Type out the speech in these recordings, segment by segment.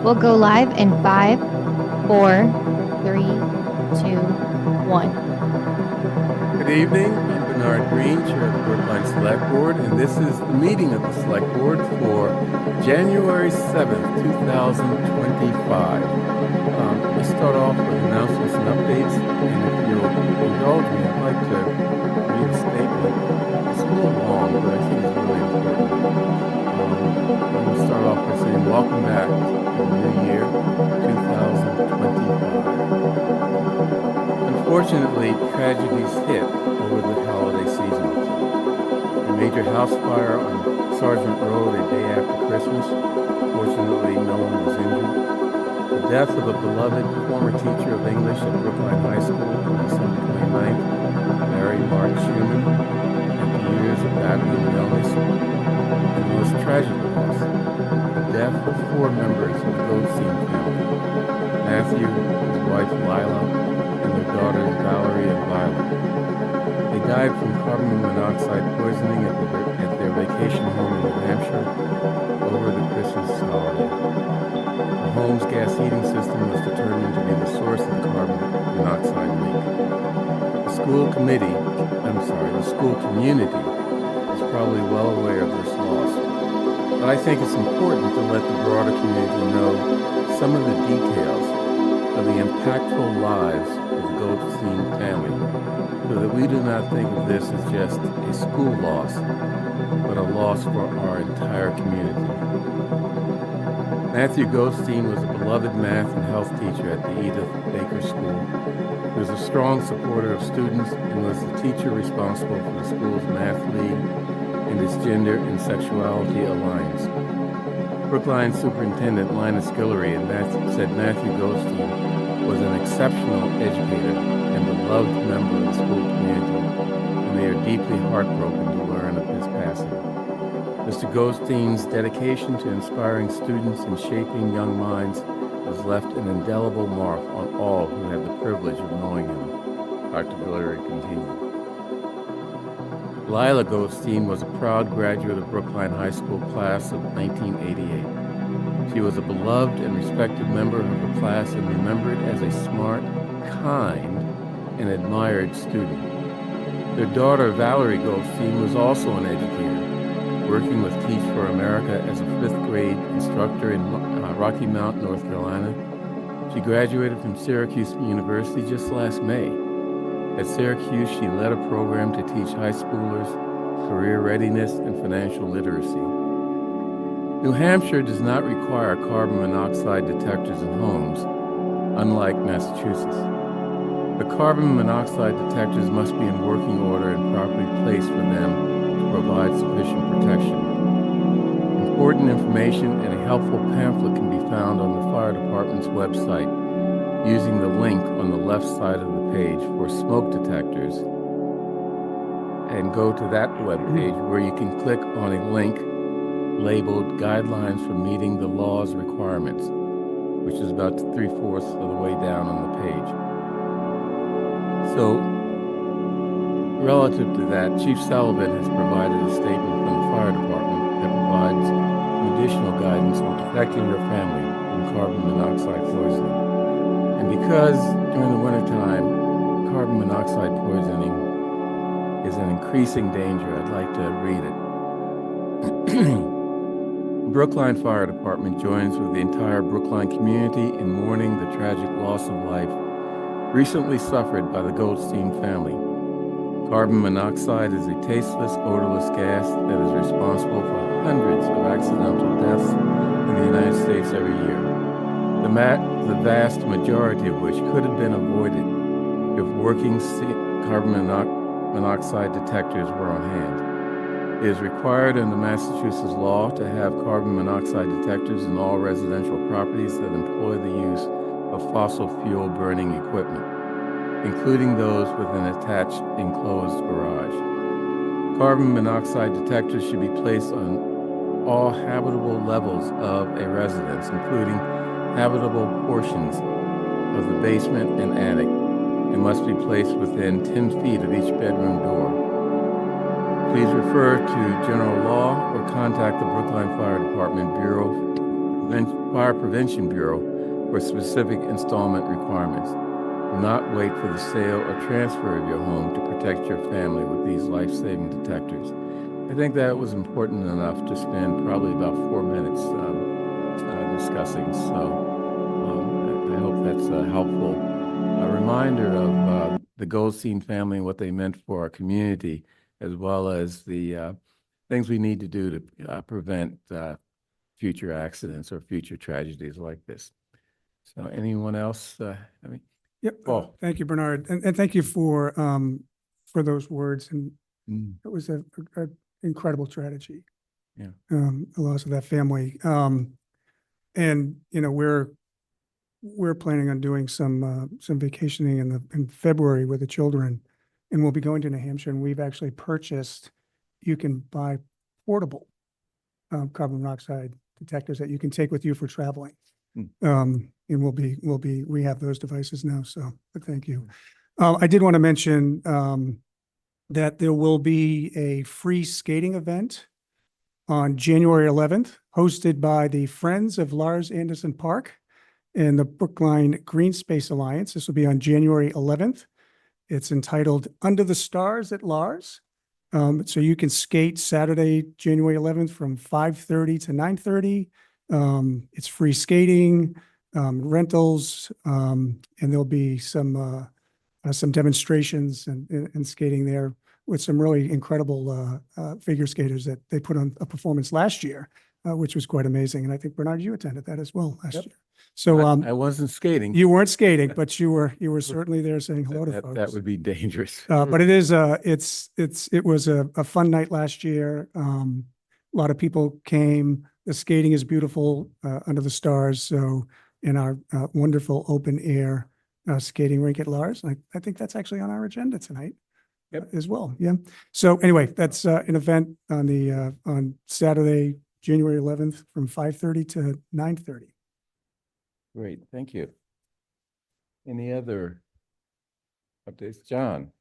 We'll go live in 5, 4, 3, 2, 1. Good evening. I'm Bernard Green, Chair of the Brookline Select Board, and this is the meeting of the Select Board for January 7th, 2025. Let's start off with announcements and updates, and if you'll indulge me, I'd like to read a statement. It's a little long, but I think it's really important. I'm going to start off by saying welcome back to the new year, 2025. Unfortunately, tragedies hit over the holiday season. A major house fire on Sergeant Road a day after Christmas. Fortunately, no one was injured. The death of a beloved former teacher of English at Brookline High School on December 29th, Mary Mark Schumann, after years of battling illness. And the most tragic loss, the death of 4 members of the Goldstein family, Matthew, his wife Lila, and their daughters Valerie and Violet. They died from carbon monoxide poisoning at their vacation home in New Hampshire over the Christmas holiday. The home's gas heating system was determined to be the source of the carbon monoxide leak. The school community is probably well aware of this loss, but I think it's important to let the broader community know some of the details of the impactful lives of the Goldstein family, so that we do not think of this as just a school loss, but a loss for our entire community. Matthew Goldstein was a beloved math and health teacher at the Edith Baker School. He was a strong supporter of students and was the teacher responsible for the school's math league and its Gender and Sexuality Alliance. Brookline Superintendent Linus Guillory said Matthew Goldstein was an exceptional educator and beloved member of the school community, and they are deeply heartbroken to learn of his passing. Mr. Goldstein's dedication to inspiring students and shaping young minds has left an indelible mark on all who had the privilege of knowing him, Dr. Guillory continued. Lila Goldstein was a proud graduate of Brookline High School class of 1988. She was a beloved and respected member of her class and remembered as a smart, kind, and admired student. Their daughter, Valerie Goldstein, was also an educator, working with Teach for America as a 5th grade instructor in Rocky Mount, North Carolina. She graduated from Syracuse University just last May. At Syracuse, she led a program to teach high schoolers career readiness and financial literacy. New Hampshire does not require carbon monoxide detectors in homes, unlike Massachusetts. The carbon monoxide detectors must be in working order and properly placed for them to provide sufficient protection. Important information and a helpful pamphlet can be found on the fire department's website using the link on the left side of the page for smoke detectors, and go to that webpage where you can click on a link labeled Guidelines for Meeting the Law's Requirements, which is about 3/4 of the way down on the page. So, relative to that, Chief Sullivan has provided a statement from the fire department that provides some additional guidance on protecting your family from carbon monoxide poisoning. And because during the wintertime, carbon monoxide poisoning is an increasing danger, I'd like to read it. Brookline Fire Department joins with the entire Brookline community in mourning the tragic loss of life recently suffered by the Goldstein family. Carbon monoxide is a tasteless, odorless gas that is responsible for hundreds of accidental deaths in the United States every year. The vast majority of which could have been avoided if working carbon monoxide detectors were on hand. It is required under Massachusetts law to have carbon monoxide detectors in all residential properties that employ the use of fossil fuel burning equipment, including those with an attached enclosed garage. Carbon monoxide detectors should be placed on all habitable levels of a residence, including habitable portions of the basement and attic, and must be placed within 10 feet of each bedroom door. Please refer to general law or contact the Brookline Fire Department Bureau Fire Prevention Bureau for specific installment requirements. Do not wait for the sale or transfer of your home to protect your family with these life-saving detectors. I think that was important enough to spend probably about 4 minutes discussing. So I hope that's helpful. A reminder of the Goldstein family and what they meant for our community, as well as the things we need to do to prevent future accidents or future tragedies like this. So anyone else? Yep. Paul. Thank you, Bernard. And thank you for those words. And it was a incredible tragedy. Yeah. The loss of that family. And, you know, we're planning on doing some vacationing in February with the children, and we'll be going to New Hampshire, and we've actually purchased, you can buy portable carbon monoxide detectors that you can take with you for traveling. And we have those devices now. So thank you. I did want to mention that there will be a free skating event on January 11th, hosted by the Friends of Lars Anderson Park and the Brookline Green Space Alliance. This will be on January 11th. It's entitled Under the Stars at Lars. So you can skate Saturday, January 11th from 5:30 to 9:30. It's free skating, rentals, and there'll be some demonstrations and skating there with some really incredible figure skaters that they put on a performance last year, which was quite amazing. And I think, Bernard, you attended that as well last year. So I wasn't skating. you weren't skating, but you were certainly there saying hello to folks. That would be dangerous. But it was a fun night last year. A lot of people came. The skating is beautiful under the stars. So in our wonderful open air skating rink at Lars, I think that's actually on our agenda tonight. Yep. As well. Yeah. So anyway, that's an event on Saturday, January 11th from 5:30 to 9:30. Great, thank you. Any other updates? John?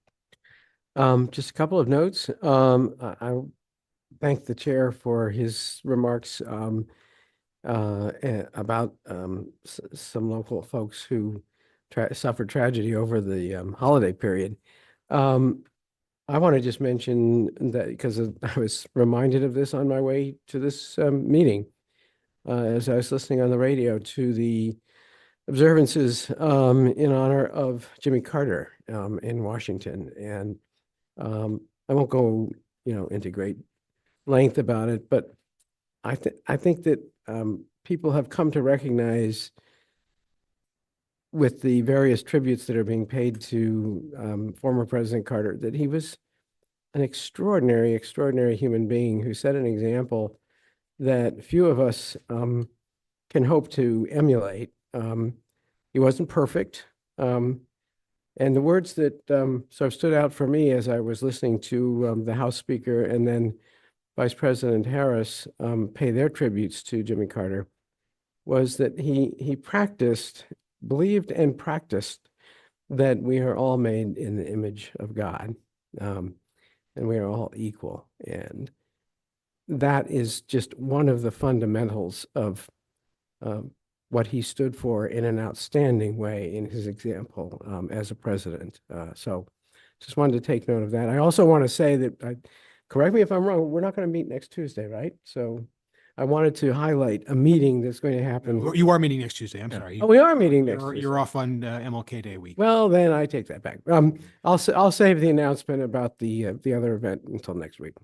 Just a couple of notes. I thank the chair for his remarks about some local folks who suffered tragedy over the holiday period. I want to just mention that because I was reminded of this on my way to this meeting as I was listening on the radio to the observances in honor of Jimmy Carter in Washington. And I won't go, into great length about it, but I think that people have come to recognize with the various tributes that are being paid to former President Carter that he was an extraordinary, extraordinary human being who set an example that few of us can hope to emulate. He wasn't perfect. And the words that sort of stood out for me as I was listening to the House Speaker and then Vice President Harris pay their tributes to Jimmy Carter was that he believed and practiced that we are all made in the image of God, and we are all equal. And that is just one of the fundamentals of what he stood for in an outstanding way in his example as a president. So just wanted to take note of that. I also want to say that, correct me if I'm wrong, we're not going to meet next Tuesday, right? So I wanted to highlight a meeting that's going to happen. You are meeting next Tuesday. I'm sorry. Oh, we are meeting next You're Tuesday. off on MLK Day week. Well, then I take that back. I'll save the announcement about the other event until next week.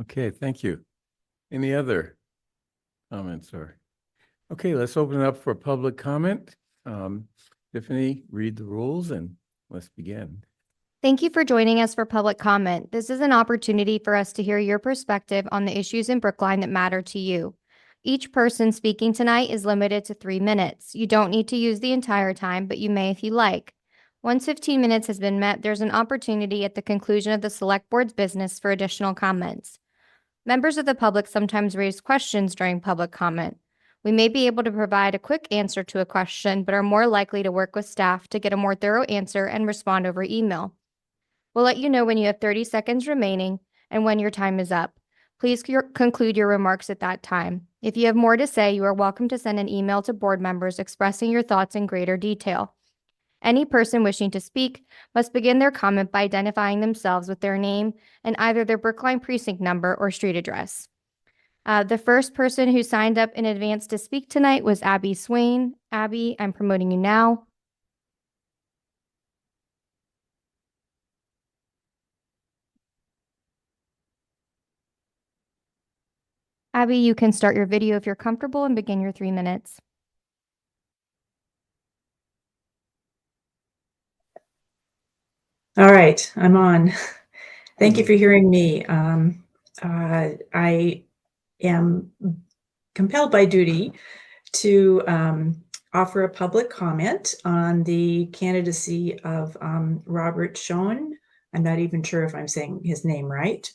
Okay, thank you. Any other comments or? Okay, let's open it up for public comment. Tiffany, read the rules and let's begin. Thank you for joining us for public comment. This is an opportunity for us to hear your perspective on the issues in Brookline that matter to you. Each person speaking tonight is limited to 3 minutes. You don't need to use the entire time, but you may if you like. Once 15 minutes has been met, there's an opportunity at the conclusion of the Select Board's business for additional comments. Members of the public sometimes raise questions during public comment. We may be able to provide a quick answer to a question, but are more likely to work with staff to get a more thorough answer and respond over email. We'll let you know when you have 30 seconds remaining and when your time is up. Please conclude your remarks at that time. If you have more to say, you are welcome to send an email to board members expressing your thoughts in greater detail. Any person wishing to speak must begin their comment by identifying themselves with their name and either their Brookline precinct number or street address. The first person who signed up in advance to speak tonight was Abby Swain. Abby, I'm promoting you now. Abby, you can start your video if you're comfortable and begin your 3 minutes. All right, I'm on. Thank you for hearing me. I am compelled by duty to offer a public comment on the candidacy of Robert Schoen. I'm not even sure if I'm saying his name right,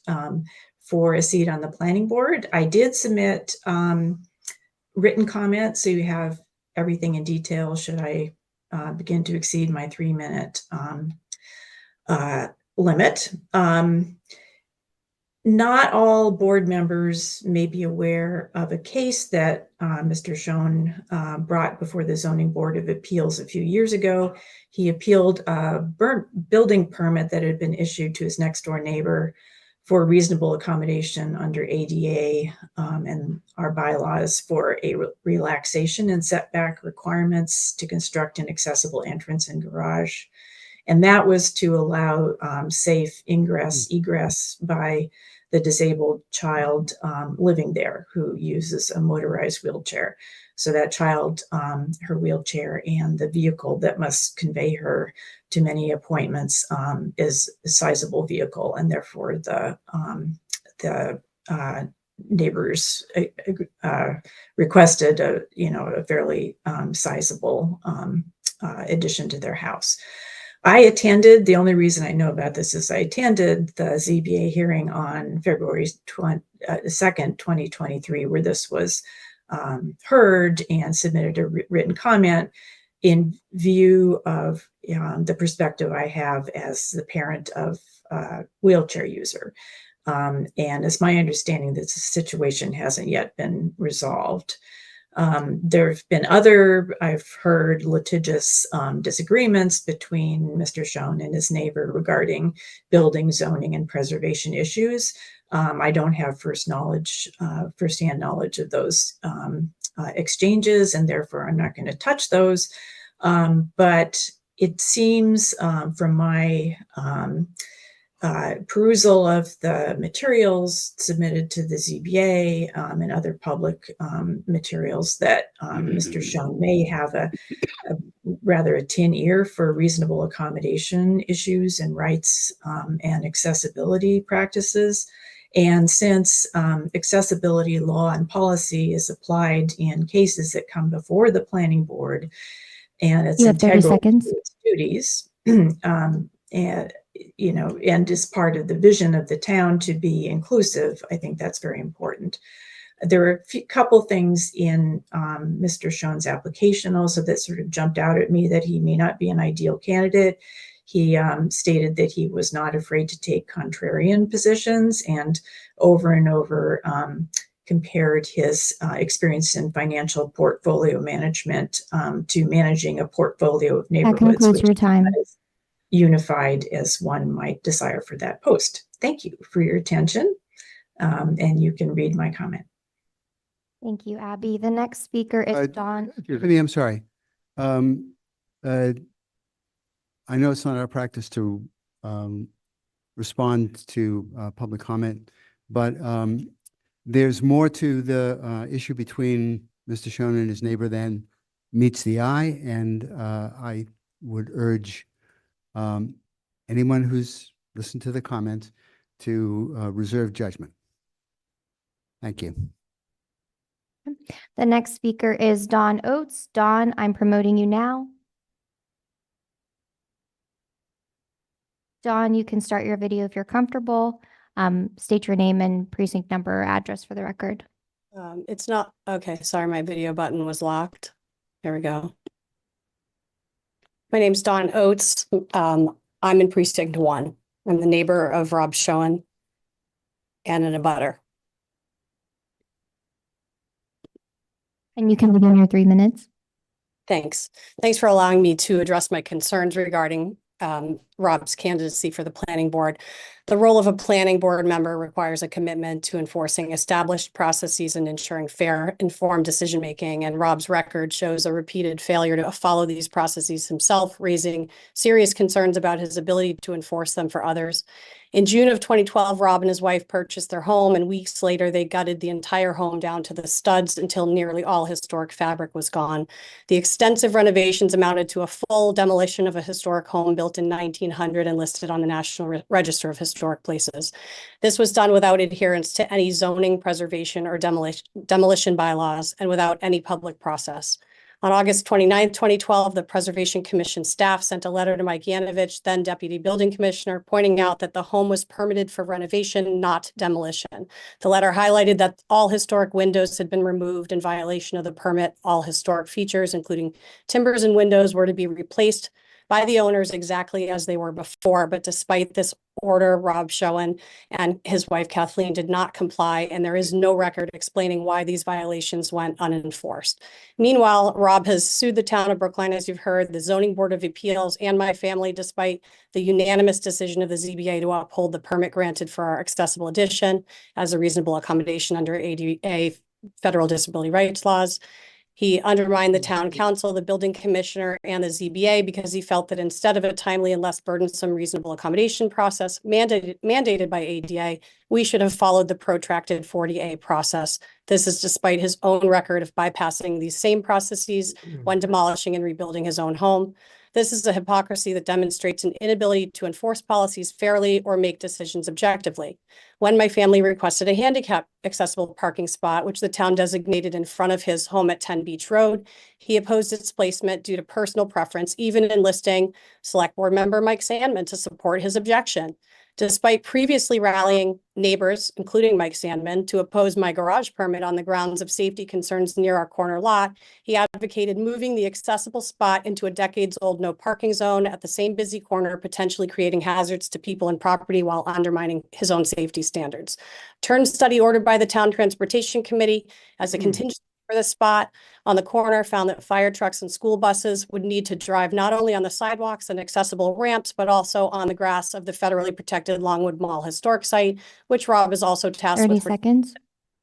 for a seat on the planning board. I did submit written comments, so you have everything in detail should I begin to exceed my 3-minute limit. Not all board members may be aware of a case that Mr. Schoen brought before the Zoning Board of Appeals a few years ago. He appealed a building permit that had been issued to his next door neighbor for reasonable accommodation under ADA and our bylaws for a relaxation and setback requirements to construct an accessible entrance and garage. And that was to allow safe ingress, egress by the disabled child living there who uses a motorized wheelchair. So that child, her wheelchair and the vehicle that must convey her to many appointments is a sizable vehicle, and therefore the neighbors requested a fairly sizable addition to their house. I attended, the only reason I know about this is I attended the ZBA hearing on February 2nd, 2023, where this was heard and submitted a written comment in view of the perspective I have as the parent of a wheelchair user. And it's my understanding that the situation hasn't yet been resolved. There have been I've heard litigious disagreements between Mr. Schoen and his neighbor regarding building, zoning, and preservation issues. I don't have firsthand knowledge of those exchanges, and therefore I'm not going to touch those. But it seems from my perusal of the materials submitted to the ZBA and other public materials that Mr. Schoen may have a rather a tin ear for reasonable accommodation issues and rights and accessibility practices. And since accessibility law and policy is applied in cases that come before the planning board, and it's integral to its duties, and is part of the vision of the town to be inclusive, I think that's very important. There are a couple things in Mr. Schoen's application also that sort of jumped out at me that he may not be an ideal candidate. He stated that he was not afraid to take contrarian positions, and over compared his experience in financial portfolio management to managing a portfolio of neighborhoods. That concludes your time. Is unified as one might desire for that post. Thank you for your attention, and you can read my comment. Thank you, Abby. The next speaker is Dawn. I'm sorry. I know it's not our practice to respond to public comment, but there's more to the issue between Mr. Schoen and his neighbor than meets the eye, and I would urge anyone who's listened to the comments to reserve judgment. Thank you. The next speaker is Dawn Oates. Dawn, I'm promoting you now. Dawn, you can start your video if you're comfortable. State your name and precinct number or address for the record. It's not, okay, sorry, my video button was locked. There we go. My name's Dawn Oates. I'm in precinct 1. I'm the neighbor of Rob Schoen and an abutter. And you can begin your 3 minutes. Thanks. Thanks for allowing me to address my concerns regarding Rob's candidacy for the planning board. The role of a planning board member requires a commitment to enforcing established processes and ensuring fair, informed decision-making. And Rob's record shows a repeated failure to follow these processes himself, raising serious concerns about his ability to enforce them for others. In June of 2012, Rob and his wife purchased their home, and weeks later, they gutted the entire home down to the studs until nearly all historic fabric was gone. The extensive renovations amounted to a full demolition of a historic home built in 1900 and listed on the National Register of Historic Places. This was done without adherence to any zoning, preservation, or demolition bylaws and without any public process. On August 29, 2012, the Preservation Commission staff sent a letter to Mike Yanovich, then Deputy Building Commissioner, pointing out that the home was permitted for renovation, not demolition. The letter highlighted that all historic windows had been removed in violation of the permit. All historic features, including timbers and windows, were to be replaced by the owners exactly as they were before. But despite this order, Rob Schoen and his wife Kathleen did not comply, and there is no record explaining why these violations went unenforced. Meanwhile, Rob has sued the town of Brookline, as you've heard, the Zoning Board of Appeals, and my family, despite the unanimous decision of the ZBA to uphold the permit granted for our accessible addition as a reasonable accommodation under ADA federal disability rights laws. He undermined the town council, the building commissioner, and the ZBA because he felt that instead of a timely and less burdensome reasonable accommodation process mandated by ADA, we should have followed the protracted 40A process. This is despite his own record of bypassing these same processes when demolishing and rebuilding his own home. This is a hypocrisy that demonstrates an inability to enforce policies fairly or make decisions objectively. When my family requested a handicap accessible parking spot, which the town designated in front of his home at 10 Beach Road, he opposed its placement due to personal preference, even enlisting Select Board member Mike Sandman to support his objection. Despite previously rallying neighbors, including Mike Sandman, to oppose my garage permit on the grounds of safety concerns near our corner lot, he advocated moving the accessible spot into a decades-old no parking zone at the same busy corner, potentially creating hazards to people and property while undermining his own safety standards. Turn study ordered by the Town Transportation Committee as a contingency for the spot on the corner found that fire trucks and school buses would need to drive not only on the sidewalks and accessible ramps, but also on the grass of the federally protected Longwood Mall historic site, which Rob is also tasked 30 with seconds.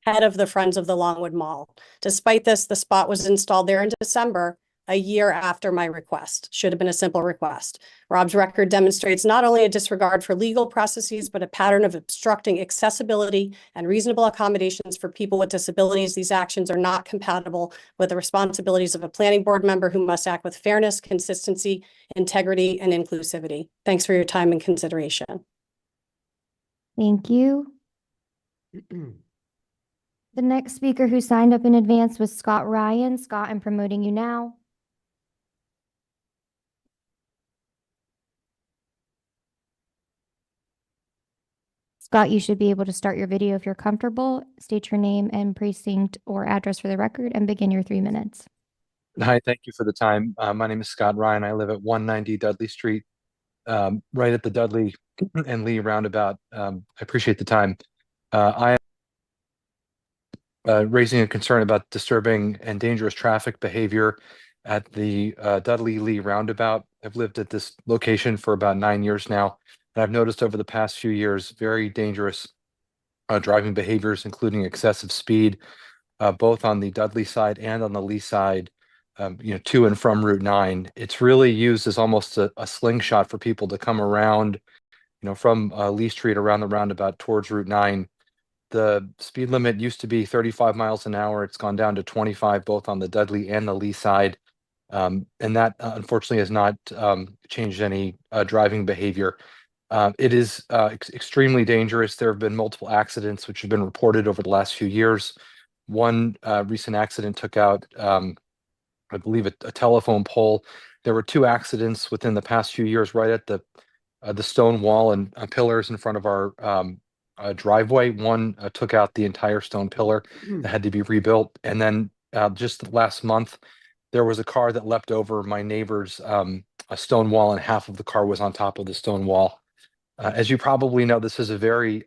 head of the Friends of the Longwood Mall. Despite this, the spot was installed there in December, a year after my request. Should have been a simple request. Rob's record demonstrates not only a disregard for legal processes, but a pattern of obstructing accessibility and reasonable accommodations for people with disabilities. These actions are not compatible with the responsibilities of a planning board member who must act with fairness, consistency, integrity, and inclusivity. Thanks for your time and consideration. Thank you. The next speaker who signed up in advance was Scott Ryan. Scott, I'm promoting you now. Scott, you should be able to start your video if you're comfortable. State your name and precinct or address for the record and begin your 3 minutes. Hi, thank you for the time. My name is Scott Ryan. I live at 190 Dudley Street, right at the Dudley and Lee roundabout. I appreciate the time. I am raising a concern about disturbing and dangerous traffic behavior at the Dudley Lee roundabout. I've lived at this location for about 9 years now, and I've noticed over the past few years very dangerous driving behaviors, including excessive speed, both on the Dudley side and on the Lee side. To and from Route 9. It's really used as almost a slingshot for people to come around, from Lee Street around the roundabout towards Route 9. The speed limit used to be 35 miles an hour. It's gone down to 25, both on the Dudley and the Lee side. And that unfortunately has not changed any driving behavior. It is extremely dangerous. There have been multiple accidents which have been reported over the last few years. One recent accident took out I believe a telephone pole. There were 2 accidents within the past few years right at the stone wall and pillars in front of our driveway. One took out the entire stone pillar that had to be rebuilt. And then just last month, there was a car that leapt over my neighbor's a stone wall, and half of the car was on top of the stone wall. As you probably know, this is a very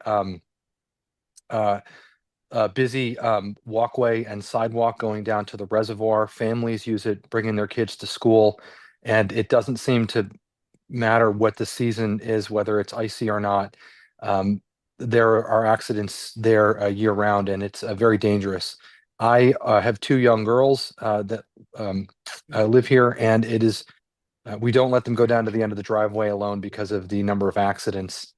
busy walkway and sidewalk going down to the reservoir. Families use it, bringing their kids to school, and it doesn't seem to matter what the season is, whether it's icy or not. There are accidents there year round, and it's very dangerous. I have two young girls that live here, and it is we don't let them go down to the end of the driveway alone because of the number of accidents.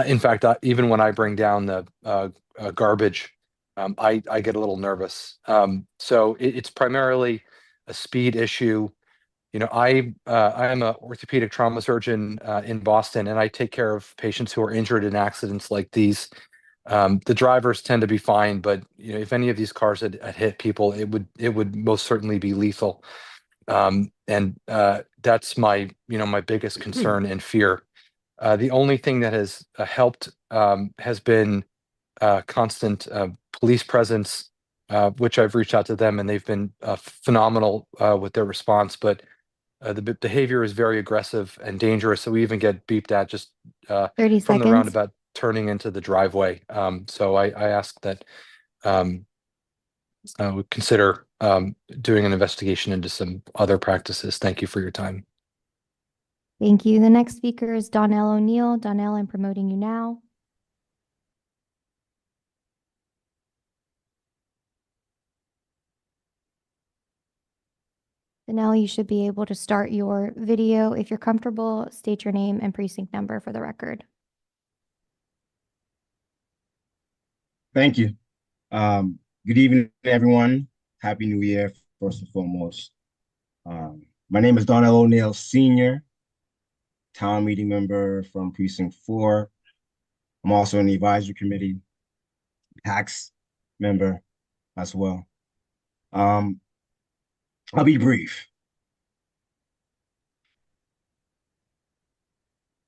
In fact, even when I bring down the garbage, I get a little nervous. So it's primarily a speed issue. You know, I am an orthopedic trauma surgeon in Boston, and I take care of patients who are injured in accidents like these. The drivers tend to be fine, but you know, if any of these cars had hit people, it would most certainly be lethal. And that's my my biggest concern and fear. The only thing that has helped has been constant police presence, which I've reached out to them, and they've been phenomenal with their response. But the behavior is very aggressive and dangerous, so we even get beeped at just 30 from the seconds. roundabout turning into the driveway. So I ask that we consider doing an investigation into some other practices. Thank you for your time. Thank you. The next speaker is Donnell O'Neill. Donnell, I'm promoting you now. Donnell, you should be able to start your video. If you're comfortable, state your name and precinct number for the record. Thank you. Good evening, everyone. Happy New Year, first and foremost. My name is Donnell O'Neill, Senior, town meeting member from Precinct 4. I'm also in the advisory committee, tax member as well. I'll be brief.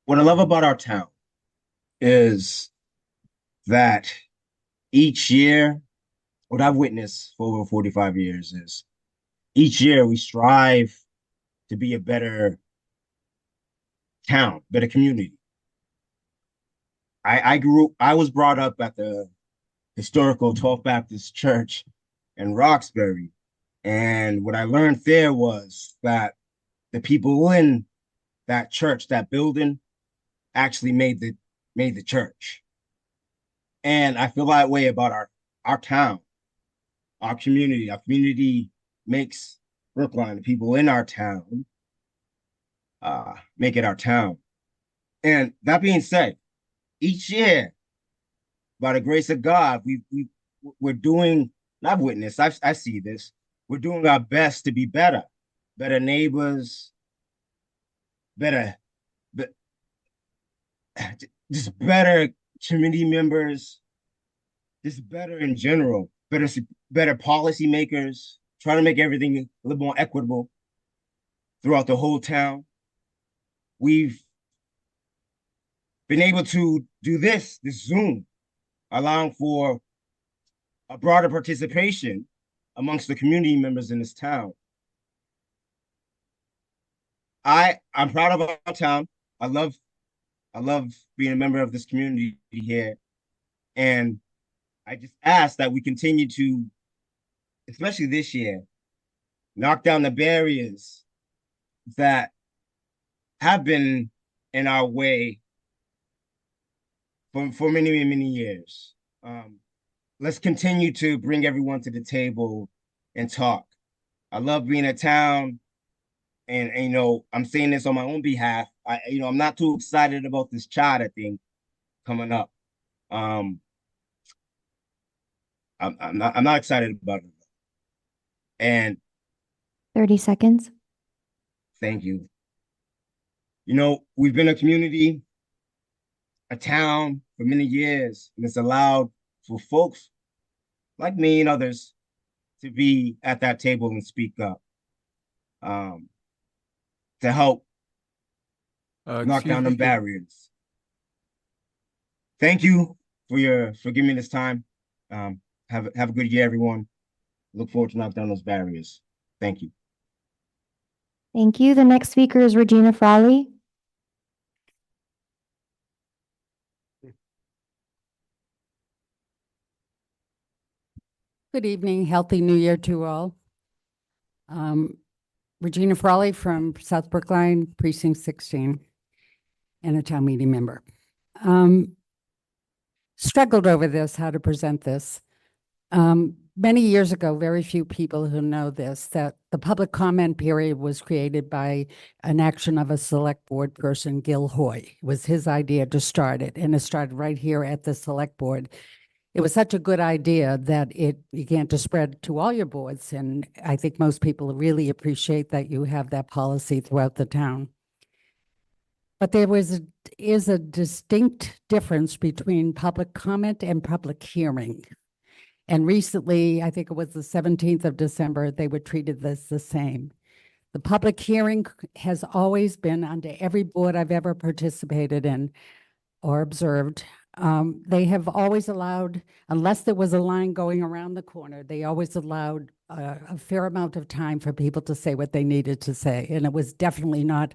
What I love about our town is that each year, what I've witnessed for over 45 years is each year we strive to be a better town, better community. I was brought up at the historical 12th Baptist Church in Roxbury. And what I learned there was that the people in that church, that building, actually made the church. And I feel that way about our town, our community. Our community makes Brookline, the people in our town, make it our town. And that being said, each year, by the grace of God, we're doing, and I've witnessed, I see this, we're doing our best to be better neighbors, just better community members, just better in general, better policymakers, trying to make everything a little more equitable throughout the whole town. We've been able to do this Zoom, allowing for a broader participation amongst the community members in this town. I'm proud of our town. I love being a member of this community here. And I just ask that we continue to, especially this year, knock down the barriers that have been in our way for many, many years. Let's continue to bring everyone to the table and talk. I love being a town, and you know, I'm saying this on my own behalf. I'm not too excited about this charter thing coming up. I'm not excited about it. And 30 seconds. thank you. You know, we've been a community, a town for many years, and it's allowed for folks like me and others to be at that table and speak up, to help knock down them barriers. Thank you for giving me this time. Have a good year, everyone. Look forward to knock down those barriers. Thank you. Thank you. The next speaker is Regina Frawley. Good evening. Healthy New Year to all. Regina Frawley from South Brookline, Precinct 16, and a town meeting member. Struggled over this, how to present this. Many years ago, very few people who know this, that the public comment period was created by an action of a select board person, Gil Hoy. It was his idea to start it, and it started right here at the select board. It was such a good idea that it began to spread to all your boards, and I think most people really appreciate that you have that policy throughout the town. But there is a distinct difference between public comment and public hearing. And recently, I think it was the 17th of December, they were treated as the same. The public hearing has always been under every board I've ever participated in or observed. They have always allowed, unless there was a line going around the corner, they always allowed a fair amount of time for people to say what they needed to say. And it was definitely not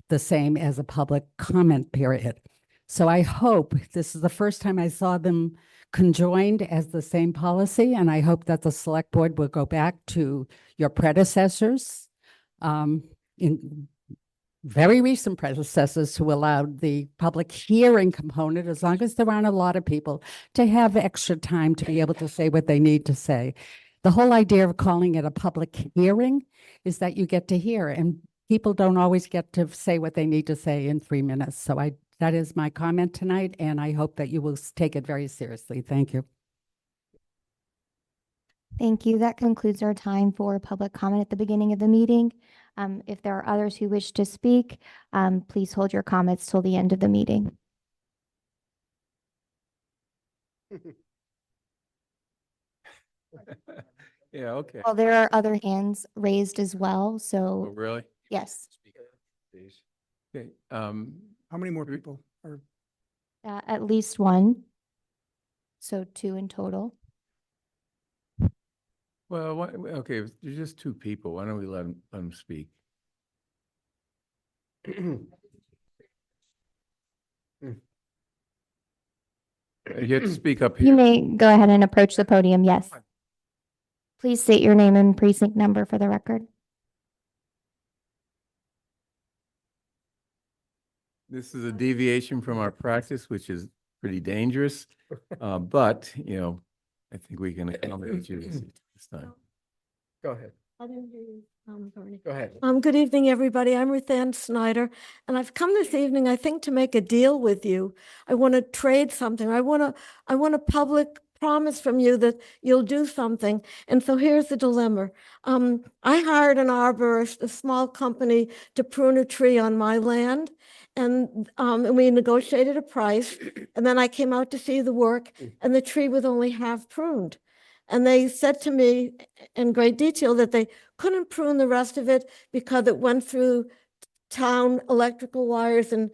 the same as a public comment period. So I hope, this is the first time I saw them conjoined as the same policy, and I hope that the select board will go back to your predecessors, in very recent predecessors, who allowed the public hearing component, as long as there aren't a lot of people, to have extra time to be able to say what they need to say. The whole idea of calling it a public hearing is that you get to hear, and people don't always get to say what they need to say in 3 minutes. So that is my comment tonight, and I hope that you will take it very seriously. Thank you. Thank you. That concludes our time for public comment at the beginning of the meeting. If there are others who wish to speak, please hold your comments till the end of the meeting. Yeah, okay. Well, there are other hands raised as well, Oh, so really? yes, Okay, How many more people are? at least one. So 2 in total. well, okay, if there's just 2 people. Why don't we let them speak? You have to speak up You here. may go ahead and approach the podium. Yes. Please state your name and precinct number for the record. This is a deviation from our practice, which is pretty dangerous. But, I think we can accommodate you this time. Go ahead. I didn't hear you, Bernie. Go ahead. Good evening, everybody. I'm Ruth Ann Snyder, and I've come this evening, I think, to make a deal with you. I want to trade something. I want a public promise from you that you'll do something. And so here's the dilemma. I hired an arborist, a small company, to prune a tree on my land. And we negotiated a price. And then I came out to see the work, and the tree was only half pruned. And they said to me in great detail that they couldn't prune the rest of it because it went through town electrical wires and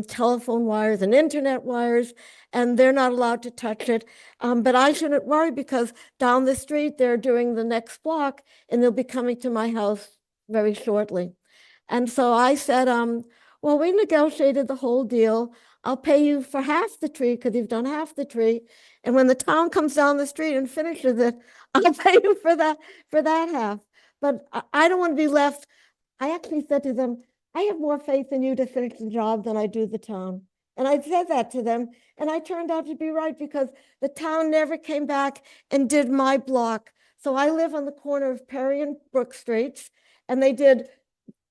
telephone wires and internet wires, and they're not allowed to touch it. But I shouldn't worry because down the street, they're doing the next block, and they'll be coming to my house very shortly. And so I said, well, we negotiated the whole deal. I'll pay you for half the tree because you've done half the tree. And when the town comes down the street and finishes it, I'll pay you for that half. But I don't want to be left. I actually said to them, I have more faith in you to finish the job than I do the town. And I said that to them, and I turned out to be right because the town never came back and did my block. So I live on the corner of Perry and Brook Streets, and there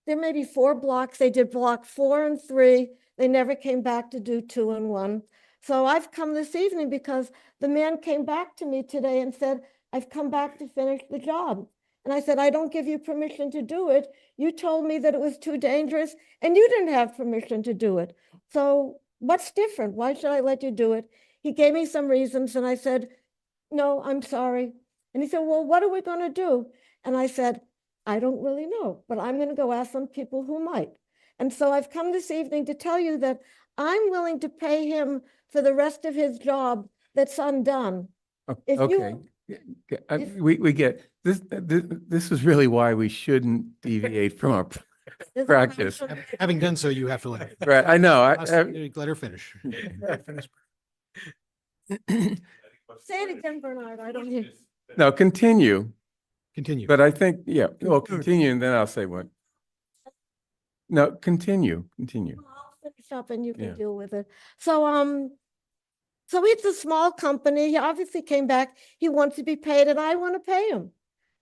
may be 4 blocks. They did block 4 and 3. They never came back to do 2 and 1. So I've come this evening because the man came back to me today and said, I've come back to finish the job. And I said, I don't give you permission to do it. You told me that it was too dangerous and you didn't have permission to do it. So what's different? Why should I let you do it? He gave me some reasons and I said, no, I'm sorry. And he said, well, what are we going to do? And I said, I don't really know, but I'm going to go ask some people who might. And so I've come this evening to tell you that I'm willing to pay him for the rest of his job that's undone. If Okay. if- We get this. This is really why we shouldn't deviate from our There's a practice. question- Having done so, you have to let her. Right, I know. Let her finish. Say it again, Bernard. I don't hear. No, continue. Continue. But I think, yeah, well, continue and then I'll say what. No, continue. I'll finish up and you Yeah. can deal with it. So it's a small company. He obviously came back. He wants to be paid and I want to pay him.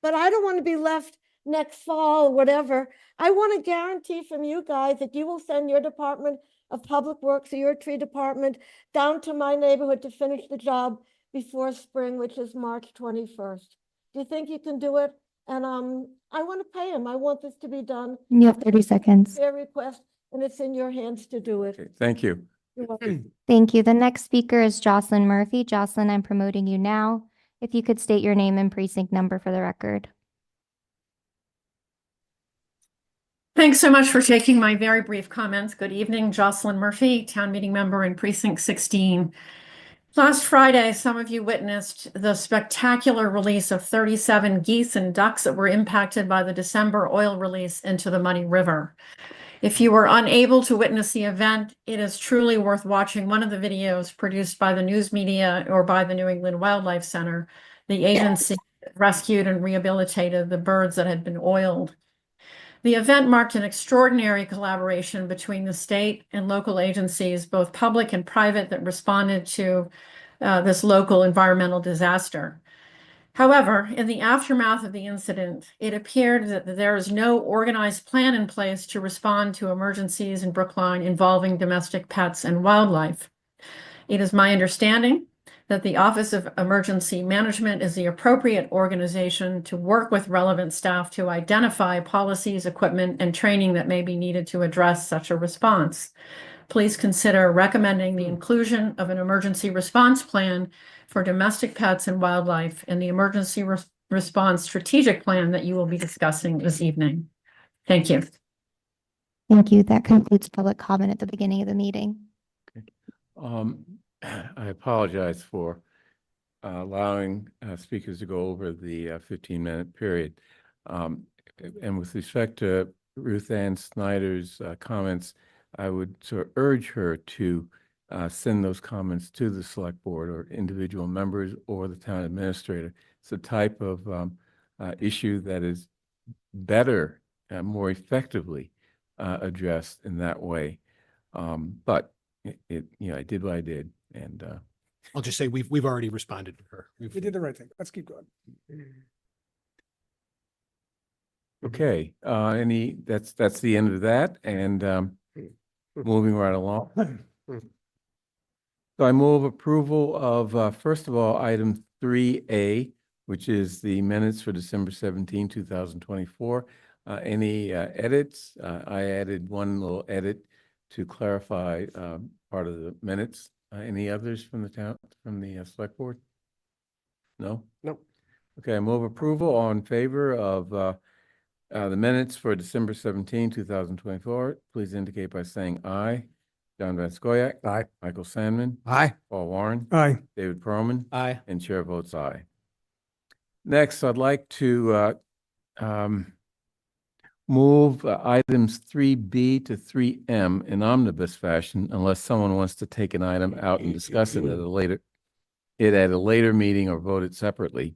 But I don't want to be left next fall or whatever. I want a guarantee from you guys that you will send your Department of Public Works or your tree department down to my neighborhood to finish the job before spring, which is March 21st. Do you think you can do it? And I want to pay him. I want this to be done. You have 30 seconds. Fair request, and it's in your hands to do it. Okay, thank you. You're welcome. Thank you. The next speaker is Jocelyn Murphy. Jocelyn, I'm promoting you now. If you could state your name and precinct number for the record. Thanks so much for taking my very brief comments. Good evening, Jocelyn Murphy, town meeting member in precinct 16. Last Friday, some of you witnessed the spectacular release of 37 geese and ducks that were impacted by the December oil release into the Muddy River. If you were unable to witness the event, it is truly worth watching one of the videos produced by the news media or by the New England Wildlife Center. The agency rescued and rehabilitated the birds that had been oiled. The event marked an extraordinary collaboration between the state and local agencies, both public and private, that responded to this local environmental disaster. However, in the aftermath of the incident, it appeared that there is no organized plan in place to respond to emergencies in Brookline involving domestic pets and wildlife. It is my understanding that the Office of Emergency Management is the appropriate organization to work with relevant staff to identify policies, equipment, and training that may be needed to address such a response. Please consider recommending the inclusion of an emergency response plan for domestic pets and wildlife in the emergency response strategic plan that you will be discussing this evening. Thank you. Thank you. That concludes public comment at the beginning of the meeting. I apologize for allowing speakers to go over the 15-minute period. And with respect to Ruth Ann Snyder's comments, I would sort of urge her to send those comments to the select board or individual members or the town administrator. It's a type of issue that is better and more effectively addressed in that way. But I did what I did, and I'll just say we've already responded to her. We did the right thing. Let's keep going. okay. That's the end of that, and moving right along. So I move approval of first of all, item 3A, which is the minutes for December 17, 2024. Any edits? I added one little edit to clarify part of the minutes. Any others from the select board? No? Nope. Okay, I move approval. All in favor of the minutes for December 17, 2024, please indicate by saying aye. John Van Scoyac. Aye. Michael Sandman. Aye. Paul Warren. Aye. David Perlman. Aye. And chair votes aye. Next, I'd like to move items 3B to 3M in omnibus fashion, unless someone wants to take an item out and discuss it at a later meeting or vote it separately.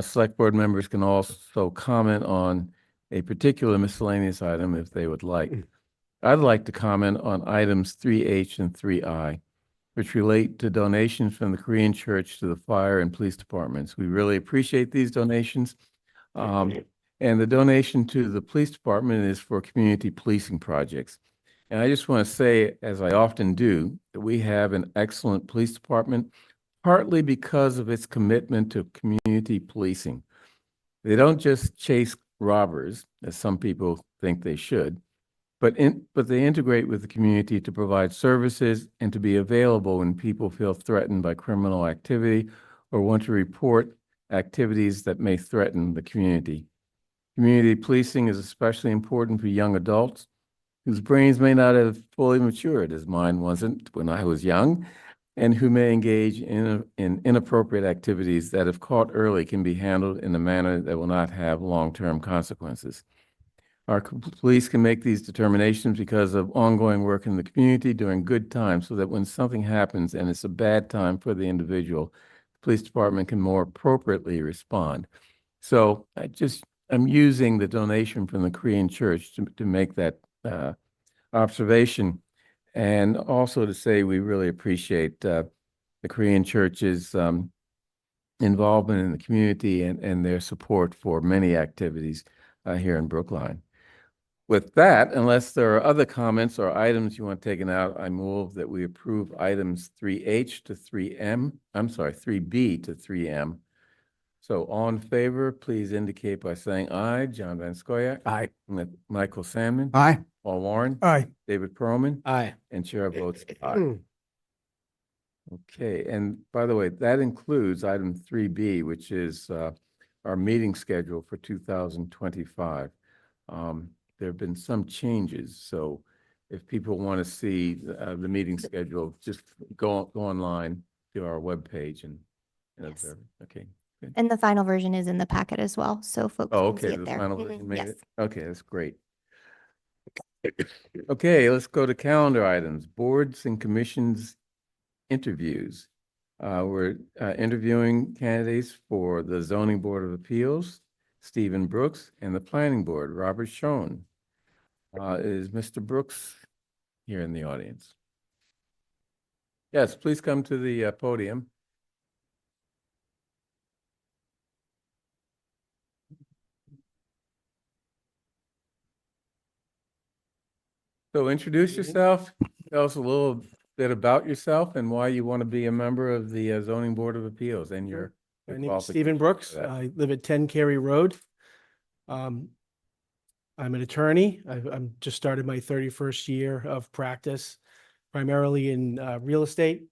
Select board members can also comment on a particular miscellaneous item if they would like. I'd like to comment on items 3H and 3I, which relate to donations from the Korean Church to the fire and police departments. We really appreciate these donations. And the donation to the police department is for community policing projects. And I just want to say, as I often do, that we have an excellent police department, partly because of its commitment to community policing. They don't just chase robbers, as some people think they should, but they integrate with the community to provide services and to be available when people feel threatened by criminal activity or want to report activities that may threaten the community. Community policing is especially important for young adults whose brains may not have fully matured, as mine wasn't when I was young, and who may engage in inappropriate activities that, if caught early, can be handled in a manner that will not have long-term consequences. Our police can make these determinations because of ongoing work in the community during good times, so that when something happens and it's a bad time for the individual, police department can more appropriately respond. So I'm using the donation from the Korean church to make that observation, and also to say we really appreciate the Korean church's involvement in the community and their support for many activities here in Brookline. With that, unless there are other comments or items you want taken out, I move that we approve items 3H to 3M. I'm sorry, 3B to 3M. So all in favor, please indicate by saying aye. John Van Scoyac. Aye. Michael Sandman. Aye. Paul Warren. Aye. David Perlman. Aye. And chair votes aye. Okay, and by the way, that includes item 3B, which is our meeting schedule for 2025. There have been some changes, so if people want to see the meeting schedule, just go online to our webpage and Yes. observe it. Okay. Good. And the final version is in the packet as well, so folks Oh, can see okay, it the there. final Mhm, version made yes. it? Okay, that's great. Okay, let's go to calendar items, boards and commissions interviews. We're interviewing candidates for the Zoning Board of Appeals, Stephen Brooks, and the Planning Board, Robert Schoen. Is Mr. Brooks here in the audience? Yes, please come to the podium. So introduce yourself, tell us a little bit about yourself and why you want to be a member of the Zoning Board of Appeals and your My name is qualifications Stephen Brooks. for that. I live at 10 Cary Road. I'm an attorney. I'm just started my 31st year of practice, primarily in real estate.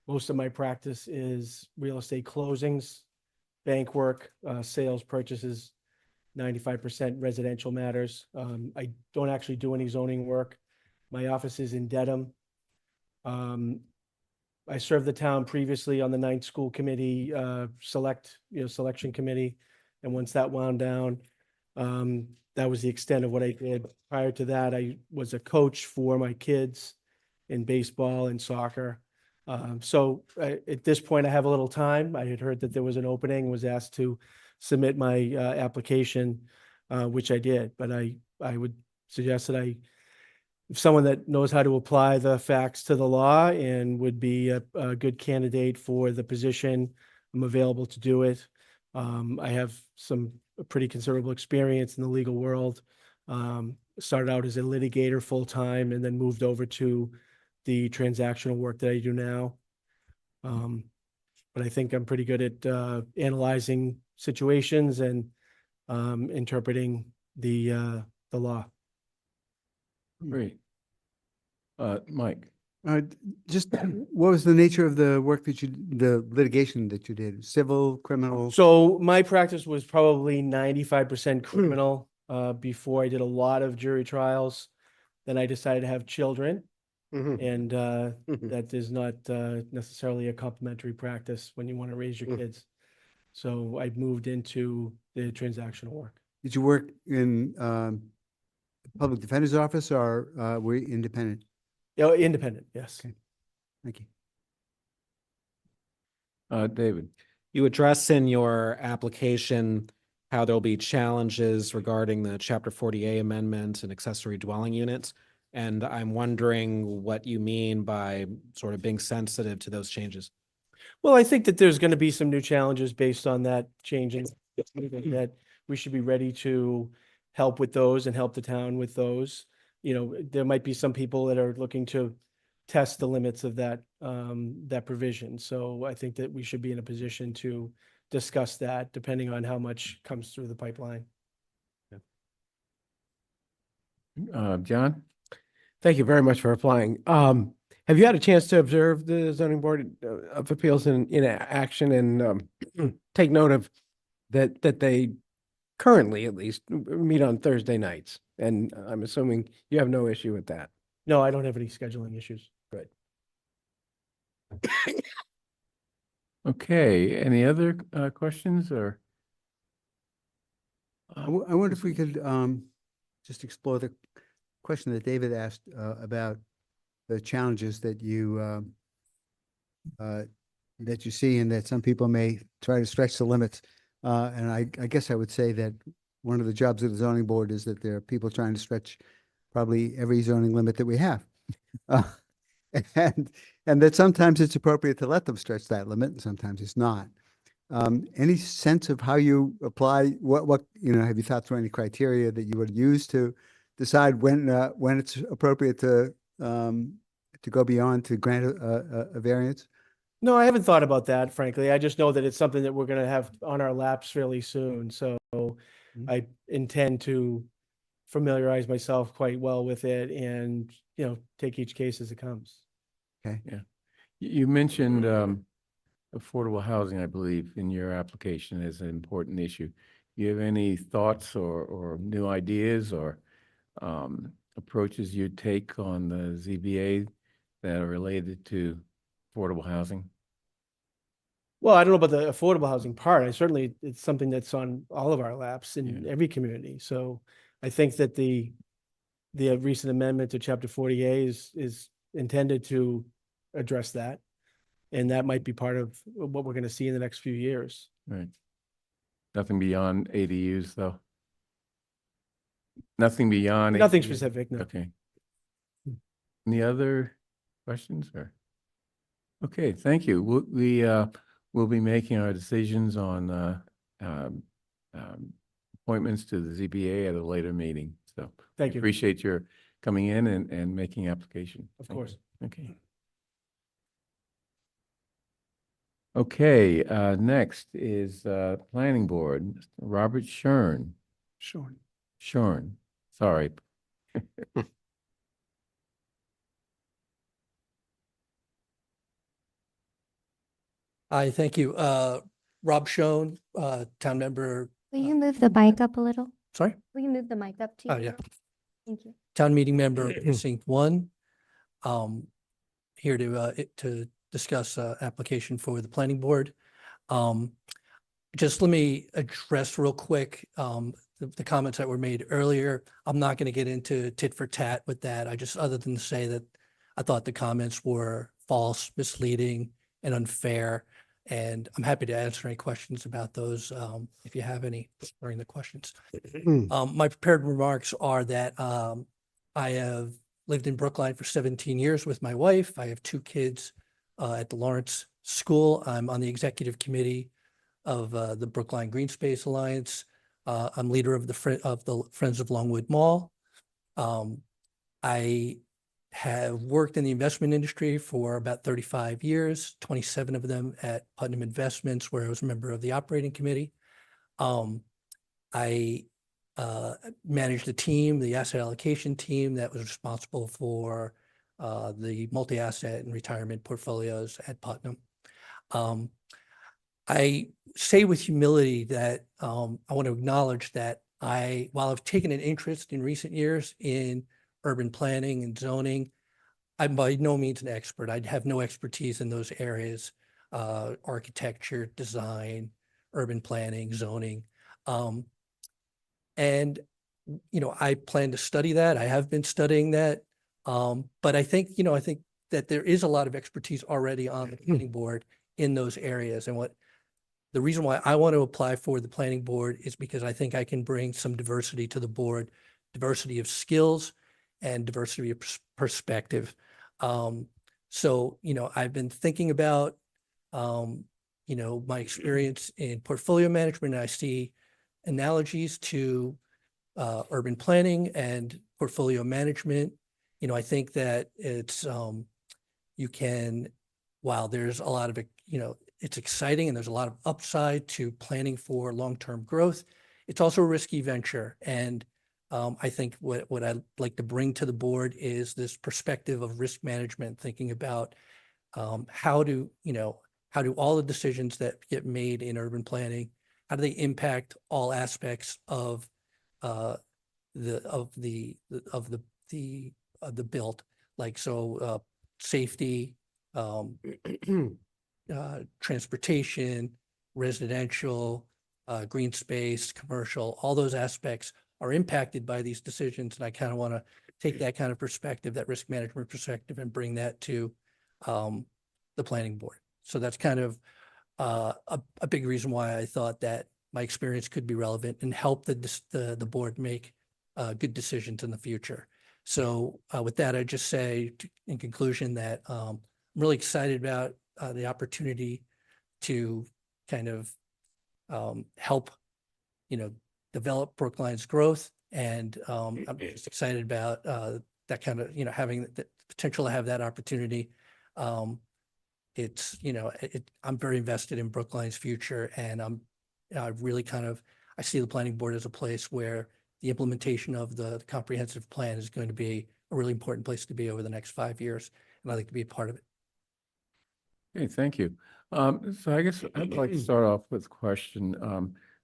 Most of my practice is real estate closings, bank work, sales, purchases, 95% residential matters. I don't actually do any zoning work. My office is in Dedham. I served the town previously on the ninth school committee, selection committee. And once that wound down, that was the extent of what I did. Prior to that, I was a coach for my kids in baseball and soccer. At this point, I have a little time. I had heard that there was an opening, was asked to submit my application, which I did. But I would suggest that someone that knows how to apply the facts to the law and would be a good candidate for the position. I'm available to do it. I have some pretty considerable experience in the legal world. Started out as a litigator full-time and then moved over to the transactional work that I do now. But I think I'm pretty good at analyzing situations and interpreting the law. Great. Mike. Just what was the nature of the work the litigation that you did? Civil, criminal? So my practice was probably 95% criminal before I did a lot of jury trials. Then I decided to have children, and that is not necessarily a complimentary practice when you want to raise your kids. So I moved into the transactional work. Did you work in public defender's office or were you independent? Yeah, independent, yes. Okay. Thank you. David. You address in your application how there'll be challenges regarding the Chapter 40A amendment and accessory dwelling units. And I'm wondering what you mean by sort of being sensitive to those changes. Well, I think that there's going to be some new challenges based on that change in that we should be ready to help with those and help the town with those. You know, there might be some people that are looking to test the limits of that provision. So I think that we should be in a position to discuss that depending on how much comes through the pipeline. John? Thank you very much for applying. Have you had a chance to observe the zoning board of appeals in action and take note of that they currently at least meet on Thursday nights? And I'm assuming you have no issue with that. No, I don't have any scheduling issues. Good. Okay, any other questions or? I wonder if we could just explore the question that David asked about the challenges that you that you see and that some people may try to stretch the limits. And I guess I would say that one of the jobs of the zoning board is that there are people trying to stretch probably every zoning limit that we have. Uh, and, and that sometimes it's appropriate to let them stretch that limit and sometimes it's not. Any sense of how you apply, what, have you thought through any criteria that you would use to decide when it's appropriate to go beyond to grant a variance? No, I haven't thought about that, frankly. I just know that it's something that we're going to have on our laps fairly soon. So I intend to familiarize myself quite well with it and, take each case as it comes. Okay. Yeah. You mentioned affordable housing, I believe, in your application as an important issue. You have any thoughts or new ideas or approaches you take on the ZBA that are related to affordable housing? Well, I don't know about the affordable housing part. It's something that's on all of our laps in every community. So I think that the recent amendment to Chapter 40A is intended to address that. And that might be part of what we're going to see in the next few years. Right. Nothing beyond ADUs, though? Nothing beyond? Nothing ADUs? specific, no. Okay. Any other questions or? Okay, thank you. We'll be making our decisions on appointments to the ZBA at a later meeting. So Thank you. appreciate your coming in and making application. Of Thank course. you. Okay. Okay, next is Planning Board, Mr. Robert Shern. Shorn, sorry. Hi, thank you. Rob Schoen, town member, Will you move the mic up a little? sorry? Will you move the mic up to you? Oh, yeah. Thank you. Town meeting member, precinct 1. Here to discuss application for the planning board. Just let me address real quick the comments that were made earlier. I'm not going to get into tit for tat with that. Other than to say that I thought the comments were false, misleading, and unfair. And I'm happy to answer any questions about those if you have any during the questions. My prepared remarks are that I have lived in Brookline for 17 years with my wife. I have 2 kids at the Lawrence School. I'm on the executive committee of the Brookline Green Space Alliance. I'm leader of the Friends of Longwood Mall. I have worked in the investment industry for about 35 years, 27 of them at Putnam Investments, where I was a member of the operating committee. I managed the team, the asset allocation team that was responsible for the multi-asset and retirement portfolios at Putnam. I say with humility that I want to acknowledge that while I've taken an interest in recent years in urban planning and zoning, I'm by no means an expert. I have no expertise in those areas, architecture, design, urban planning, zoning. And, I plan to study that. I have been studying that. But I think that there is a lot of expertise already on the planning board in those areas. And the reason why I want to apply for the planning board is because I think I can bring some diversity to the board, diversity of skills and diversity of perspective. So, I've been thinking about, my experience in portfolio management. And I see analogies to urban planning and portfolio management. I think that it's, while there's a lot of, it's exciting and there's a lot of upside to planning for long-term growth, it's also a risky venture. And I think what I'd like to bring to the board is this perspective of risk management, thinking about how do all the decisions that get made in urban planning, how do they impact all aspects of the build, like safety, transportation, residential, green space, commercial, all those aspects are impacted by these decisions. And I kind of want to take that kind of perspective, that risk management perspective, and bring that to the planning board. So that's kind of a big reason why I thought that my experience could be relevant and help the board make good decisions in the future. So with that, I just say in conclusion that I'm really excited about the opportunity to kind of help, develop Brookline's growth. And I'm just excited about that kind of, having the potential to have that opportunity. It's, I'm very invested in Brookline's future, and I really I see the planning board as a place where the implementation of the comprehensive plan is going to be a really important place to be over the next 5 years. And I'd like to be a part of it. Okay, thank you. So I guess I'd like to start off with a question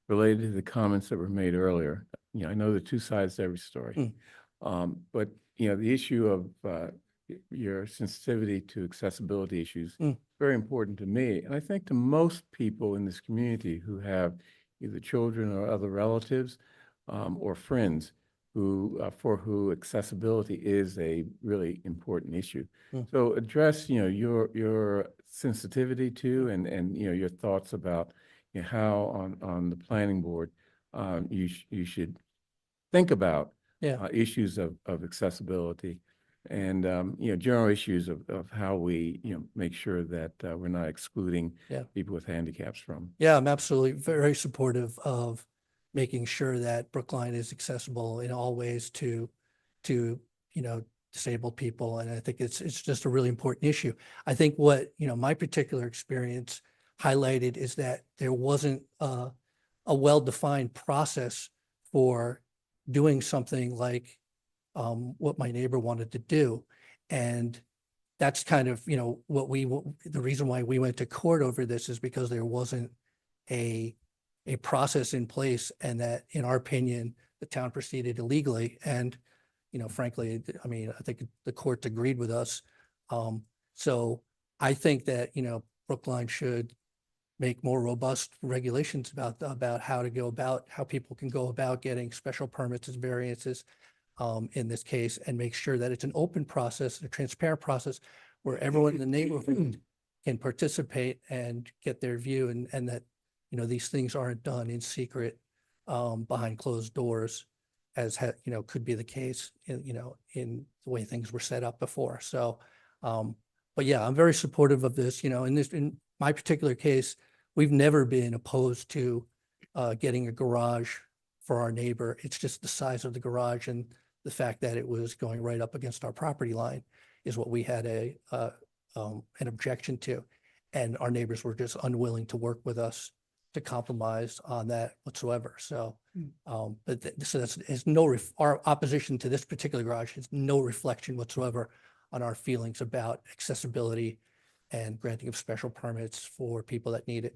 related to the comments that were made earlier. I know there are two sides to every story. But, the issue of your sensitivity to accessibility issues is very important to me. And I think to most people in this community who have either children or other relatives or friends for who accessibility is a really important issue. So address, your sensitivity to and your thoughts about how on the planning board you should think about issues of accessibility and general issues of how we make sure that we're not excluding people with handicaps from. Yeah, I'm absolutely very supportive of making sure that Brookline is accessible in all ways to disabled people. And I think it's just a really important issue. I think what, my particular experience highlighted is that there wasn't a well-defined process for doing something like what my neighbor wanted to do. And that's kind of, the reason why we went to court over this is because there wasn't a process in place, and that, in our opinion, the town proceeded illegally. And, frankly, I think the courts agreed with us. So I think that, Brookline should make more robust regulations about how people can go about getting special permits and variances in this case, and make sure that it's an open process, a transparent process where everyone in the neighborhood can participate and get their view, and that, these things aren't done in secret behind closed doors, as could be the case in the way things were set up before. So, but yeah, I'm very supportive of this. In my particular case, we've never been opposed to getting a garage for our neighbor. It's just the size of the garage and the fact that it was going right up against our property line is what we had an objection to. And our neighbors were just unwilling to work with us to compromise on that whatsoever. So, so our opposition to this particular garage has no reflection whatsoever on our feelings about accessibility and granting of special permits for people that need it.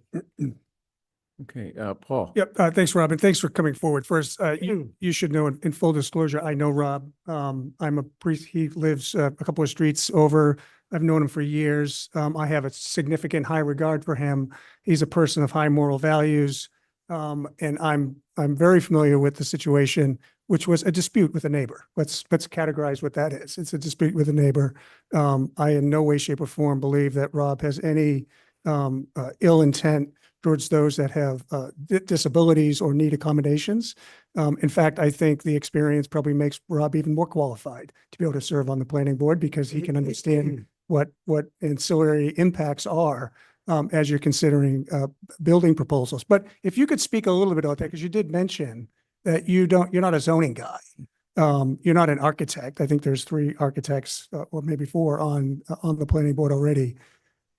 Okay, Paul. Yep. Thanks, Rob. And thanks for coming forward. First, you should know, in full disclosure, I know Rob. I'm a priest. He lives a couple of streets over. I've known him for years. I have a significant high regard for him. He's a person of high moral values. And I'm very familiar with the situation, which was a dispute with a neighbor. Let's categorize what that is. It's a dispute with a neighbor. I in no way, shape, or form believe that Rob has any ill intent towards those that have disabilities or need accommodations. In fact, I think the experience probably makes Rob even more qualified to be able to serve on the planning board, because he can understand what ancillary impacts are as you're considering building proposals. But if you could speak a little bit about that, because you did mention that you're not a zoning guy. You're not an architect. I think there's 3 architects or maybe 4 on the planning board already.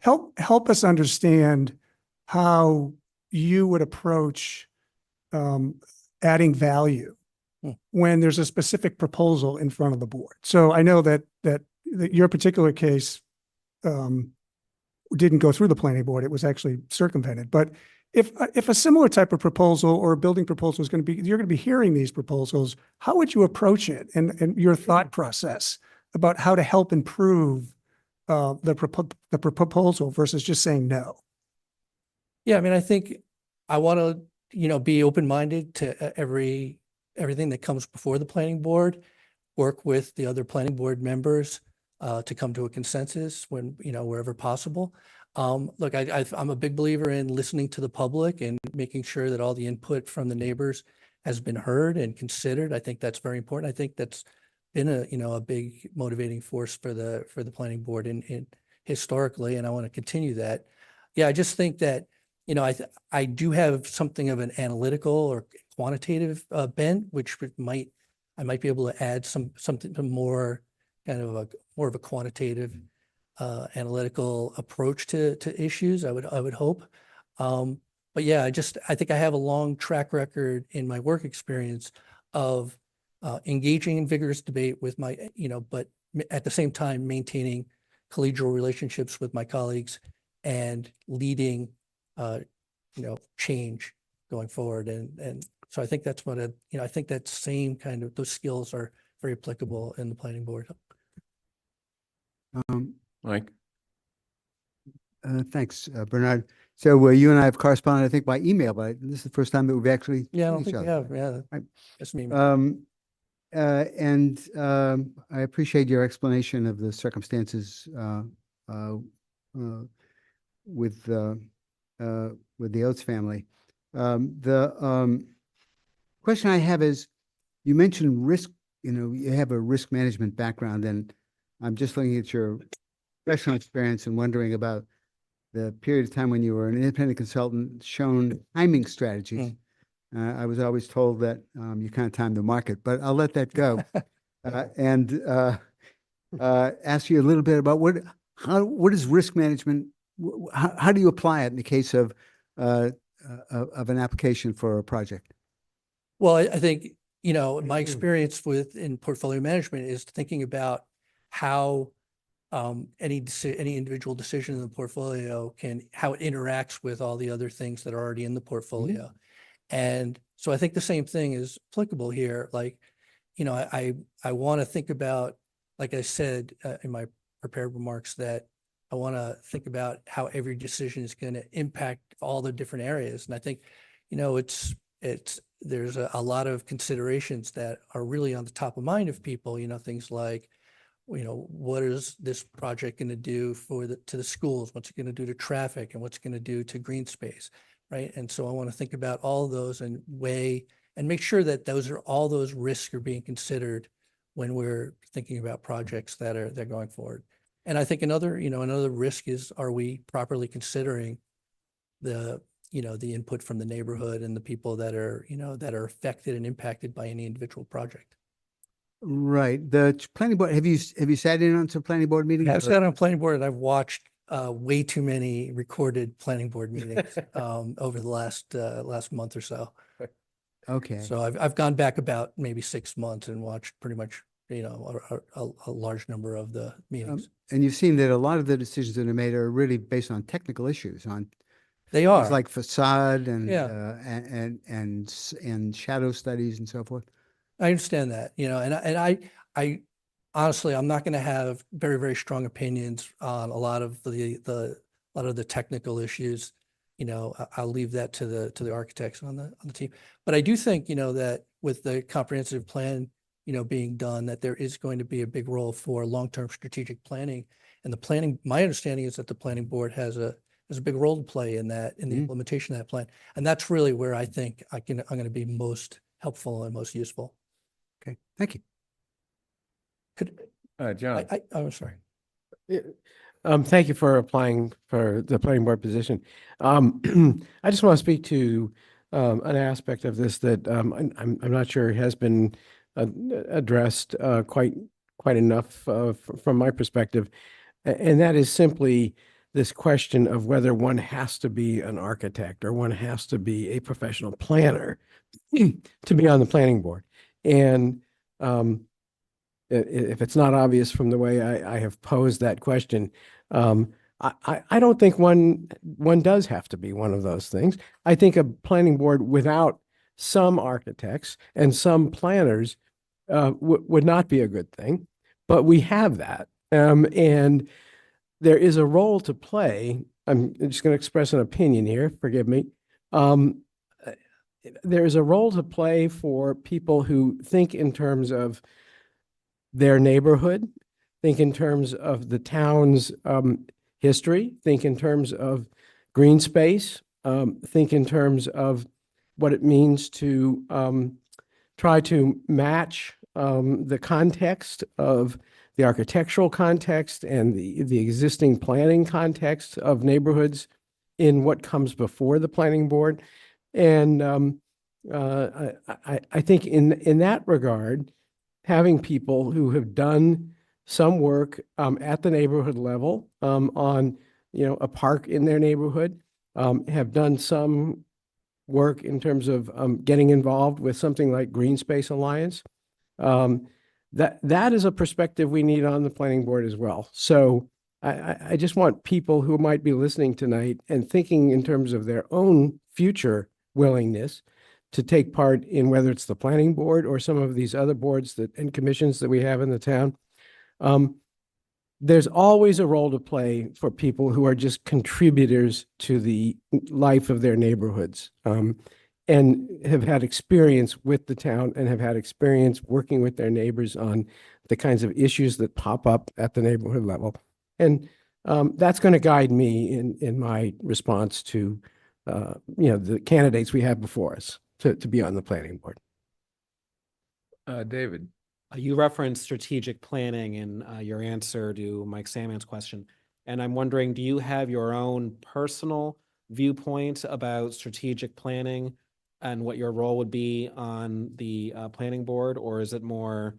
Help us understand how you would approach adding value when there's a specific proposal in front of the board. So I know that your particular case didn't go through the planning board. It was actually circumvented. But if a similar type of proposal or a building proposal is going to be, you're going to be hearing these proposals, how would you approach it, and your thought process about how to help improve the proposal versus just saying no? Yeah, I think I want to, be open-minded to everything that comes before the planning board, work with the other planning board members to come to a consensus when, wherever possible. Look, I'm a big believer in listening to the public and making sure that all the input from the neighbors has been heard and considered. I think that's very important. I think that's been a big motivating force for the planning board in historically, and I want to continue that. Yeah, I just think that, I do have something of an analytical or quantitative bent, which I might be able to add something more kind of more of a quantitative analytical approach to issues, I would hope. But yeah, I think I have a long track record in my work experience of engaging in vigorous debate with my, but at the same time maintaining collegial relationships with my colleagues and leading, change going forward. And so I think that's what I think that same kind of, those skills are very applicable in the planning board. Mike? Thanks, Bernard. So you and I have corresponded, I think, by email, but this is the first time that we've actually Yeah, I don't seen each think we other. have. Yeah, Right. that's me. I appreciate your explanation of the circumstances with the Oates family. The question I have is, you mentioned risk. You have a risk management background, and I'm just looking at your professional experience and wondering about the period of time when you were an independent consultant, shown timing strategies. I was always told that you can't time the market, but I'll let that go. And ask you a little bit about what is risk management? How do you apply it in the case of an application for a project? Well, I think, my experience in portfolio management is thinking about how any individual decision in the portfolio how it interacts with all the other things that are already in the portfolio. And so I think the same thing is applicable here. Like, I want to think about, like I said in my prepared remarks, that I want to think about how every decision is going to impact all the different areas. And I think, there's a lot of considerations that are really on the top of mind of people, things like, what is this project going to do to the schools? What's it going to do to traffic, and what's it going to do to green space, right? And so I want to think about all of those and weigh and make sure that all those risks are being considered when we're thinking about projects they're going forward. And I think another risk is, are we properly considering the input from the neighborhood and the people that are affected and impacted by any individual project? Right. The planning board, have you sat in on some planning board meetings? I've sat on a planning board, and I've watched way too many recorded planning board meetings over the last month or so. Okay. So I've gone back about maybe 6 months and watched pretty much, a large number of the meetings. And you've seen that a lot of the decisions that are made are really based on technical issues, They are. things like facade and Yeah. and shadow studies and so forth. I understand that, and I honestly, I'm not going to have very, very strong opinions on a lot of the technical issues. I'll leave that to the architects on the team. But I do think, that with the comprehensive plan, being done, that there is going to be a big role for long-term strategic planning. And the planning, my understanding is that the planning board has a big role to play in the implementation of that plan. And that's really where I think I'm going to be most helpful and most useful. Okay, thank you. John? I'm sorry. Thank you for applying for the planning board position. I just want to speak to an aspect of this that I'm not sure has been addressed quite enough from my perspective, and that is simply this question of whether one has to be an architect or one has to be a professional planner to be on the planning board. And if it's not obvious from the way I have posed that question, I don't think one does have to be one of those things. I think a planning board without some architects and some planners would not be a good thing, but we have that. And there is a role to play. I'm just going to express an opinion here, forgive me. There is a role to play for people who think in terms of their neighborhood, think in terms of the town's history, think in terms of green space, think in terms of what it means to try to match the context of the architectural context and the existing planning context of neighborhoods in what comes before the planning board. And I think in that regard, having people who have done some work at the neighborhood level on, a park in their neighborhood, have done some work in terms of getting involved with something like Green Space Alliance. That is a perspective we need on the planning board as well. So I just want people who might be listening tonight and thinking in terms of their own future willingness to take part in whether it's the planning board or some of these other boards and commissions that we have in the town. There's always a role to play for people who are just contributors to the life of their neighborhoods, and have had experience with the town and have had experience working with their neighbors on the kinds of issues that pop up at the neighborhood level. And that's going to guide me in my response to the candidates we have before us to be on the planning board. David. You referenced strategic planning in your answer to Mike Salmon's question. And I'm wondering, do you have your own personal viewpoint about strategic planning and what your role would be on the planning board? Or is it more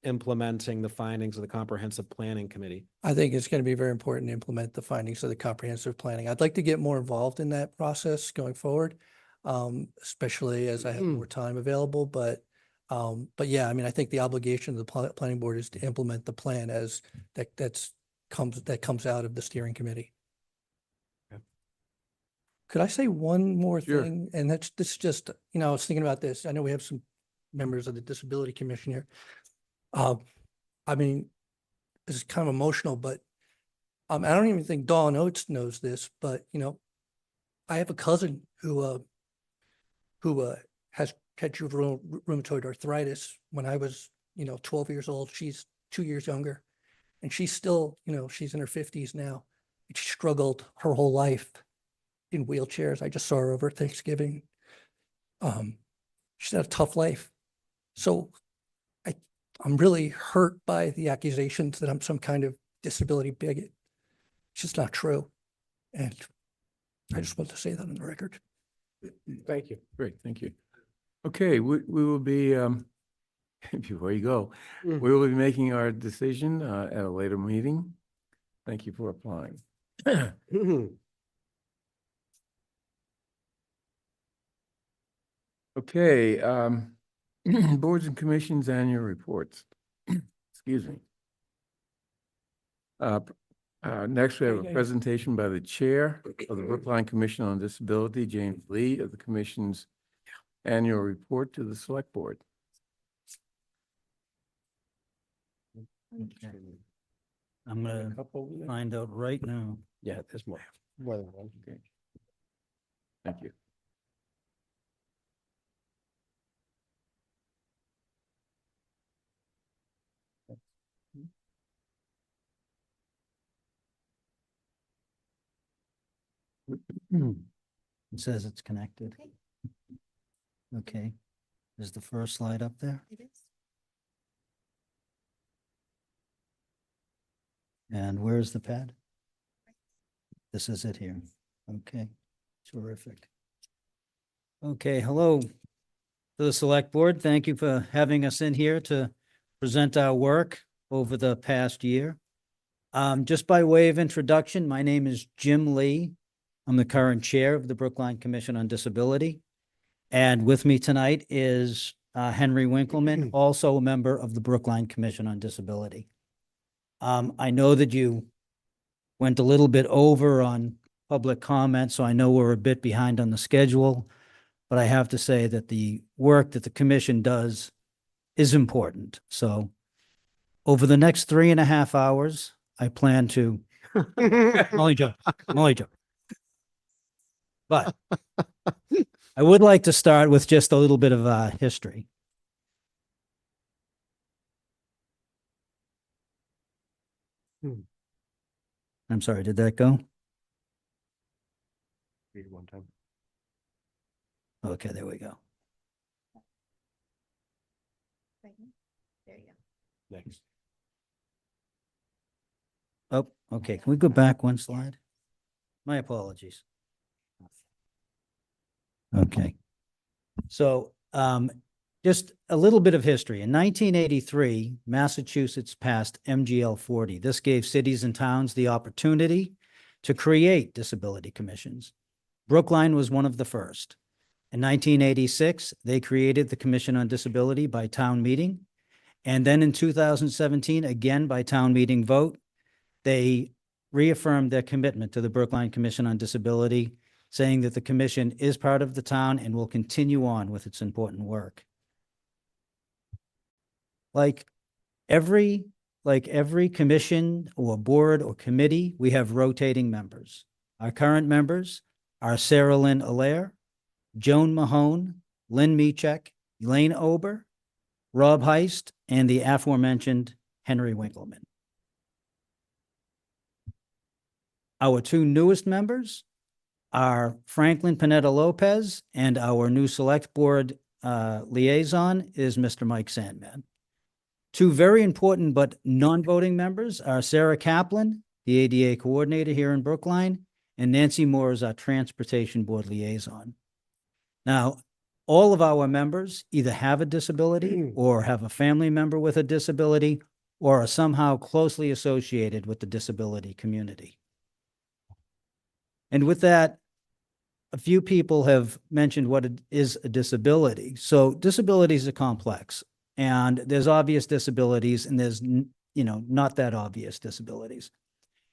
implementing the findings of the comprehensive planning committee? I think it's going to be very important to implement the findings of the comprehensive planning. I'd like to get more involved in that process going forward, especially as I have more time available. But yeah, I mean, I think the obligation of the planning board is to implement the plan as that comes out of the steering committee. Okay. Could I say one more Sure. thing? And this just, I was thinking about this. I know we have some members of the Disability Commission here. I mean, this is kind of emotional, but I don't even think Dawn Oates knows this, but I have a cousin who had juvenile rheumatoid arthritis when I was 12 years old. She's 2 years younger, and she's still she's in her 50s now. And she struggled her whole life in wheelchairs. I just saw her over Thanksgiving. She's had a tough life, so I'm really hurt by the accusations that I'm some kind of disability bigot. It's just not true. And I just want to say that on the record. Thank you. Great, thank you. Okay, we will be, before you go, we will be making our decision at a later meeting. Thank you for applying. Okay, boards and commissions annual reports. Excuse me. Next, we have a presentation by the Chair of the Brookline Commission on Disability, James Lee, of the Commission's annual report to the Select Board. Okay. I'm gonna find out right now. Yeah, there's more than one. Okay. Thank you. It says it's connected. Okay. Is the first slide up there? It is. And where's the pad? This is it here. Okay, terrific. Okay, hello to the Select Board. Thank you for having us in here to present our work over the past year. Just by way of introduction, my name is Jim Lee. I'm the current chair of the Brookline Commission on Disability. And with me tonight is Henry Winkleman, also a member of the Brookline Commission on Disability. I know that you went a little bit over on public comment, so I know we're a bit behind on the schedule, but I have to say that the work that the commission does is important. So over the next 3.5 hours, I plan to, I'm only joking. But I would like to start with just a little bit of history. I'm sorry, did that go? Read it one time. Okay, there we go. There you go. Next. Oh, okay. Can we go back one slide? My apologies. Okay. So, just a little bit of history. In 1983, Massachusetts passed MGL 40. This gave cities and towns the opportunity to create disability commissions. Brookline was one of the first. In 1986, they created the Commission on Disability by town meeting. And then in 2017, again by town meeting vote, they reaffirmed their commitment to the Brookline Commission on Disability, saying that the commission is part of the town and will continue on with its important work. Like every commission or board or committee, we have rotating members. Our current members are Sarah Lynn Allaire, Joan Mahone, Lynn Michek, Elaine Ober, Rob Heist, and the aforementioned Henry Winkleman. Our two newest members are Franklin Panetta Lopez, and our new select board liaison is Mr. Mike Sandman. Two very important but non-voting members are Sarah Kaplan, the ADA coordinator here in Brookline, and Nancy Moore is our transportation board liaison. Now, all of our members either have a disability or have a family member with a disability or are somehow closely associated with the disability community. And with that, a few people have mentioned what is a disability. So disabilities are complex, and there's obvious disabilities and there's, not that obvious disabilities.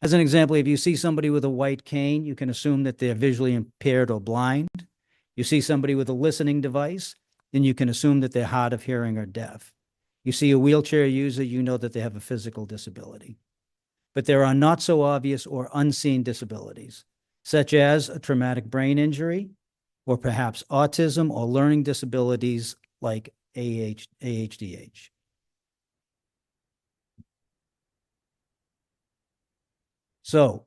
As an example, if you see somebody with a white cane, you can assume that they're visually impaired or blind. You see somebody with a listening device, then you can assume that they're hard of hearing or deaf. You see a wheelchair user, you know that they have a physical disability. But there are not so obvious or unseen disabilities, such as a traumatic brain injury, or perhaps autism or learning disabilities like ADHD. So,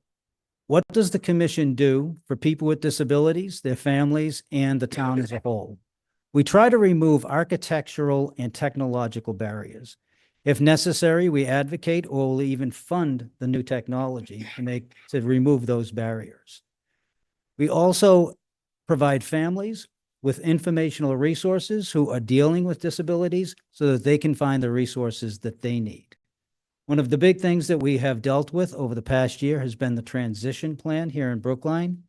what does the commission do for people with disabilities, their families, and the town as a whole? We try to remove architectural and technological barriers. If necessary, we advocate or will even fund the new technology to remove those barriers. We also provide families with informational resources who are dealing with disabilities so that they can find the resources that they need. One of the big things that we have dealt with over the past year has been the transition plan here in Brookline.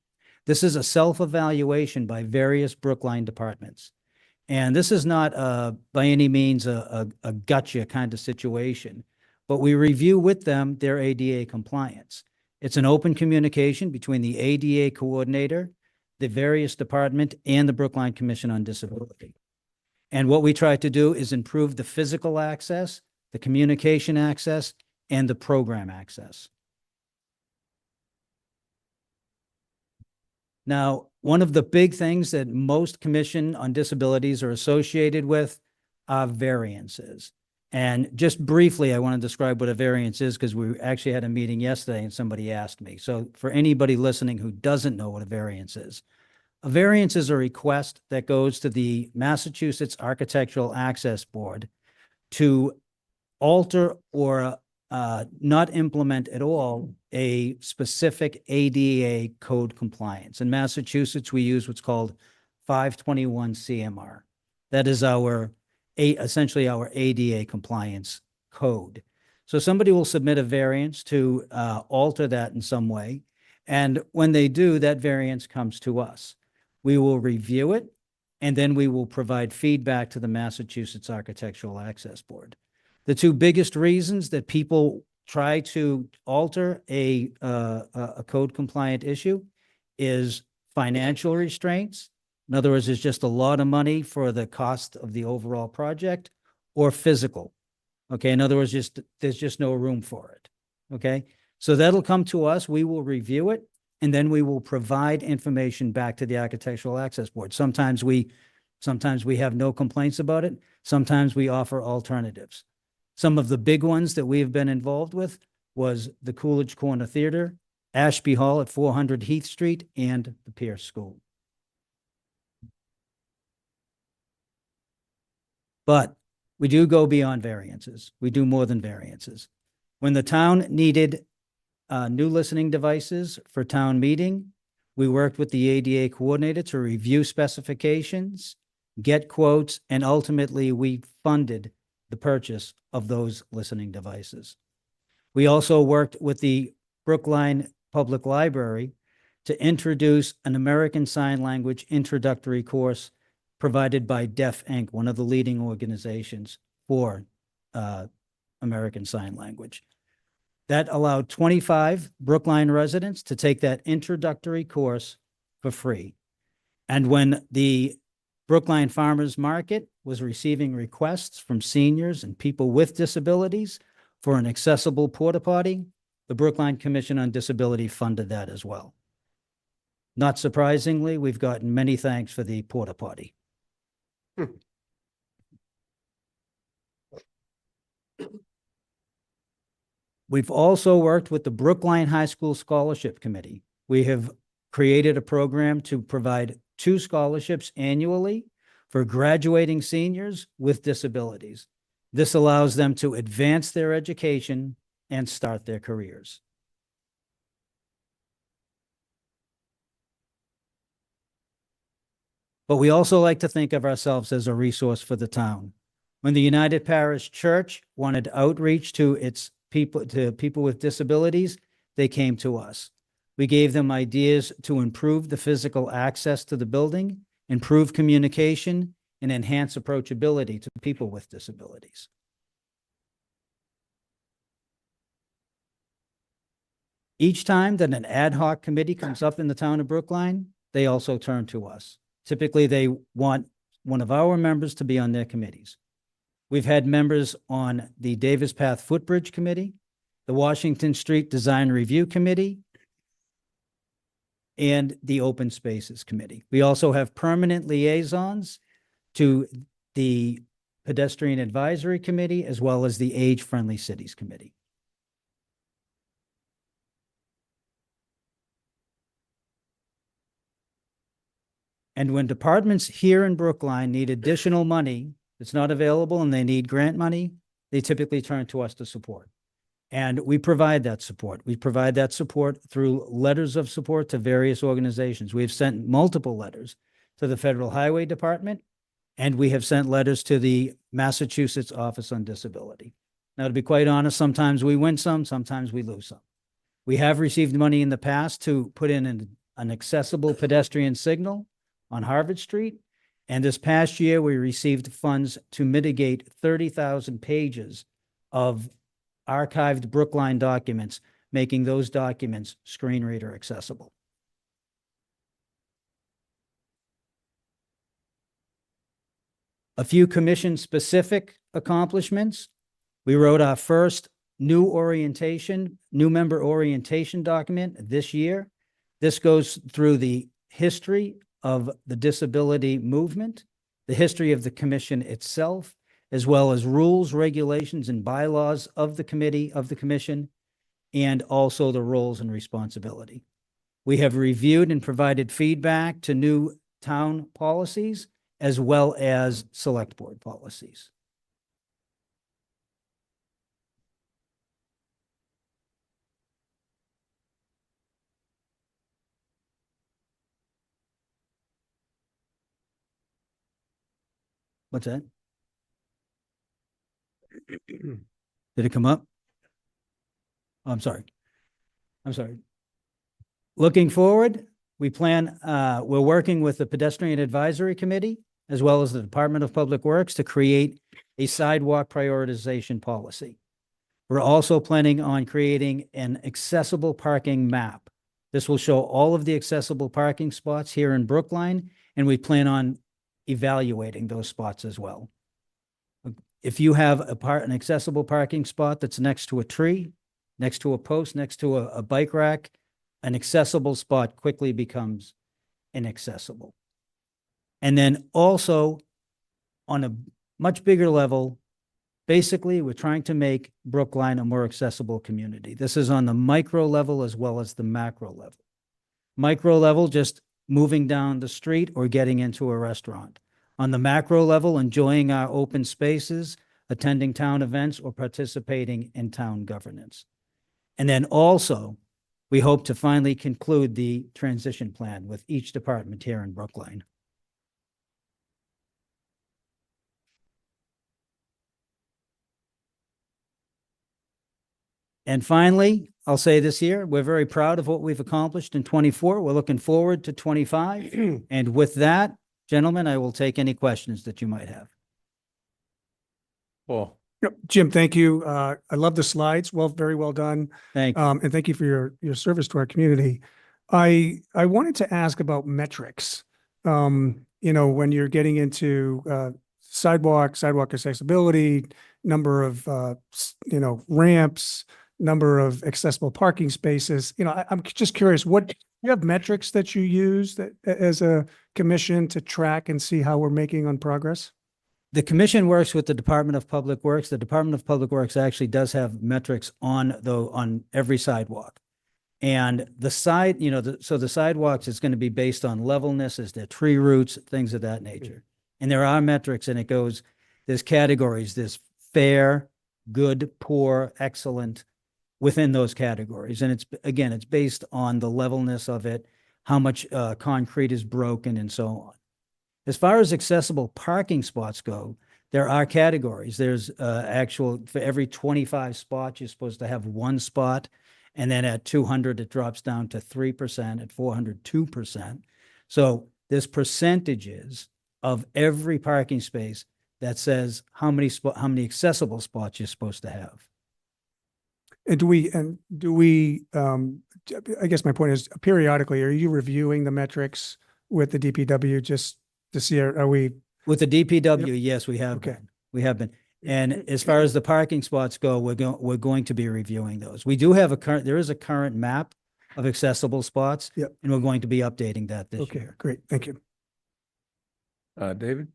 This is a self-evaluation by various Brookline departments. And this is not by any means a gotcha kind of situation, but we review with them their ADA compliance. It's an open communication between the ADA coordinator, the various department, and the Brookline Commission on Disability. And what we try to do is improve the physical access, the communication access, and the program access. Now, one of the big things that most Commission on Disabilities are associated with are variances. And just briefly, I want to describe what a variance is because we actually had a meeting yesterday and somebody asked me. So for anybody listening who doesn't know what a variance is a request that goes to the Massachusetts Architectural Access Board to alter or not implement at all a specific ADA code compliance. In Massachusetts, we use what's called 521 CMR. That is essentially our ADA compliance code. So somebody will submit a variance to alter that in some way. And when they do, that variance comes to us. We will review it, and then we will provide feedback to the Massachusetts Architectural Access Board. The two biggest reasons that people try to alter a code compliant issue is financial restraints. In other words, it's just a lot of money for the cost of the overall project, or physical. Okay, in other words, there's just no room for it. Okay, so that'll come to us, we will review it, and then we will provide information back to the Architectural Access Board. Sometimes we have no complaints about it. Sometimes we offer alternatives. Some of the big ones that we have been involved with was the Coolidge Corner Theater Ashby Hall at 400 Heath Street, and the Pierce School. But we do go beyond variances. We do more than variances. When the town needed new listening devices for town meeting, we worked with the ADA coordinator to review specifications, get quotes, and ultimately we funded the purchase of those listening devices. We also worked with the Brookline Public Library to introduce an American Sign Language introductory course provided by Deaf Inc., one of the leading organizations for American Sign Language. That allowed 25 Brookline residents to take that introductory course for free. And when the Brookline Farmers Market was receiving requests from seniors and people with disabilities for an accessible porta potty, the Brookline Commission on Disability funded that as well. Not surprisingly, we've gotten many thanks for the porta potty. We've also worked with the Brookline High School Scholarship Committee. We have created a program to provide 2 scholarships annually for graduating seniors with disabilities. This allows them to advance their education and start their careers. But we also like to think of ourselves as a resource for the town. When the United Parish Church wanted outreach to its people, to people with disabilities, they came to us. We gave them ideas to improve the physical access to the building, improve communication, and enhance approachability to people with disabilities. Each time that an ad hoc committee comes up in the town of Brookline, they also turn to us. Typically, they want one of our members to be on their committees. We've had members on the Davis Path Footbridge Committee, the Washington Street Design Review Committee, and the Open Spaces Committee. We also have permanent liaisons to the Pedestrian Advisory Committee, as well as the Age Friendly Cities Committee. And when departments here in Brookline need additional money that's not available and they need grant money, they typically turn to us to support. And we provide that support. We provide that support through letters of support to various organizations. We've sent multiple letters to the Federal Highway Department, and we have sent letters to the Massachusetts Office on Disability. Now, to be quite honest, sometimes we win some, sometimes we lose some. We have received money in the past to put in an accessible pedestrian signal on Harvard Street. And this past year, we received funds to mitigate 30,000 pages of archived Brookline documents, making those documents screen reader accessible. A few commission-specific accomplishments. We wrote our first new member orientation document this year. This goes through the history of the disability movement, the history of the commission itself, as well as rules, regulations, and bylaws of the commission, and also the roles and responsibility. We have reviewed and provided feedback to new town policies, as well as select board policies. What's that? Did it come up? Oh, I'm sorry. Looking forward, we're working with the Pedestrian Advisory Committee, as well as the Department of Public Works, to create a sidewalk prioritization policy. We're also planning on creating an accessible parking map. This will show all of the accessible parking spots here in Brookline, and we plan on evaluating those spots as well. If you have an accessible parking spot that's next to a tree, next to a post, next to a bike rack, an accessible spot quickly becomes inaccessible. And then also, on a much bigger level, Basically, we're trying to make Brookline a more accessible community. This is on the micro level as well as the macro level. Micro level, just moving down the street or getting into a restaurant. On the macro level, enjoying our open spaces, attending town events, or participating in town governance. And then also, we hope to finally conclude the transition plan with each department here in Brookline. And finally, I'll say this year, we're very proud of what we've accomplished in 24. We're looking forward to 25. And with that, gentlemen, I will take any questions that you might have. Paul. Yep. Jim, thank you. I love the slides. Well, very well done. Thank you. And thank you for your service to our community. I wanted to ask about metrics. When you're getting into sidewalk accessibility, number of ramps, number of accessible parking spaces. I'm just curious, what you have metrics that you use that as a commission to track and see how we're making on progress? The commission works with the Department of Public Works. The Department of Public Works actually does have metrics on every sidewalk. And the sidewalks is going to be based on levelness, is there tree roots, things of that nature. And there are metrics, and there's categories, there's fair, good, poor, excellent within those categories. And it's based on the levelness of it, how much concrete is broken, and so on. As far as accessible parking spots go, there are categories. There's for every 25 spots, you're supposed to have one spot. And then at 200, it drops down to 3%, at 400, 2%. So there's percentages of every parking space that says how many accessible spots you're supposed to have. And do we, I guess my point is, periodically, are you reviewing the metrics with the DPW just to see, are we? With the DPW, yes, we have Okay. been. We have been. And as far as the parking spots go, we're going to be reviewing those. We do have there is a current map of accessible spots. Yep. And we're going to be updating that this Okay, year. great. Thank you. David?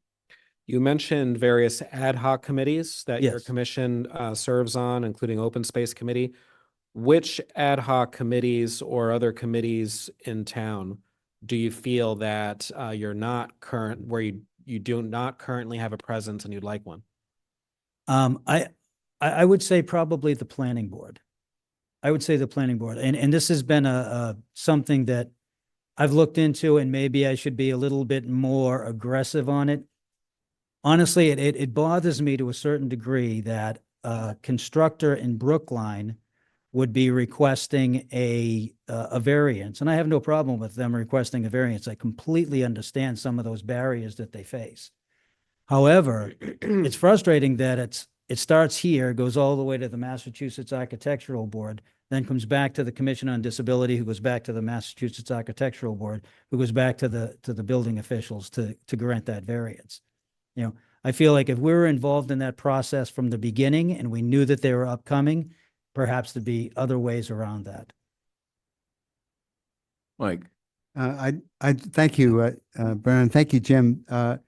You mentioned various ad hoc committees that your Yes. commission serves on, including Open Space Committee. Which ad hoc committees or other committees in town do you feel that you're not where you do not currently have a presence and you'd like one? I would say probably the planning board. I would say the planning board. And this has been something that I've looked into, and maybe I should be a little bit more aggressive on it. Honestly, it bothers me to a certain degree that a constructor in Brookline would be requesting a variance. And I have no problem with them requesting a variance. I completely understand some of those barriers that they face. However, it's frustrating that it starts here, goes all the way to the Massachusetts Architectural Board, then comes back to the Commission on Disability, who goes back to the Massachusetts Architectural Board, who goes back to the building officials to grant that variance. I feel like if we were involved in that process from the beginning and we knew that they were upcoming, perhaps there'd be other ways around that. Mike? I thank you, Brennan. Thank you, Jim. I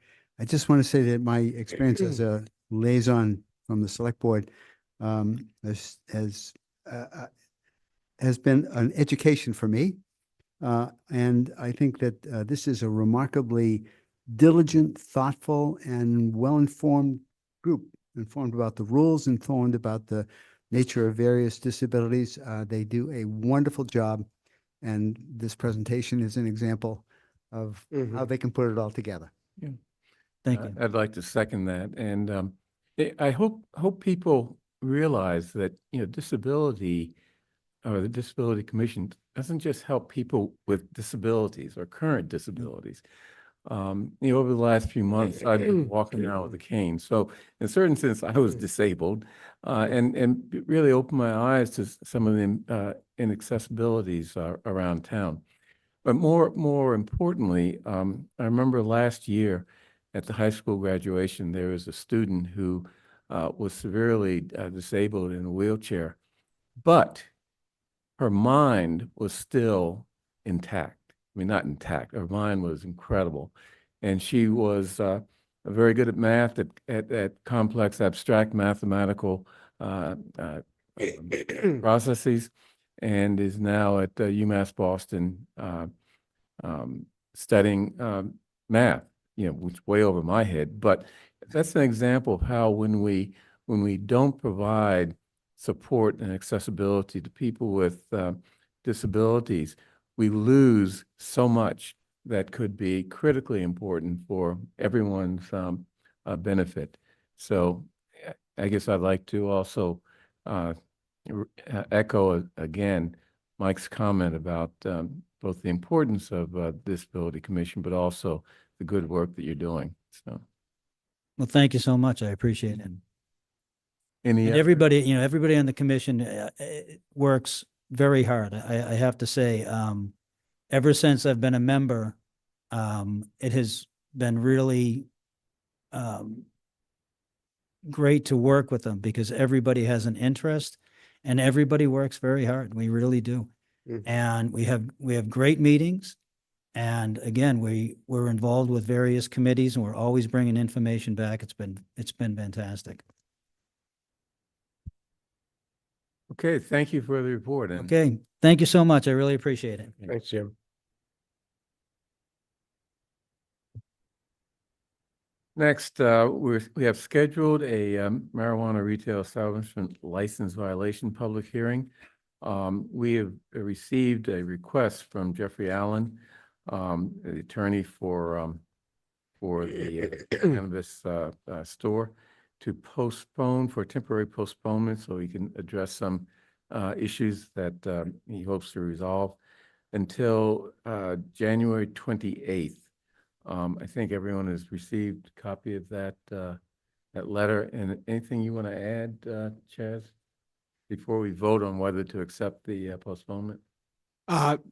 just want to say that my experience as a liaison from the select board has been an education for me. And I think that this is a remarkably diligent, thoughtful, and well-informed group, informed about the rules, informed about the nature of various disabilities. They do a wonderful job. And this presentation is an example of how they can put it all together. Yeah. Thank you. I'd like to second that. And I hope people realize that, disability or the Disability Commission doesn't just help people with disabilities or current disabilities. Over the last few months, I've been walking around with a cane. So in a certain sense, I was disabled and it really opened my eyes to some of the inaccessibilities around town. But more importantly, I remember last year at the high school graduation, there was a student who was severely disabled in a wheelchair, but her mind was still intact. I mean, not intact. Her mind was incredible. And she was very good at math, at complex abstract mathematical processes, and is now at UMass Boston studying math, which is way over my head. But that's an example of how when we don't provide support and accessibility to people with disabilities, we lose so much that could be critically important for everyone's benefit. So I guess I'd like to also echo again Mike's comment about both the importance of Disability Commission, but also the good work that you're doing. So, Well, thank you so much. I appreciate it. any And other- everybody, everybody on the commission works very hard. I have to say, ever since I've been a member, it has been really great to work with them because everybody has an interest and everybody works very hard. We really do. And we have great meetings. And again, we're involved with various committees and we're always bringing information back. It's been fantastic. Okay, thank you for the report. And Okay, thank you so much. I really appreciate it. Thanks, Jim. next, we have scheduled a marijuana retail establishment license violation public hearing. We have received a request from Jeffrey Allen, the attorney for the cannabis store, to postpone for temporary postponement so he can address some issues that he hopes to resolve until January 28th. I think everyone has received a copy of that letter. And anything you want to add, Chaz, before we vote on whether to accept the postponement?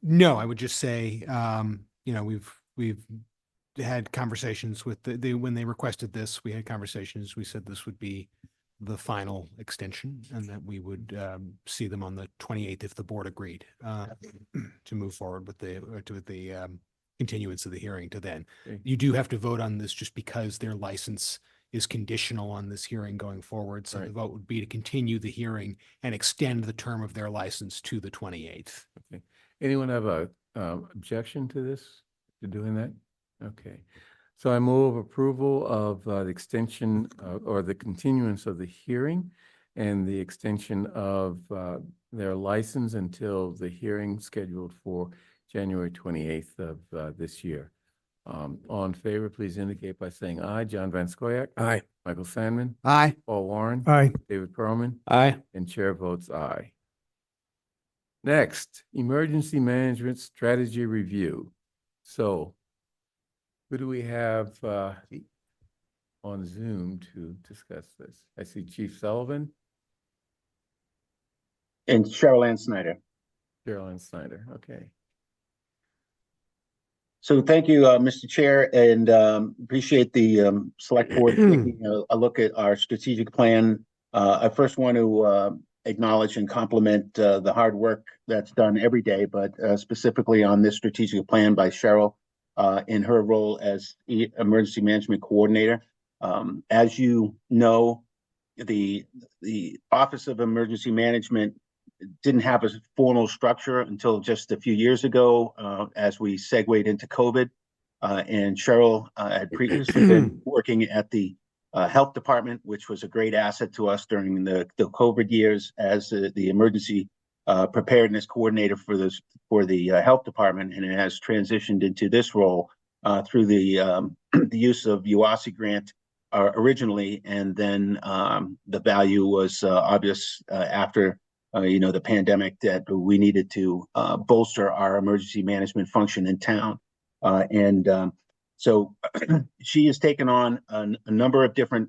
No, I would just say, we've had conversations with when they requested this, we had conversations. We said this would be the final extension and that we would see them on the 28th if the board agreed to move forward with the continuance of the hearing to then. Okay. You do have to vote on this just because their license is conditional on this hearing going forward. So the Right. vote would be to continue the hearing and extend the term of their license to the 28th. Okay. Anyone have a objection to this, to doing that? Okay. So I move approval of the extension or the continuance of the hearing and the extension of their license until the hearing scheduled for January 28th of this year. All in favor, please indicate by saying aye. John Van Scoyac. Aye. Michael Sandman. Aye. Paul Warren. Aye. David Perlman. Aye. And chair votes aye. Next, emergency management strategy review. So who do we have on Zoom to discuss this? I see Chief Sullivan, And Cheryl Ann Snyder. Carolyn Snyder. Okay. So thank you, Mr. Chair, and appreciate the select board taking a look at our strategic plan. I first want to acknowledge and compliment the hard work that's done every day, but specifically on this strategic plan by Cheryl in her role as emergency management coordinator. As you know, the Office of Emergency Management didn't have a formal structure until just a few years ago as we segued into COVID. And Cheryl had previously been working at the health department, which was a great asset to us during the COVID years as the emergency preparedness coordinator for the health department, and it has transitioned into this role through the use of UASI grant originally, and then the value was obvious after the pandemic that we needed to bolster our emergency management function in town. So she has taken on a number of different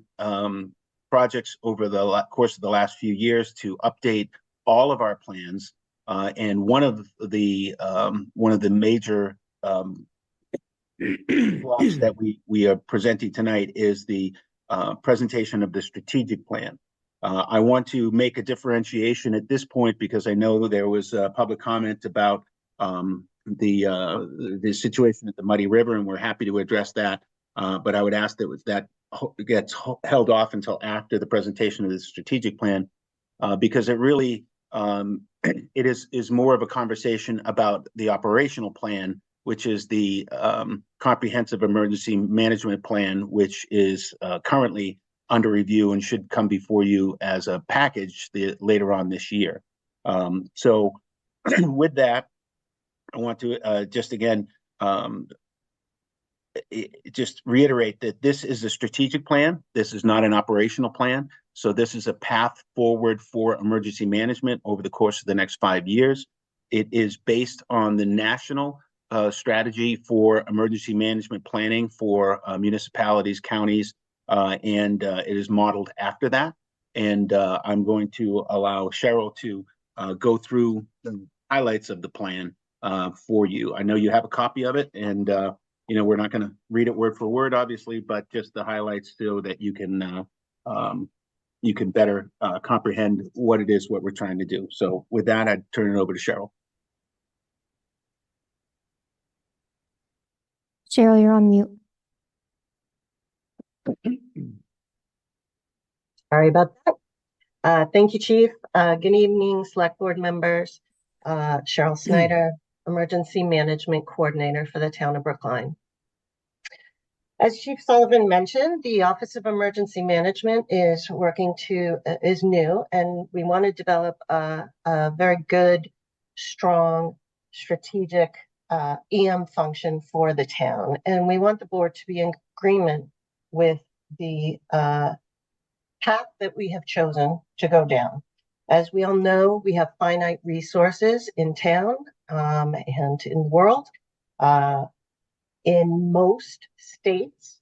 projects over the course of the last few years to update all of our plans. And one of the major blocks that we are presenting tonight is the presentation of the strategic plan. I want to make a differentiation at this point because I know there was a public comment about the situation at the Muddy River, and we're happy to address that. But I would ask that gets held off until after the presentation of the strategic plan, because it really it is more of a conversation about the operational plan, which is the comprehensive emergency management plan, which is currently under review and should come before you as a package later on this year. So with that, I want to just again just reiterate that this is a strategic plan. This is not an operational plan. So this is a path forward for emergency management over the course of the next 5 years. It is based on the national strategy for emergency management planning for municipalities, counties, and it is modeled after that. And I'm going to allow Cheryl to go through the highlights of the plan for you. I know you have a copy of it, and we're not going to read it word for word, obviously, but just the highlights so that you can better comprehend what it is, what we're trying to do. So with that, I'd turn it over to Cheryl. Cheryl, you're on mute. Sorry about that. Thank you, Chief. Good evening, Select Board members. Cheryl Snyder, Emergency Management Coordinator for the Town of Brookline. As Chief Sullivan mentioned, the Office of Emergency Management is new, and we want to develop a very good, strong, strategic EM function for the town. And we want the board to be in agreement with the path that we have chosen to go down. As we all know, we have finite resources in town and in the world. In most states,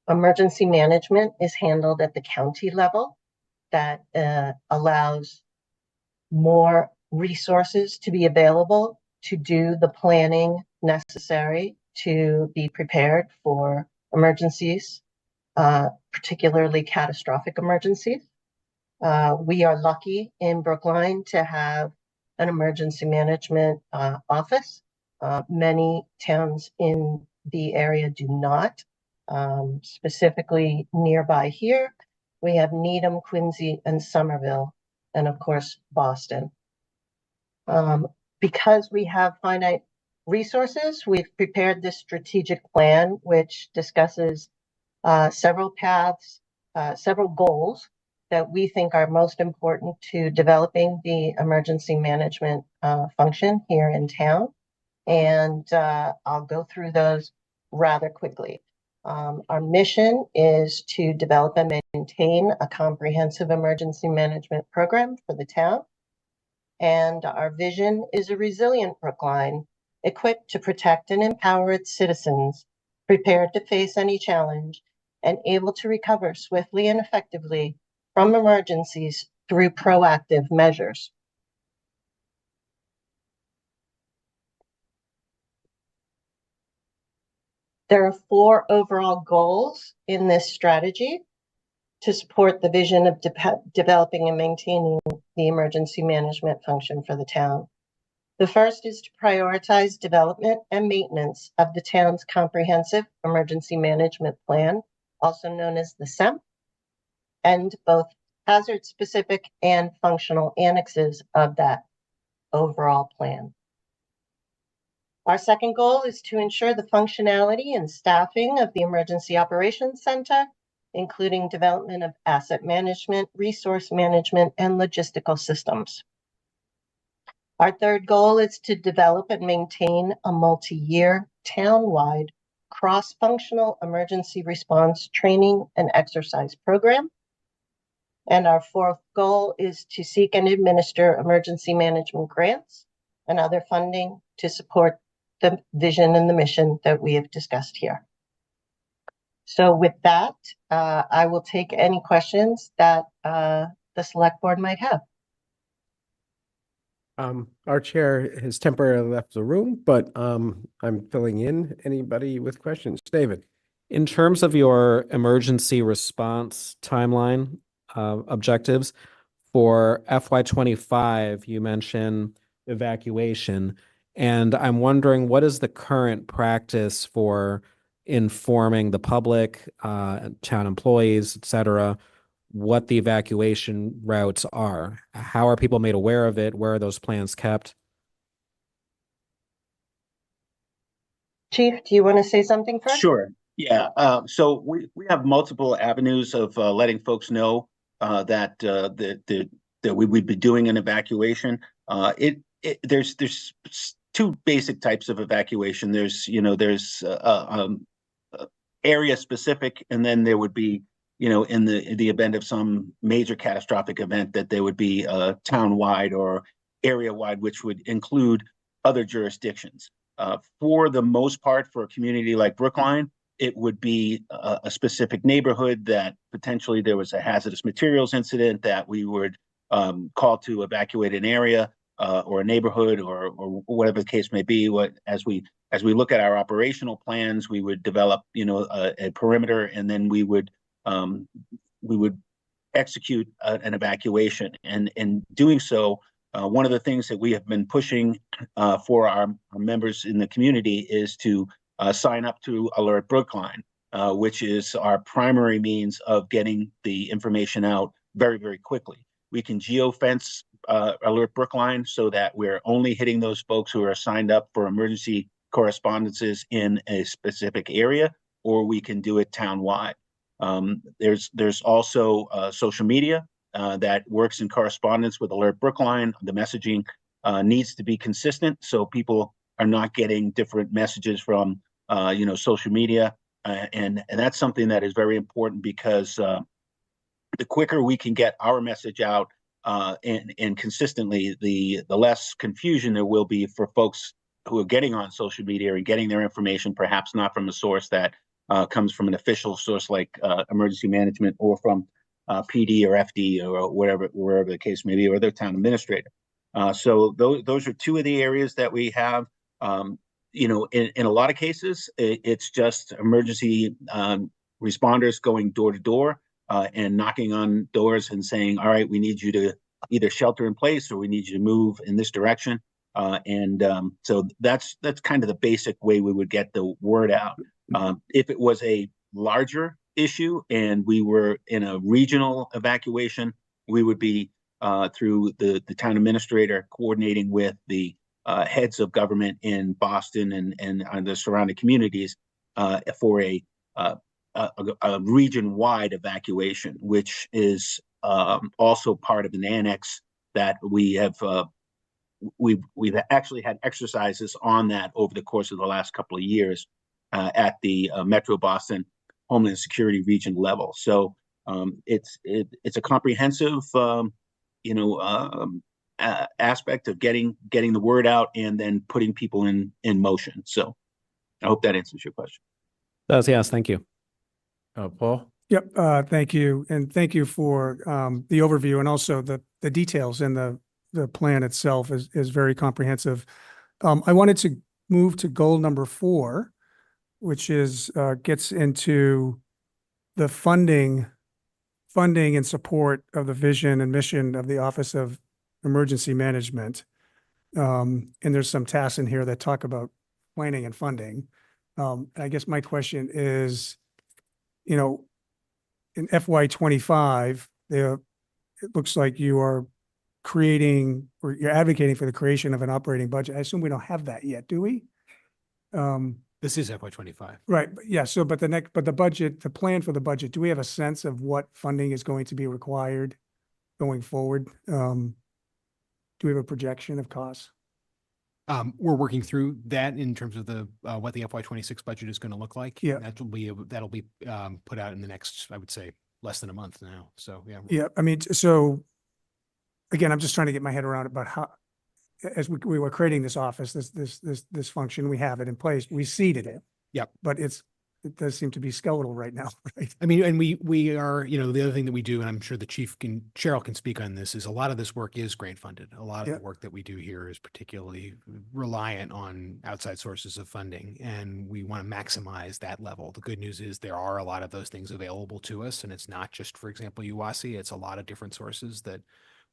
emergency management is handled at the county level. That allows more resources to be available to do the planning necessary to be prepared for emergencies, particularly catastrophic emergencies. We are lucky in Brookline to have an emergency management office. Many towns in the area do not. Specifically nearby here, we have Needham, Quincy, and Somerville, and of course, Boston. Because we have finite resources, we've prepared this strategic plan, which discusses several paths, several goals that we think are most important to developing the emergency management function here in town. And I'll go through those rather quickly. Our mission is to develop and maintain a comprehensive emergency management program for the town. And our vision is a resilient Brookline, equipped to protect and empower its citizens, prepared to face any challenge, and able to recover swiftly and effectively from emergencies through proactive measures. There are 4 overall goals in this strategy to support the vision of developing and maintaining the emergency management function for the town. The first is to prioritize development and maintenance of the town's comprehensive emergency management plan, also known as the SEMP, and both hazard-specific and functional annexes of that overall plan. Our second goal is to ensure the functionality and staffing of the Emergency Operations Center, including development of asset management, resource management, and logistical systems. Our third goal is to develop and maintain a multi-year, town-wide, cross-functional emergency response training and exercise program. And our fourth goal is to seek and administer emergency management grants and other funding to support the vision and the mission that we have discussed here. So with that, I will take any questions that the select board might have. Our chair has temporarily left the room, but I'm filling in. Anybody with questions? David. In terms of your emergency response timeline objectives for FY25, you mentioned evacuation, and I'm wondering what is the current practice for informing the public, town employees, et cetera, what the evacuation routes are? How are people made aware of it? Where are those plans kept? Chief, do you want to say something first? Sure. Yeah. So we have multiple avenues of letting folks know that we would be doing an evacuation. There's two basic types of evacuation. There's area specific, and then there would be, in the event of some major catastrophic event, that there would be town wide or area wide, which would include other jurisdictions. For the most part, for a community like Brookline, it would be a specific neighborhood that potentially there was a hazardous materials incident that we would call to evacuate an area or a neighborhood or whatever the case may be. As we look at our operational plans, we would develop a perimeter, and then we would execute an evacuation. And in doing so, one of the things that we have been pushing for our members in the community is to sign up to Alert Brookline, which is our primary means of getting the information out very, very quickly. We can geofence Alert Brookline so that we're only hitting those folks who are signed up for emergency correspondences in a specific area, or we can do it townwide. There's also social media that works in correspondence with Alert Brookline. The messaging needs to be consistent, so people are not getting different messages from social media, and that's something that is very important, because the quicker we can get our message out and consistently, the less confusion there will be for folks who are getting on social media and getting their information, perhaps not from a source that comes from an official source like emergency management, or from PD or FD or wherever the case may be, or their town administrator. So those are two of the areas that we have. In a lot of cases, it's just emergency responders going door to door and knocking on doors and saying, all right, we need you to either shelter in place, or we need you to move in this direction. So that's kind of the basic way we would get the word out. If it was a larger issue and we were in a regional evacuation, we would be through the town administrator coordinating with the heads of government in Boston and the surrounding communities for a region-wide evacuation, which is also part of an annex that we have. We've actually had exercises on that over the course of the last couple of years at the Metro Boston Homeland Security region level. So it's a comprehensive, aspect of getting the word out and then putting people in motion. So I hope that answers your question. Yes, thank you. Paul? Yep. Thank you. And thank you for the overview, and also the details in the plan itself is very comprehensive. I wanted to move to goal number 4, which is gets into the funding and support of the vision and mission of the Office of Emergency Management. And there's some tasks in here that talk about planning and funding. And I guess my question is, in FY25, it looks like you are creating, or you're advocating for the creation of an operating budget. I assume we don't have that yet, do we? This is FY25. Right. Yeah. So, but the budget, the plan for the budget, do we have a sense of what funding is going to be required going forward? Do we have a projection of costs? We're working through that in terms of the what the FY26 budget is going to look like. Yeah. That'll be put out in the next, I would say, less than a month now. So yeah. Yeah. I mean, so again, I'm just trying to get my head around about how, as we were creating this office, this function, we have it in place. We seeded it. Yep. But it does seem to be skeletal right now, right? I mean, and we are, the other thing that we do, and I'm sure Cheryl can speak on this, is a lot of this work is grant funded. A lot of the work that we do here is particularly reliant on outside sources of funding, and we want to maximize that level. The good news is there are a lot of those things available to us, and it's not just, for example, UASI, it's a lot of different sources that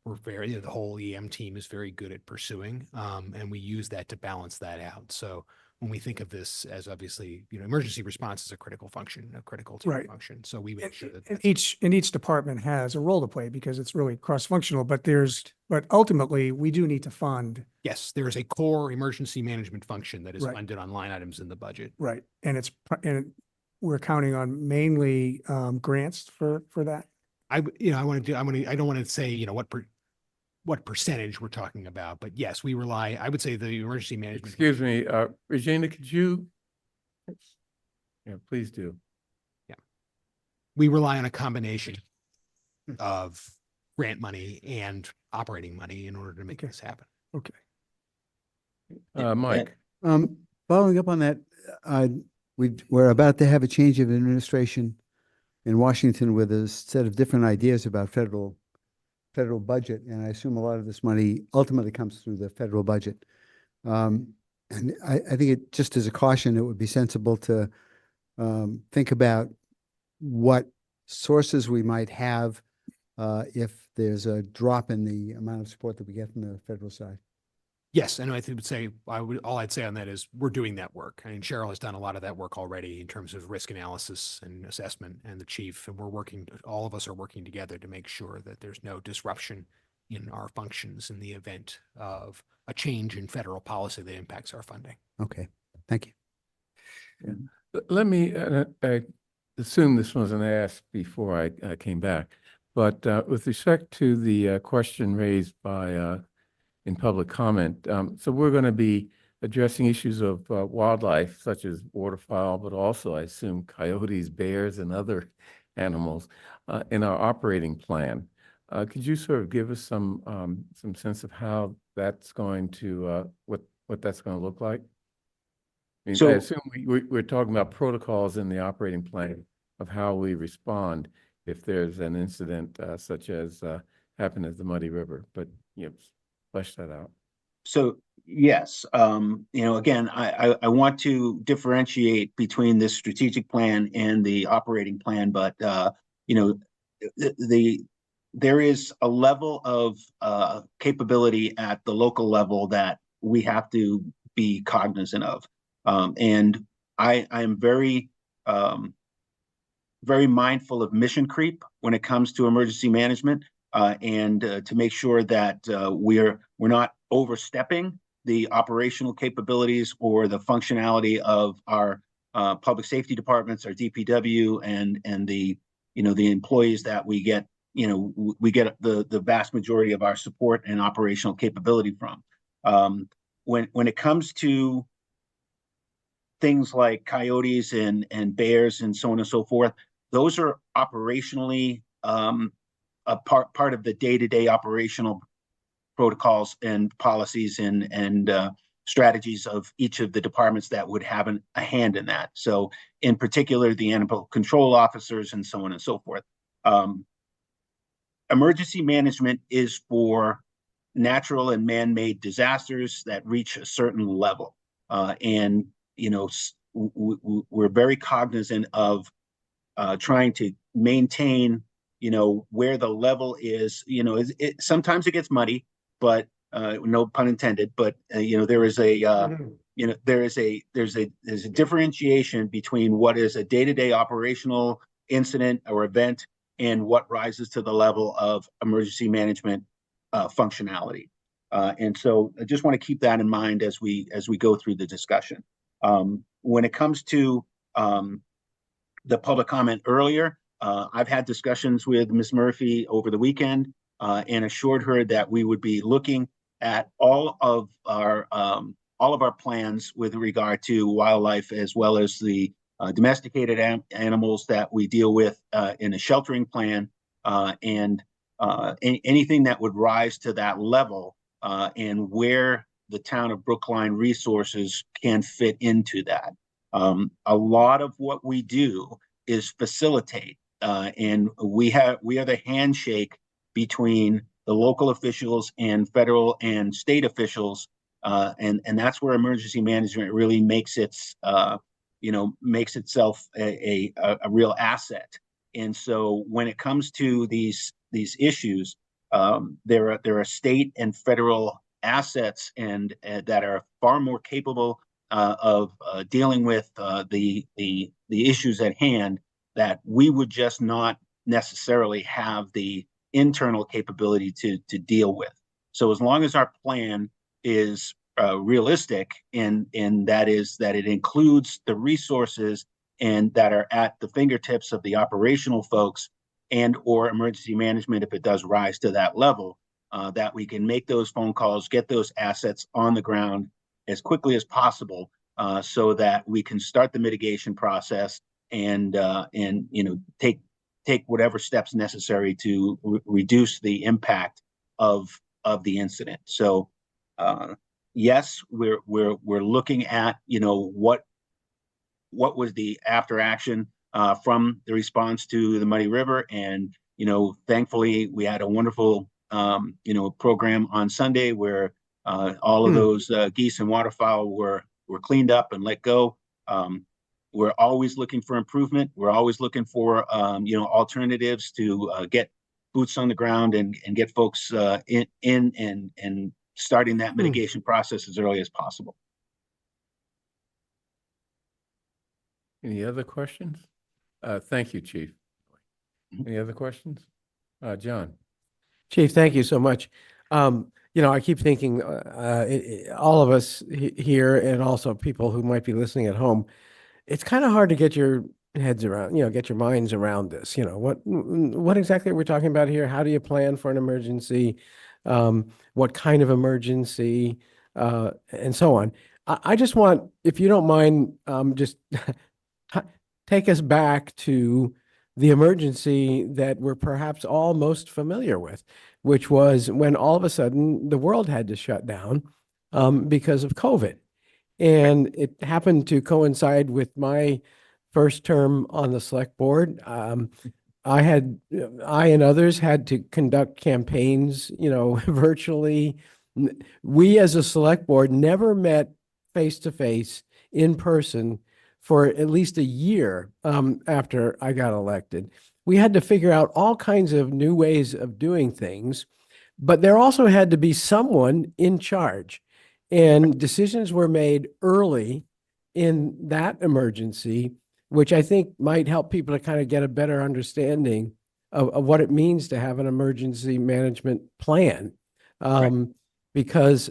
the whole EM team is very good at pursuing, and we use that to balance that out. So when we think of this as obviously, emergency response is a critical function, a critical team Right. function. So we make sure that And that's- each department has a role to play because it's really cross-functional, but ultimately, we do need to fund. yes, there is a core emergency management function that is Right. funded on line items in the budget. Right. And we're counting on mainly grants for that. I don't want to say, what percentage we're talking about, but yes, we rely, I would say the emergency management. Excuse me, Regina, could you? Yeah, please do. We rely on a combination of grant money and operating money in order to make this happen. Okay. Mike, Following up on that, we're about to have a change of administration in Washington with a set of different ideas about federal budget, and I assume a lot of this money ultimately comes through the federal budget. And I think it, just as a caution, it would be sensible to think about what sources we might have if there's a drop in the amount of support that we get from the federal side. Yes, and all I'd say on that is we're doing that work. I mean, Cheryl has done a lot of that work already in terms of risk analysis and assessment, and the chief, and all of us are working together to make sure that there's no disruption in our functions in the event of a change in federal policy that impacts our funding. Okay, thank you. let me, I assume this wasn't asked before I came back, but with respect to the question raised by in public comment, so we're going to be addressing issues of wildlife such as waterfowl, but also I assume coyotes, bears, and other animals in our operating plan. Could you sort of give us some sense of how that's going to what that's going to look like? I mean, I assume we're talking about protocols in the operating plan of how we respond if there's an incident such as happened at the Muddy River, but flesh that out. So yes, again, I want to differentiate between this strategic plan and the operating plan, but there is a level of capability at the local level that we have to be cognizant of, and I am very very mindful of mission creep when it comes to emergency management. And to make sure that we're not overstepping the operational capabilities or the functionality of our public safety departments, our DPW, and the employees that we get the vast majority of our support and operational capability from. When it comes to things like coyotes and bears and so on and so forth, those are operationally a part of the day-to-day operational protocols and policies and strategies of each of the departments that would have a hand in that. So in particular, the animal control officers and so on and so forth. Emergency management is for natural and man-made disasters that reach a certain level. And we're very cognizant of trying to maintain where the level is. Sometimes it gets muddy, but no pun intended, but there is there's a differentiation between what is a day-to-day operational incident or event and what rises to the level of emergency management functionality. And so I just want to keep that in mind as we go through the discussion. When it comes to the public comment earlier, I've had discussions with Ms. Murphy over the weekend and assured her that we would be looking at all of our plans with regard to wildlife, as well as the domesticated animals that we deal with in a sheltering plan, and anything that would rise to that level, and where the town of Brookline resources can fit into that. A lot of what we do is facilitate, and we are the handshake between the local officials and federal and state officials, and that's where emergency management really makes itself a real asset. And so when it comes to these issues, there are state and federal assets and that are far more capable of dealing with the issues at hand, that we would just not necessarily have the internal capability to deal with. So as long as our plan is realistic, and that is that it includes the resources and that are at the fingertips of the operational folks and or emergency management, if it does rise to that level, that we can make those phone calls, get those assets on the ground as quickly as possible, so that we can start the mitigation process and take whatever steps necessary to reduce the impact of the incident. So yes, we're looking at what was the after action from the response to the Muddy River, and thankfully we had a wonderful program on Sunday where all of those geese and waterfowl were cleaned up and let go. We're always looking for improvement. We're always looking for alternatives to get boots on the ground and get folks in and starting that mitigation process as early as possible. Any other questions? Thank you, Chief. Any other questions? John. Chief, thank you so much. I keep thinking, all of us here and also people who might be listening at home, it's kind of hard to get your heads around, get your minds around this. What exactly are we talking about here? How do you plan for an emergency? What kind of emergency? And so on. I just want, if you don't mind, just take us back to the emergency that we're perhaps all most familiar with, which was when all of a sudden the world had to shut down because of COVID. And it happened to coincide with my first term on the select board. I and others had to conduct campaigns, virtually. We as a select board never met face to face in person for at least a year after I got elected. We had to figure out all kinds of new ways of doing things, but there also had to be someone in charge. And decisions were made early in that emergency, which I think might help people to kind of get a better understanding of what it means to have an emergency management plan. Because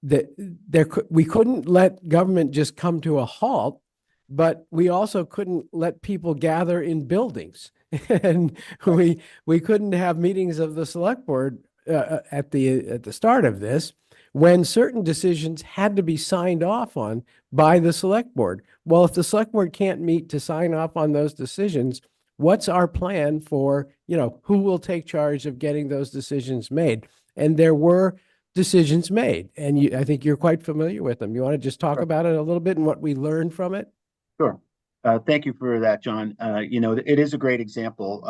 we couldn't let government just come to a halt, but we also couldn't let people gather in buildings. And we couldn't have meetings of the select board at the start of this, when certain decisions had to be signed off on by the select board. Well, if the select board can't meet to sign off on those decisions, what's our plan for, who will take charge of getting those decisions made? And there were decisions made, and I think you're quite familiar with them. You want to just talk about it a little bit and what we learned from it? Sure. Thank you for that, John. It is a great example.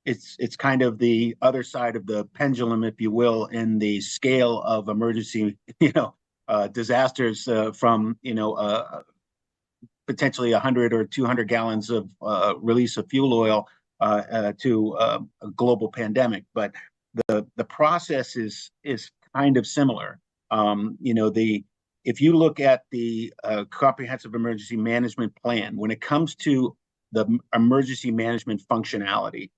It's kind of the other side of the pendulum, if you will, in the scale of emergency, disasters from, potentially 100 or 200 gallons of release of fuel oil to a global pandemic. But the process is kind of similar. If you look at the comprehensive emergency management plan, when it comes to the emergency management functionality,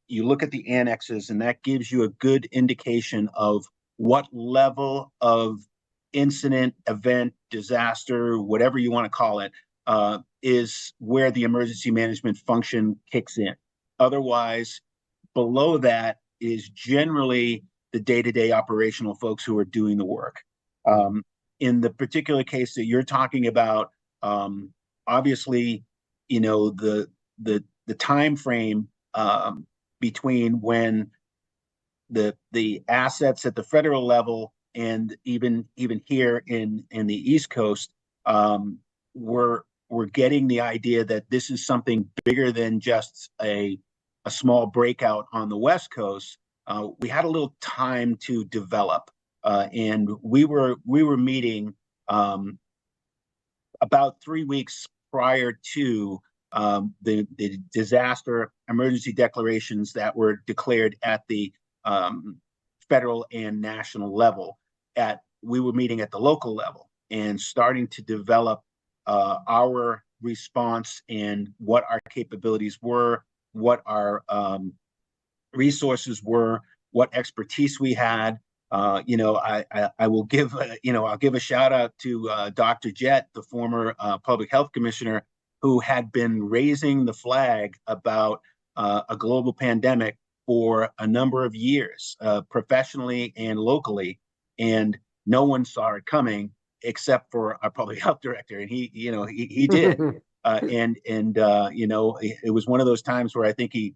you look at the annexes, and that gives you a good indication of what level of incident, event, disaster, whatever you want to call it, is where the emergency management function kicks in. Otherwise, below that is generally the day-to-day operational folks who are doing the work. In the particular case that you're talking about, obviously, the time frame between when the assets at the federal level and even here in the East Coast, we're getting the idea that this is something bigger than just a small breakout on the West Coast. We had a little time to develop, and we were meeting about 3 weeks prior to the disaster emergency declarations that were declared at the federal and national level. We were meeting at the local level. and starting to develop our response and what our capabilities were, what our resources were, what expertise we had. I will give I'll give a shout out to Dr. Jett, the former public health commissioner, who had been raising the flag about a global pandemic for a number of years, professionally and locally, and no one saw it coming except for our public health director, and he did. It was one of those times where I think he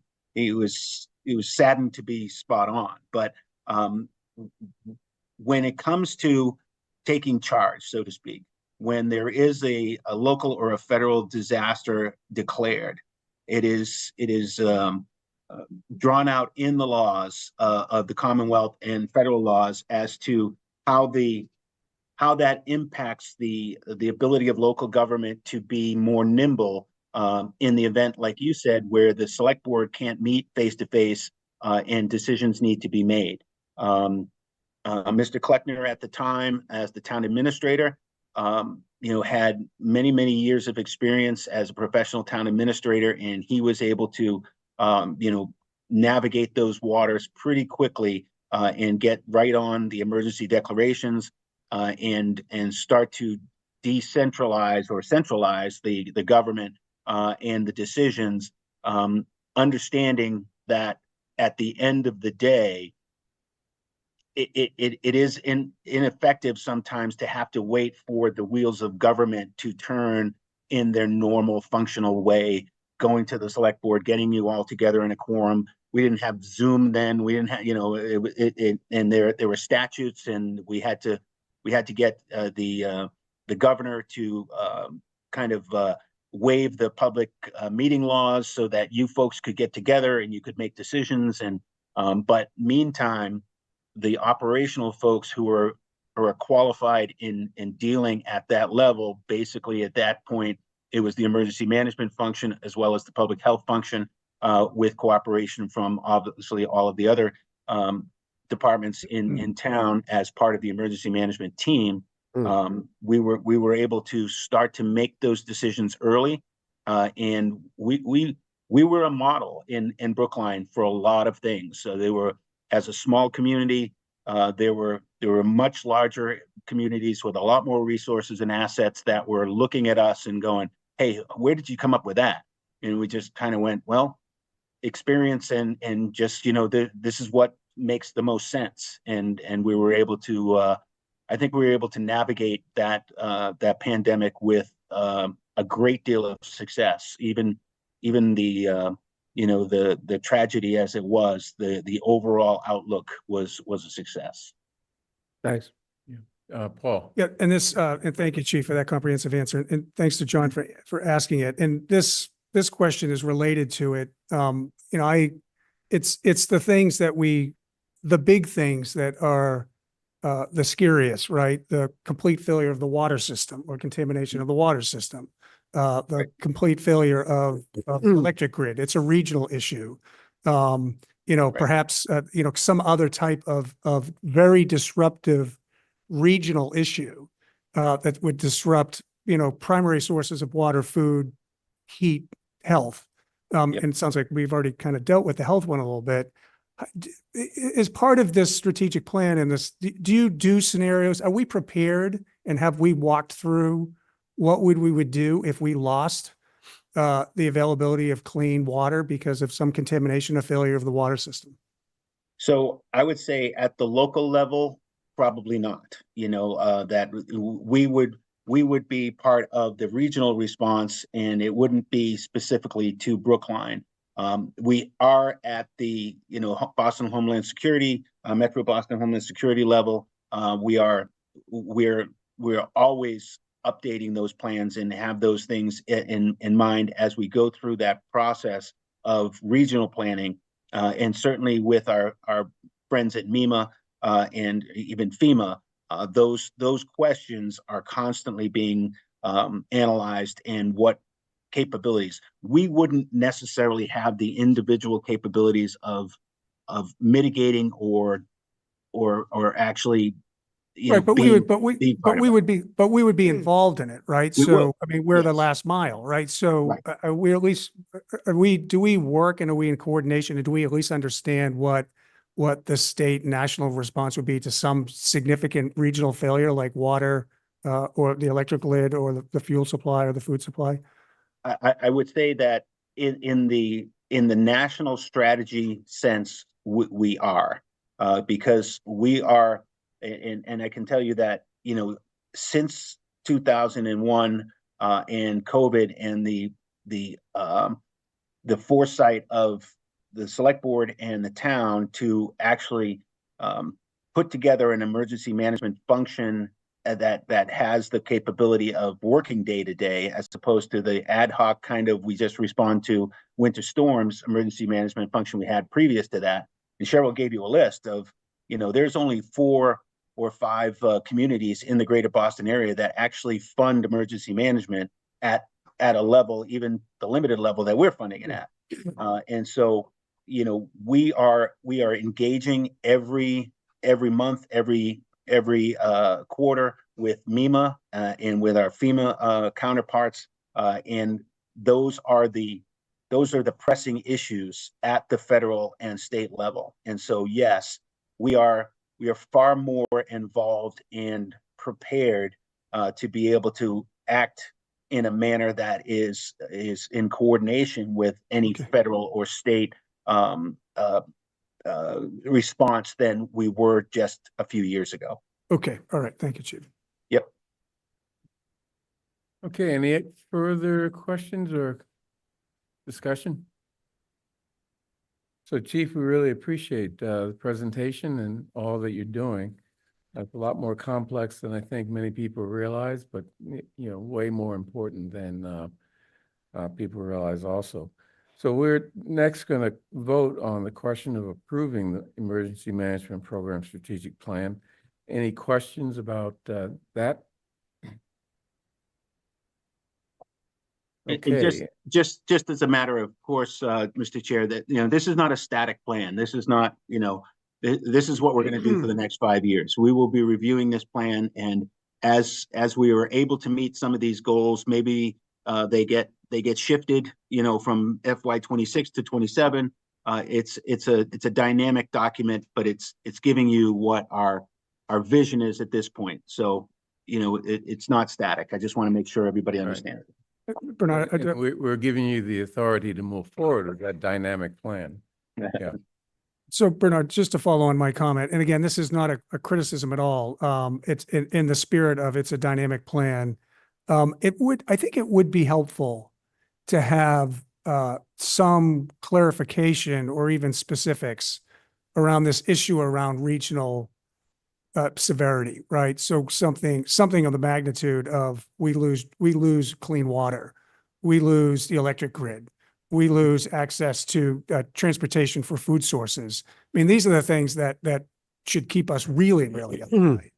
was saddened to be spot on. But when it comes to taking charge, so to speak, when there is a local or a federal disaster declared, it is drawn out in the laws of the Commonwealth and federal laws as to how that impacts the ability of local government to be more nimble in the event, like you said, where the select board can't meet face to face and decisions need to be made. Mr. Kleckner at the time, as the town administrator, had many years of experience as a professional town administrator, and he was able to, navigate those waters pretty quickly and get right on the emergency declarations and start to decentralize or centralize the government and the decisions, understanding that at the end of the day, it is ineffective sometimes to have to wait for the wheels of government to turn in their normal functional way, going to the select board, getting you all together in a quorum. We didn't have Zoom then. We didn't have, and there were statutes, and we had to get the governor to kind of waive the public meeting laws so that you folks could get together and you could make decisions. And but meantime, the operational folks who are qualified in dealing at that level, basically at that point, it was the emergency management function as well as the public health function, with cooperation from obviously all of the other departments in town as part of the emergency management team. We were able to start to make those decisions early, and we were a model in Brookline for a lot of things. So they were, as a small community, there were much larger communities with a lot more resources and assets that were looking at us and going, "Hey, where did you come up with that?" And we just kind of went, "Well, experience and just this is what makes the most sense." And we were able to, I think we were able to navigate that pandemic with a great deal of success. Even the the tragedy as it was, the overall outlook was a success. Thanks. Paul. Yeah, and thank you, Chief, for that comprehensive answer, and thanks to John for asking it. And this question is related to it. It's the things the big things that are the scariest, right? The complete failure of the water system or contamination of the water system. The complete failure of electric grid. It's a regional issue. Perhaps, some other type of very disruptive regional issue that would disrupt, primary sources of water, food, heat, health. And it sounds like we've already kind of dealt with the health one a little bit. As part of this strategic plan and this, do you do scenarios? Are we prepared, and have we walked through what we would do if we lost the availability of clean water because of some contamination or failure of the water system? So I would say at the local level, probably not. That we would be part of the regional response, and it wouldn't be specifically to Brookline. We are at the Boston Homeland Security, Metro Boston Homeland Security level. We're always updating those plans and have those things in mind as we go through that process of regional planning, and certainly with our friends at MEMA and even FEMA. Those questions are constantly being analyzed, and what capabilities. We wouldn't necessarily have the individual capabilities of mitigating or actually you know, Right, but we being, would, being part of it. but we would be involved in it, right? We So, would, I mean, we're the yes. last mile, right? So Right. are we at least, do we work and are we in coordination and do we at least understand what the state national response would be to some significant regional failure like water, or the electric grid or the fuel supply or the food supply? I would say that in the national strategy sense, we are, because we are, and I can tell you that, you know, since 2001, and COVID and the foresight of the select board and the town to actually put together an emergency management function that has the capability of working day to day, as opposed to the ad hoc kind of we just respond to winter storms emergency management function we had previous to that. And Cheryl gave you a list of, you know, there's only 4 or 5 communities in the greater Boston area that actually fund emergency management at a level, even the limited level that we're funding it at. And so, you know, we are engaging every month, every quarter with MEMA and with our FEMA counterparts, and those are the pressing issues at the federal and state level. And so, yes, we are far more involved and prepared to be able to act in a manner that is in coordination with any federal or state response than we were just a few years ago. Okay. All right. Thank you, Chief. Yep. Okay, any further questions or discussion? So Chief, we really appreciate the presentation and all that you're doing. That's a lot more complex than I think many people realize, but you know, way more important than people realize also. So we're next going to vote on the question of approving the Emergency Management Program Strategic Plan. Any questions about that? Okay. And just as a matter of course, Mr. Chair, that, you know, this is not a static plan. This is not, you know, this is what we're going to do for the next 5 years. We will be reviewing this plan, and as we are able to meet some of these goals, maybe they get shifted, you know, from FY26 to 27. It's a dynamic document, but it's giving you what our vision is at this point. So, you know, it's not static. I just want to make sure everybody understands it. Bernard, we're giving you the authority to move forward with that dynamic plan. Yeah. So Bernard, just to follow on my comment, and again, this is not a criticism at all. It's in the spirit of it's a dynamic plan. I think it would be helpful to have some clarification or even specifics around this issue around regional severity, right? So something of the magnitude of we lose clean water, we lose the electric grid, we lose access to transportation for food sources. I mean, these are the things that should keep us really, really up at night,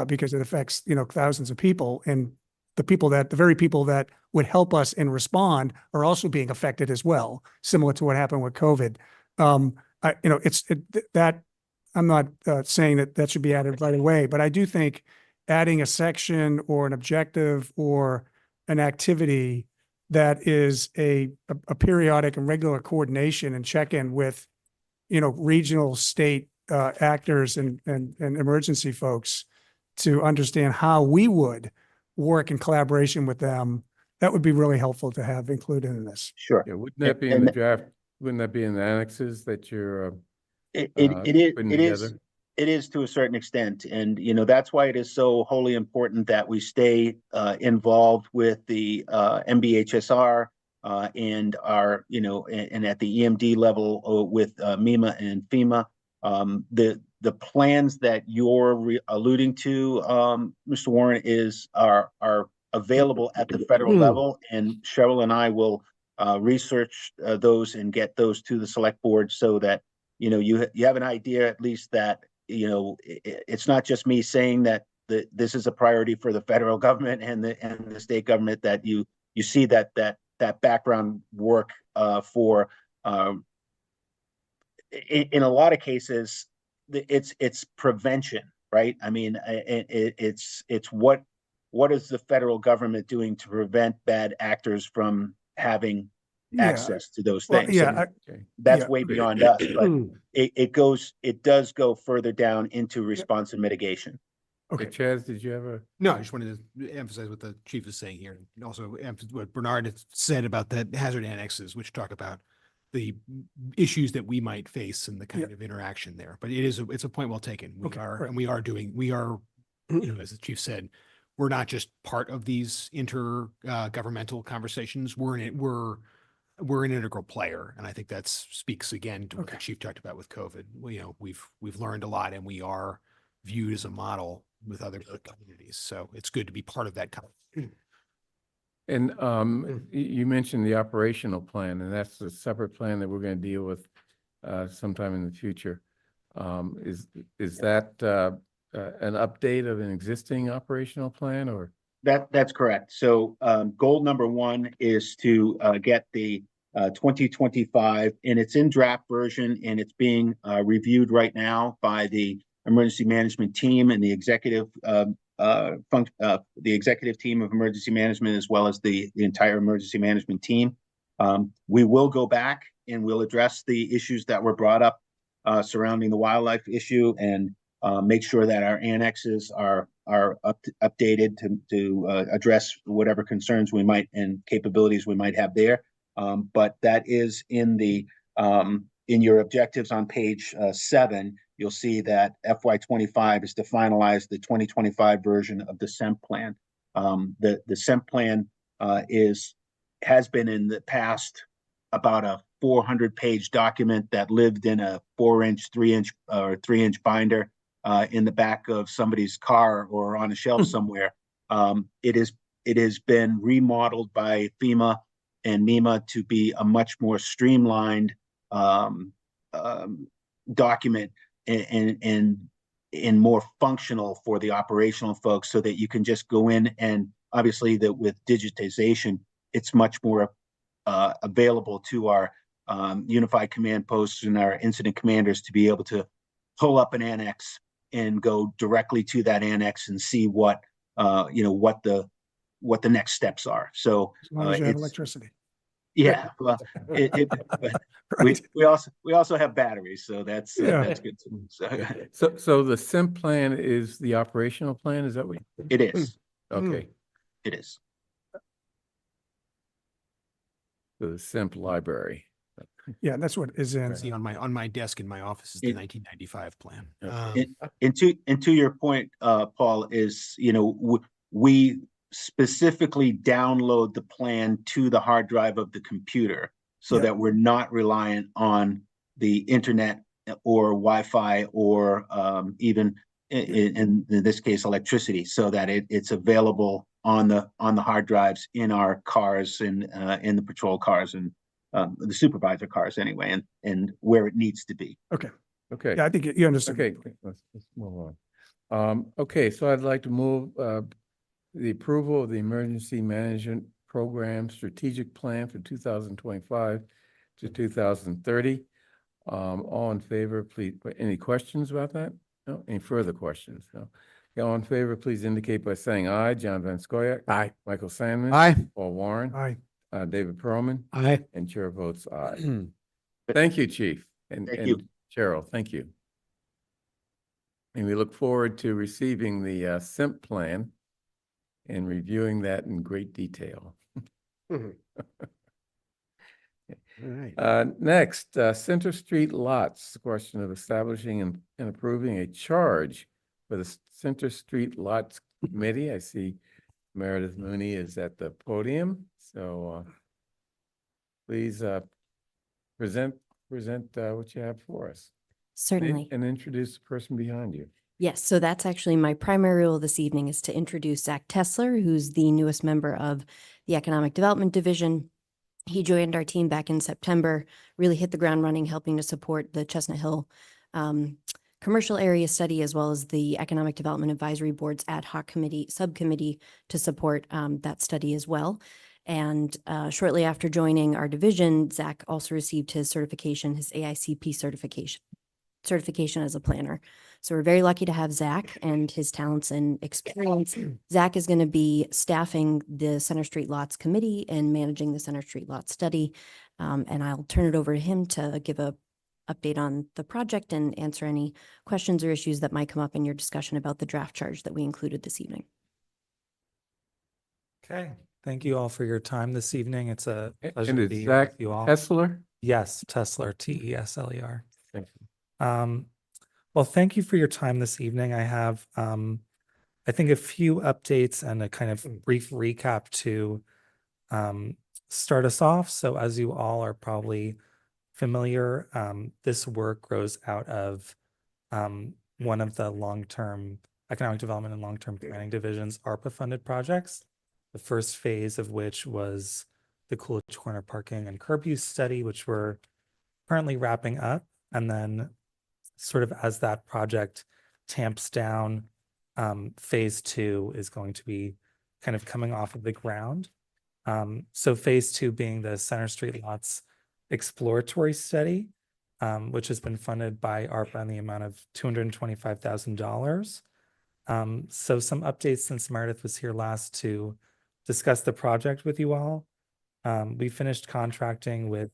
because it affects, you know, thousands of people, and the very people that would help us and respond are also being affected as well, similar to what happened with COVID. I'm not saying that should be added right away, but I do think adding a section or an objective or an activity that is a periodic and regular coordination and check-in with, you know, regional, state actors and emergency folks to understand how we would work in collaboration with them, that would be really helpful to have included in this. Sure. Yeah, wouldn't that be in the draft? Wouldn't that be in the annexes that you're It is to a certain extent, and you know that's why it is so wholly important that we stay involved with the MBHSR and our, you know, and at the EMD level with MEMA and FEMA. The plans that you're alluding to, Mr. Warren, are available at the federal level, and Cheryl and I will research those and get those to the select board so that, you know, you have an idea at least that, you know, it's not just me saying that this is a priority for the federal government and the state government, that you see that background work for in a lot of cases it's prevention, right? I mean, it's what is the federal government doing to prevent bad actors from having Yeah. access to those Well, things? yeah, And that's yeah. way beyond us, but it does go further down into response and mitigation. Okay. Chaz, did you have a? No, I just wanted to emphasize what the chief is saying here, and also what Bernard has said about the hazard annexes, which talk about the issues that we might face and the kind of interaction there. But it's a point well taken. We are, and we are, you know, as the chief said, we're not just part of these intergovernmental conversations. We're an integral player, and I think that speaks again to what the chief talked about with COVID. You know, we've learned a lot, and we are viewed as a model with other communities. So it's good to be part of that conversation. And you mentioned the operational plan, and that's a separate plan that we're going to deal with sometime in the future. Is that an update of an existing operational plan, or? That's correct. So goal number one is to get the 2025, and it's in draft version, and it's being reviewed right now by the emergency management team and the executive team of emergency management, as well as the entire emergency management team. We will go back and we'll address the issues that were brought up surrounding the wildlife issue, and make sure that our annexes are updated to address whatever concerns we might and capabilities we might have there. But that is in your objectives on page 7. You'll see that FY25 is to finalize the 2025 version of the SEMP plan. The SEMP plan has been in the past about a 400-page document that lived in a 4-inch, 3-inch, or 3-inch binder in the back of somebody's car or on a shelf somewhere. It has been remodeled by FEMA and MEMA to be a much more streamlined document and more functional for the operational folks, so that you can just go in, and obviously that with digitization, it's much more available to our unified command posts and our incident commanders to be able to pull up an annex and go directly to that annex and see what the next steps are. So As long as you have electricity. Yeah, well, we also have batteries, so that's good too. So the SIMP plan is the operational plan. Is that what? It is. Okay. It is. So the SIMP library. Yeah, that's what is in. See on my desk in my office is the 1995 plan. And to your point, Paul, is we specifically download the plan to the hard drive of the computer, so that we're not reliant on the internet or Wi-Fi or even in this case electricity, so that it's available on the hard drives in our cars and in the patrol cars and the supervisor cars anyway, and where it needs to be. Okay. Okay. Yeah, I think you understand. Okay, let's move on. Okay, so I'd like to move the approval of the Emergency Management Program Strategic Plan for 2025 to 2030. All in favor, please. Any questions about that? No? Any further questions? No. All in favor, please indicate by saying aye. John Van Scoyac. Aye. Michael Sandman. Aye. Paul Warren. Aye. David Perlman. Aye. And chair votes aye. Thank you, Chief. And Cheryl, thank you. And we look forward to receiving the SIMP plan and reviewing that in great detail. All right. Next, Center Street lots, the question of establishing and approving a charge for the Center Street Lots Committee. I see Meredith Mooney is at the podium, so please present what you have for us. Certainly. And introduce the person behind you. Yes, so that's actually my primary role this evening, is to introduce Zach Tessler, who's the newest member of the Economic Development Division. He joined our team back in September, really hit the ground running, helping to support the Chestnut Hill commercial area study, as well as the Economic Development Advisory Board's ad hoc subcommittee to support that study as well. And shortly after joining our division, Zach also received his certification, his AICP certification as a planner. So we're very lucky to have Zach and his talents and experience. Zach is going to be staffing the Center Street Lots Committee and managing the Center Street Lot Study. And I'll turn it over to him to give a update on the project and answer any questions or issues that might come up in your discussion about the draft charge that we included this evening. Okay, thank you all for your time this evening. It's a pleasure And to it's be here Zach with you all. Tesler? Yes, Tesler, Tesler. Thank you. Well, thank you for your time this evening. I have, I think, a few updates and a kind of brief recap to start us off. So as you all are probably familiar, this work grows out of one of the long-term economic development and long-term planning division's ARPA-funded projects, the first phase of which was the Coolidge Corner parking and curb use study, which we're currently wrapping up. And then sort of as that project tamps down, phase 2 is going to be kind of coming off of the ground. So phase 2 being the Center Street Lots exploratory study, which has been funded by ARPA in the amount of $225,000. So some updates since Meredith was here last to discuss the project with you all. We finished contracting with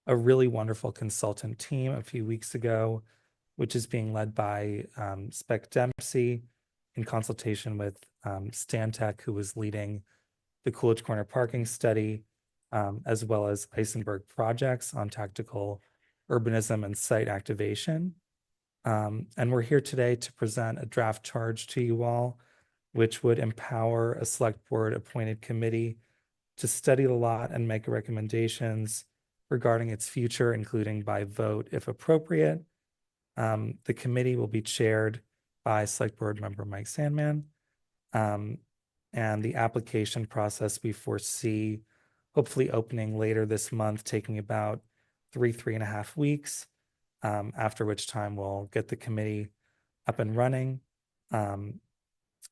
a really wonderful consultant team a few weeks ago, which is being led by Spec Dempsey in consultation with Stantec, who was leading the Coolidge Corner parking study, as well as Eisenberg Projects on tactical urbanism and site activation. And we're here today to present a draft charge to you all, which would empower a select board appointed committee to study the lot and make recommendations regarding its future, including by vote if appropriate. The committee will be chaired by select board member Mike Sandman. And the application process we foresee hopefully opening later this month, taking about 3.5 weeks, after which time we'll get the committee up and running.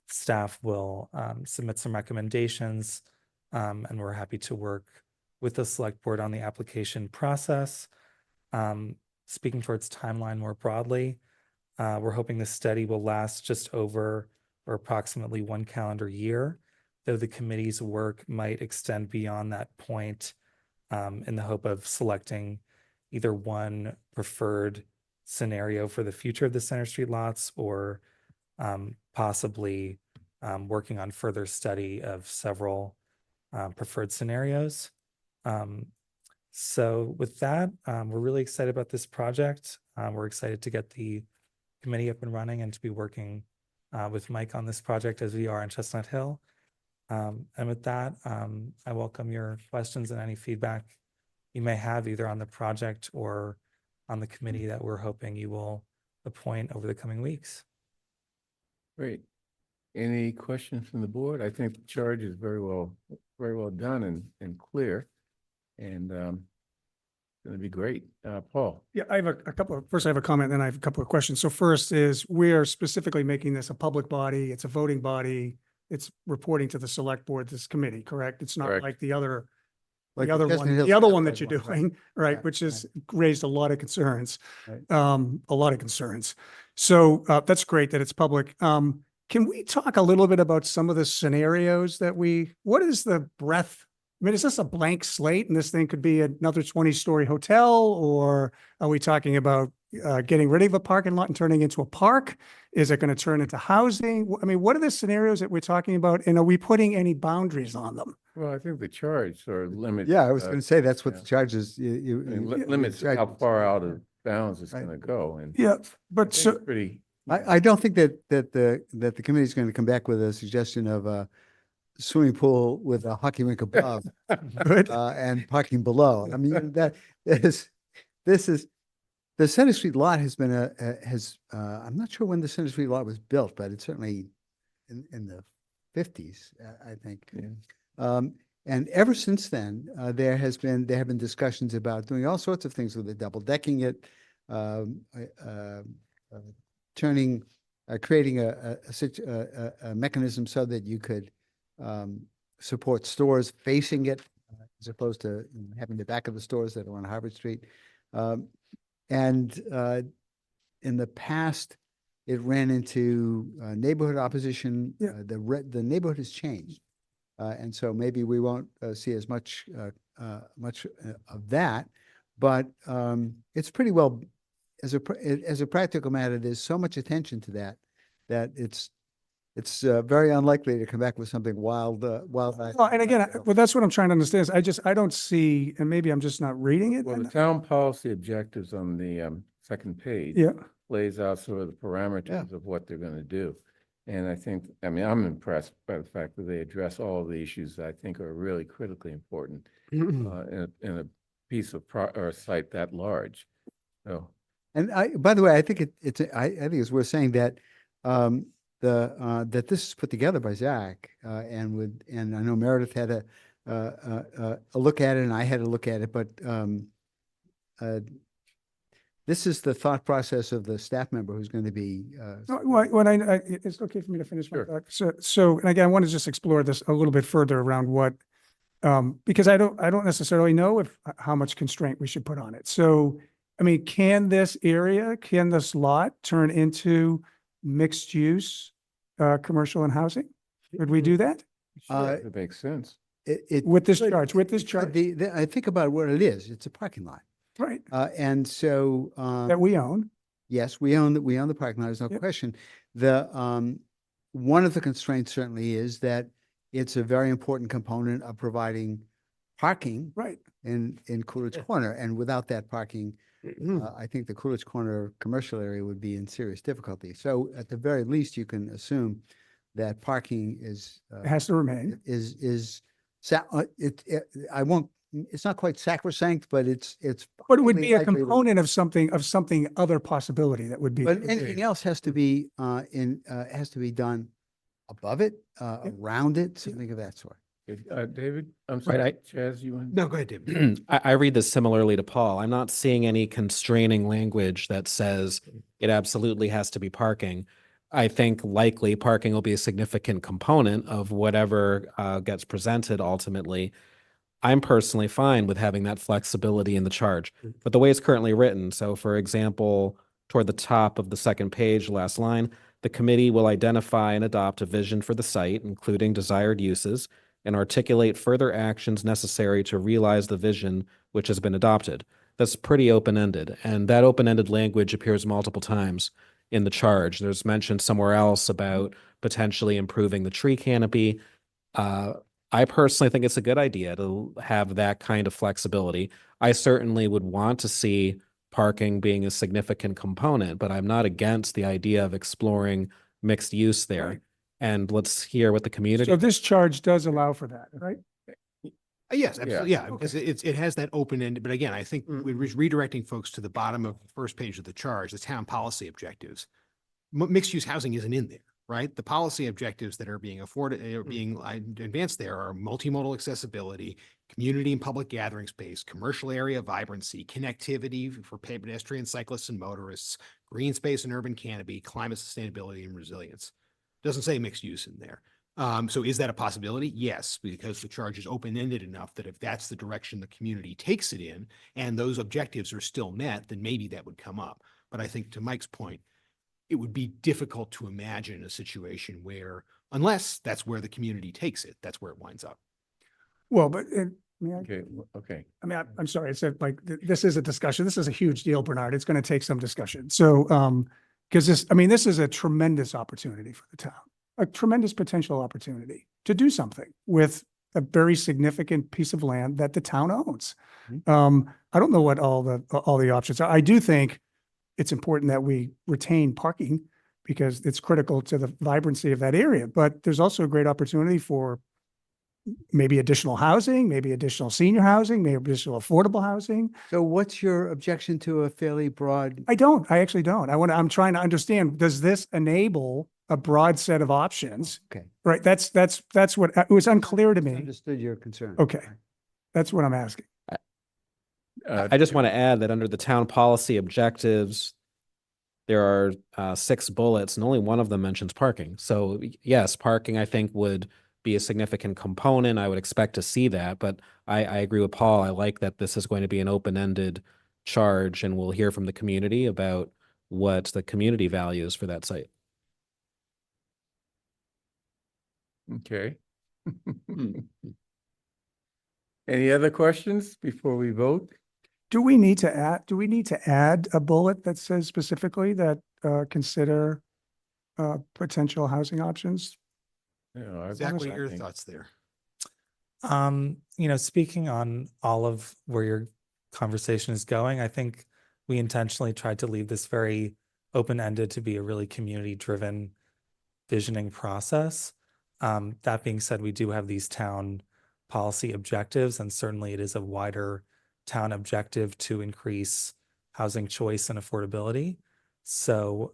Staff will submit some recommendations, and we're happy to work with the select board on the application process. Speaking towards timeline more broadly, we're hoping this study will last just over or approximately 1 calendar year, though the committee's work might extend beyond that point, in the hope of selecting either one preferred scenario for the future of the Center Street lots, or possibly working on further study of several preferred scenarios. So with that, we're really excited about this project. We're excited to get the committee up and running and to be working with Mike on this project as we are on Chestnut Hill. And with that, I welcome your questions and any feedback you may have either on the project or on the committee that we're hoping you will appoint over the coming weeks. Great. Any questions from the board? I think the charge is very well done and clear, and going to be great. Paul. Yeah, I have a couple of, first I have a comment, then I have a couple of questions. So first is, we're specifically making this a public body. It's a voting body. It's reporting to the select board, this committee, correct? It's not Correct. like the other Like the other Chestnut one, Hill the other Select one Board that you're one, right. doing, right, Right, which has right. raised a lot of concerns. Right. A lot of concerns. So that's great that it's public. Can we talk a little bit about some of the scenarios that what is the breadth? I mean, is this a blank slate and this thing could be another 20-story hotel, or are we talking about getting rid of a parking lot and turning into a park? Is it going to turn into housing? I mean, what are the scenarios that we're talking about, and are we putting any boundaries on them? Well, I think the charge sort of limits. Yeah, I was going to say, that's what yeah. the charge is. Limits how far out of bounds it's Right. going to go. And Yeah, I but think so, it's pretty. I don't think that the committee is going to come back with a suggestion of a swimming pool with a hockey rink above good. and parking below. I mean, this is the Center Street lot has been I'm not sure when the Center Street lot was built, but it's certainly in the 50s, I think. Yeah. And ever since then, there have been discussions about doing all sorts of things with it, double decking it, creating a mechanism so that you could support stores facing it, as opposed to having the back of the stores that are on Harvard Street. And in the past, it ran into neighborhood opposition. Yeah. The neighborhood has changed. And so maybe we won't see as much of that, but it's pretty well, as a practical matter, there's so much attention to that it's very unlikely to come back with something wild. Well, and again, well, that's what I'm trying to understand is I don't see, and maybe I'm just not reading it. Well, the town policy objectives on the second page Yeah. lays out sort of the parameters of what they're going to do. And I mean, I'm impressed by the fact that they address all of the issues that I think are really critically important in a piece of or site that large. So, and by the way, I think I think it's worth saying that that this is put together by Zach and I know Meredith had a look at it and I had a look at it, but this is the thought process of the staff member who's going to be. It's okay for me to finish my thought. So, and again, I want to just explore this a little bit further around what, because I don't necessarily know how much constraint we should put on it. So, I mean, can this lot turn into mixed use, commercial and housing? Would we do that? sure, it makes sense. With this charge? I think about what it is. It's a parking lot. Right. And so. That we own. Yes, we own the parking lot, there's no question. One of the constraints certainly is that it's a very important component of providing parking. Right. In Coolidge Corner, and without that parking, I think the Coolidge Corner commercial area would be in serious difficulty. So at the very least, you can assume that parking is. It has to remain. It's not quite sacrosanct, but it's. But it would be a component of something other possibility that would be. But anything else has to be has to be done above it, around it, something of that sort. David, I'm sorry, Chaz, you want? No, go ahead, David. I read this similarly to Paul. I'm not seeing any constraining language that says it absolutely has to be parking. I think likely parking will be a significant component of whatever gets presented ultimately. I'm personally fine with having that flexibility in the charge, but the way it's currently written, so for example, toward the top of the second page, last line, the committee will identify and adopt a vision for the site, including desired uses, and articulate further actions necessary to realize the vision which has been adopted. That's pretty open-ended, and that open-ended language appears multiple times in the charge. There's mentioned somewhere else about potentially improving the tree canopy. I personally think it's a good idea to have that kind of flexibility. I certainly would want to see parking being a significant component, but I'm not against the idea of exploring mixed use there. Right. And let's hear what the community. So this charge does allow for that, right? Yes, absolutely. Yeah, because it has that open end. But again, I think we're redirecting folks to the bottom of the first page of the charge, the town policy objectives. Mixed use housing isn't in there, right? The policy objectives that are being advanced there are multimodal accessibility, community and public gathering space, commercial area vibrancy, connectivity for pedestrians, cyclists, and motorists, green space and urban canopy, climate sustainability, and resilience. Doesn't say mixed use in there. So is that a possibility? Yes, because the charge is open-ended enough that if that's the direction the community takes it in and those objectives are still met, then maybe that would come up. But I think to Mike's point, it would be difficult to imagine a situation where, unless that's where the community takes it, that's where it winds up. Well, but Okay. I mean, I'm sorry. It's this is a discussion. This is a huge deal, Bernard. It's going to take some discussion. So, because this is a tremendous opportunity for the town, a tremendous potential opportunity to do something with a very significant piece of land that the town owns. I don't know what all the options are. I do think it's important that we retain parking because it's critical to the vibrancy of that area. But there's also a great opportunity for maybe additional housing, maybe additional senior housing, maybe additional affordable housing. So what's your objection to a fairly broad? I actually don't. I'm trying to understand, does this enable a broad set of options? Okay. Right. That's what it was unclear to me. Understood your concern. Okay. That's what I'm asking. I just want to add that under the town policy objectives, there are 6 bullets and only one of them mentions parking. So yes, parking I think would be a significant component. I would expect to see that, but I agree with Paul. I like that this is going to be an open-ended charge and we'll hear from the community about what the community values for that site. Okay. Any other questions before we vote? Do we need to add a bullet that says specifically that consider potential housing options? Yeah, Zach, what are your I think- thoughts there? Speaking on all of where your conversation is going, I think we intentionally tried to leave this very open-ended to be a really community-driven visioning process. That being said, we do have these town policy objectives, and certainly it is a wider town objective to increase housing choice and affordability. So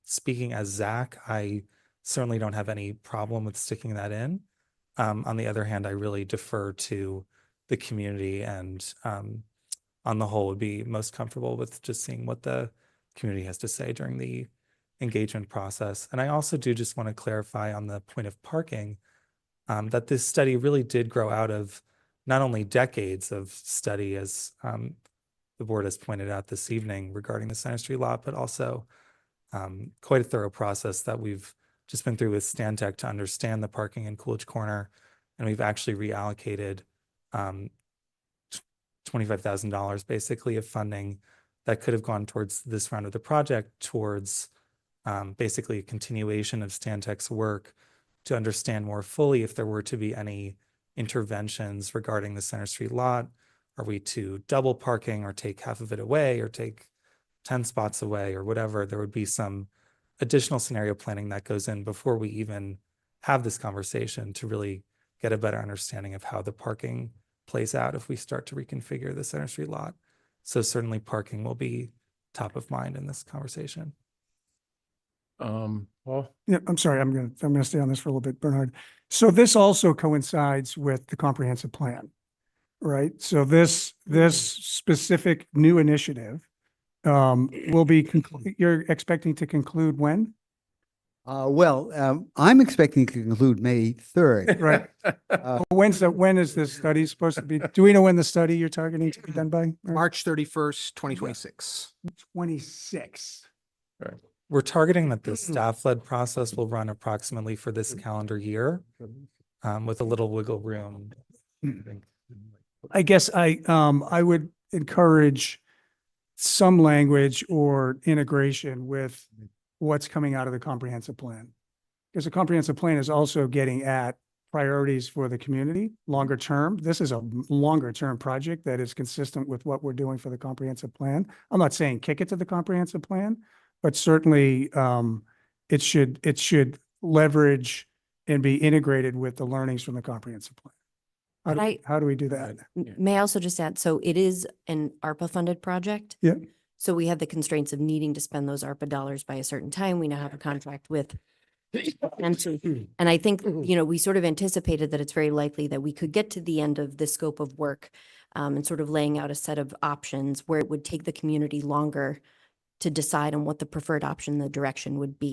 speaking as Zach, I certainly don't have any problem with sticking that in. On the other hand, I really defer to the community and on the whole would be most comfortable with just seeing what the community has to say during the engagement process. And I also do just want to clarify on the point of parking that this study really did grow out of not only decades of study, as the board has pointed out this evening regarding the Center Street lot, but also quite a thorough process that we've just been through with Stantec to understand the parking in Coolidge Corner. And we've actually reallocated $25,000 basically of funding that could have gone towards this round of the project towards basically a continuation of Stantec's work to understand more fully if there were to be any interventions regarding the Center Street lot. Are we to double parking or take half of it away or take 10 spots away or whatever? There would be some additional scenario planning that goes in before we even have this conversation to really get a better understanding of how the parking plays out if we start to reconfigure the Center Street lot. So certainly parking will be top of mind in this conversation. Well, Yeah, I'm sorry, I'm gonna stay on this for a little bit, Bernard. So this also coincides with the comprehensive plan, right? So this specific new initiative will be, you're expecting to conclude when? I'm expecting to conclude May 3rd. Right. When is this study supposed to be? Do we know when the study you're targeting to be done by? March 31st, 2026. 26. right. We're targeting that the staff-led process will run approximately for this calendar year with a little wiggle room. I guess I would encourage some language or integration with what's coming out of the comprehensive plan. Because the comprehensive plan is also getting at priorities for the community, longer term. This is a longer term project that is consistent with what we're doing for the comprehensive plan. I'm not saying kick it to the comprehensive plan, but certainly it should leverage and be integrated with the learnings from the comprehensive plan. How do we do that? May I also just add, so it is an ARPA funded project. Yeah. So we have the constraints of needing to spend those ARPA dollars by a certain time. We now have a contract with and I think, we sort of anticipated that it's very likely that we could get to the end of this scope of work and sort of laying out a set of options where it would take the community longer to decide on what the preferred option, the direction would be.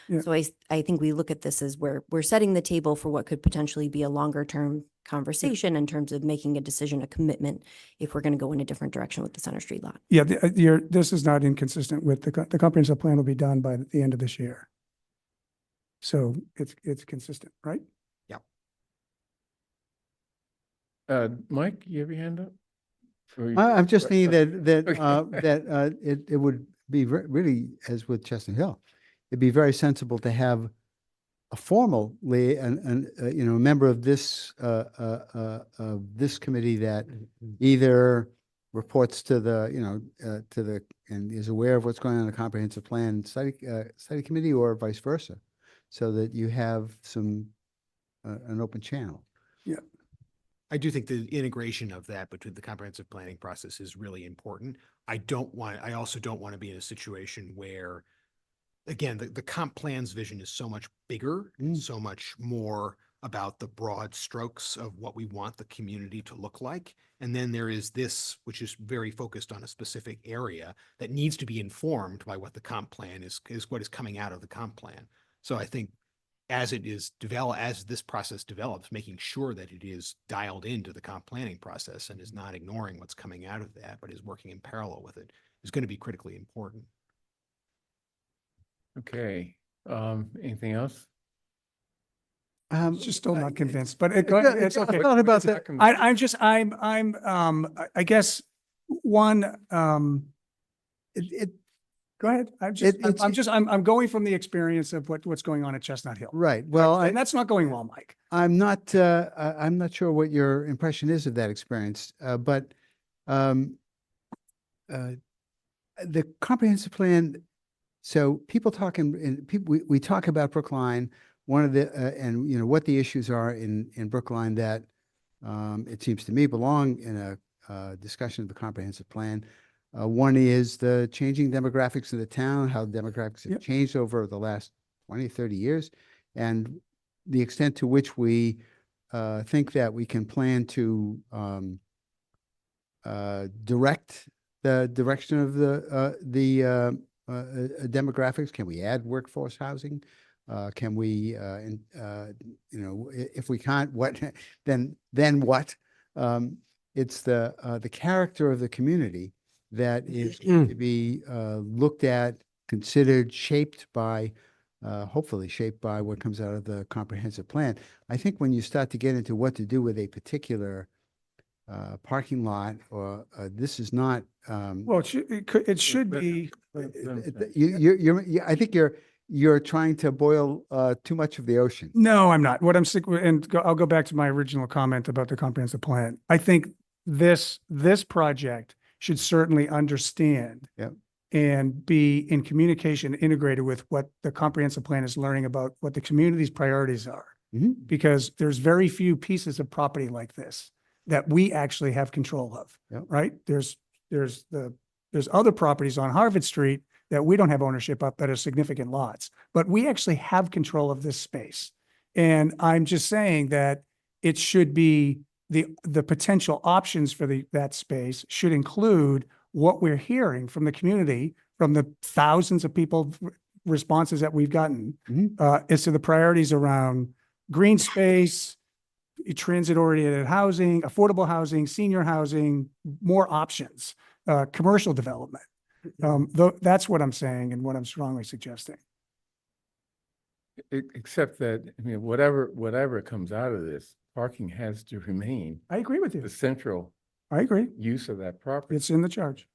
Yeah. So I think we look at this as we're setting the table for what could potentially be a longer term conversation in terms of making a decision, a commitment, if we're going to go in a different direction with the Center Street lot. Yeah, this is not inconsistent with the comprehensive plan will be done by the end of this year. So it's consistent, right? Mike, you have your hand up? I'm just thinking that it would be really, as with Chestnut Hill, it'd be very sensible to have a formally a member of this committee that either reports to the and is aware of what's going on in the comprehensive plan study committee or vice versa, so that you have an open channel. Yeah. I do think the integration of that between the comprehensive planning process is really important. I also don't want to be in a situation where, again, the comp plan's vision is so much bigger, so much more about the broad strokes of what we want the community to look like. And then there is this, which is very focused on a specific area that needs to be informed by what the comp plan is what is coming out of the comp plan. So I think as this process develops, making sure that it is dialed into the comp planning process and is not ignoring what's coming out of that, but is working in parallel with it, is going to be critically important. Okay, anything else? Just still not convinced, but it's okay. not about that. I guess one, It, go ahead. I'm going from the experience of what's going on at Chestnut Hill. right. Well, And that's not going well, Mike. I'm not sure what your impression is of that experience, but the comprehensive plan. So people we talk about Brookline. One of the and what the issues are in Brookline that it seems to me belong in a discussion of the comprehensive plan. One is the changing demographics of the town, how demographics have changed over the last 20, 30 years, and the extent to which we think that we can plan to direct the direction of the demographics. Can we add workforce housing? Can we, if we can't, what, then what? It's the character of the community that is to be looked at, considered, shaped by, hopefully shaped by what comes out of the comprehensive plan. I think when you start to get into what to do with a particular parking lot, or this is not. Well, it should be. I think you're trying to boil too much of the ocean. No, I'm not. What I'm sick with, and I'll go back to my original comment about the comprehensive plan. I think this project should certainly understand and be in communication, integrated with what the comprehensive plan is learning about what the community's priorities are. Because there's very few pieces of property like this that we actually have control of, right? There's other properties on Harvard Street that we don't have ownership of that are significant lots, but we actually have control of this space. And I'm just saying that it should be the potential options for that space should include what we're hearing from the community, from the thousands of people responses that we've gotten as to the priorities around green space, transit-oriented housing, affordable housing, senior housing, more options, commercial development. That's what I'm saying and what I'm strongly suggesting. Except that, I mean, whatever comes out of this, parking has to remain. I agree with you. The central. I agree. Use of that property. It's in the charge.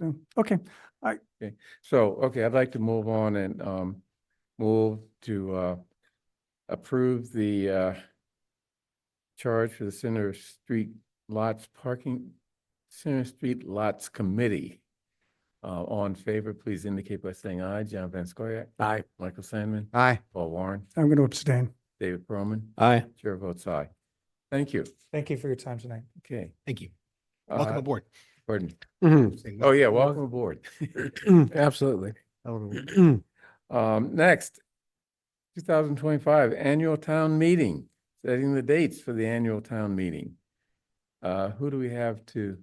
So, okay. Okay. So, okay, I'd like to move on and move to approve the charge for the Center Street Lots Committee. All in favor, please indicate by saying aye. John Van Scoyac. Aye. Michael Sandman. Aye. Paul Warren. I'm going to abstain. David Perlman. Aye. Chair votes aye. Thank you. Thank you for your time tonight. Okay. Thank you. Welcome aboard. Pardon. Mhm. Oh, yeah, welcome aboard. Absolutely. Next, 2025 Annual Town Meeting, setting the dates for the Annual Town Meeting. Who do we have to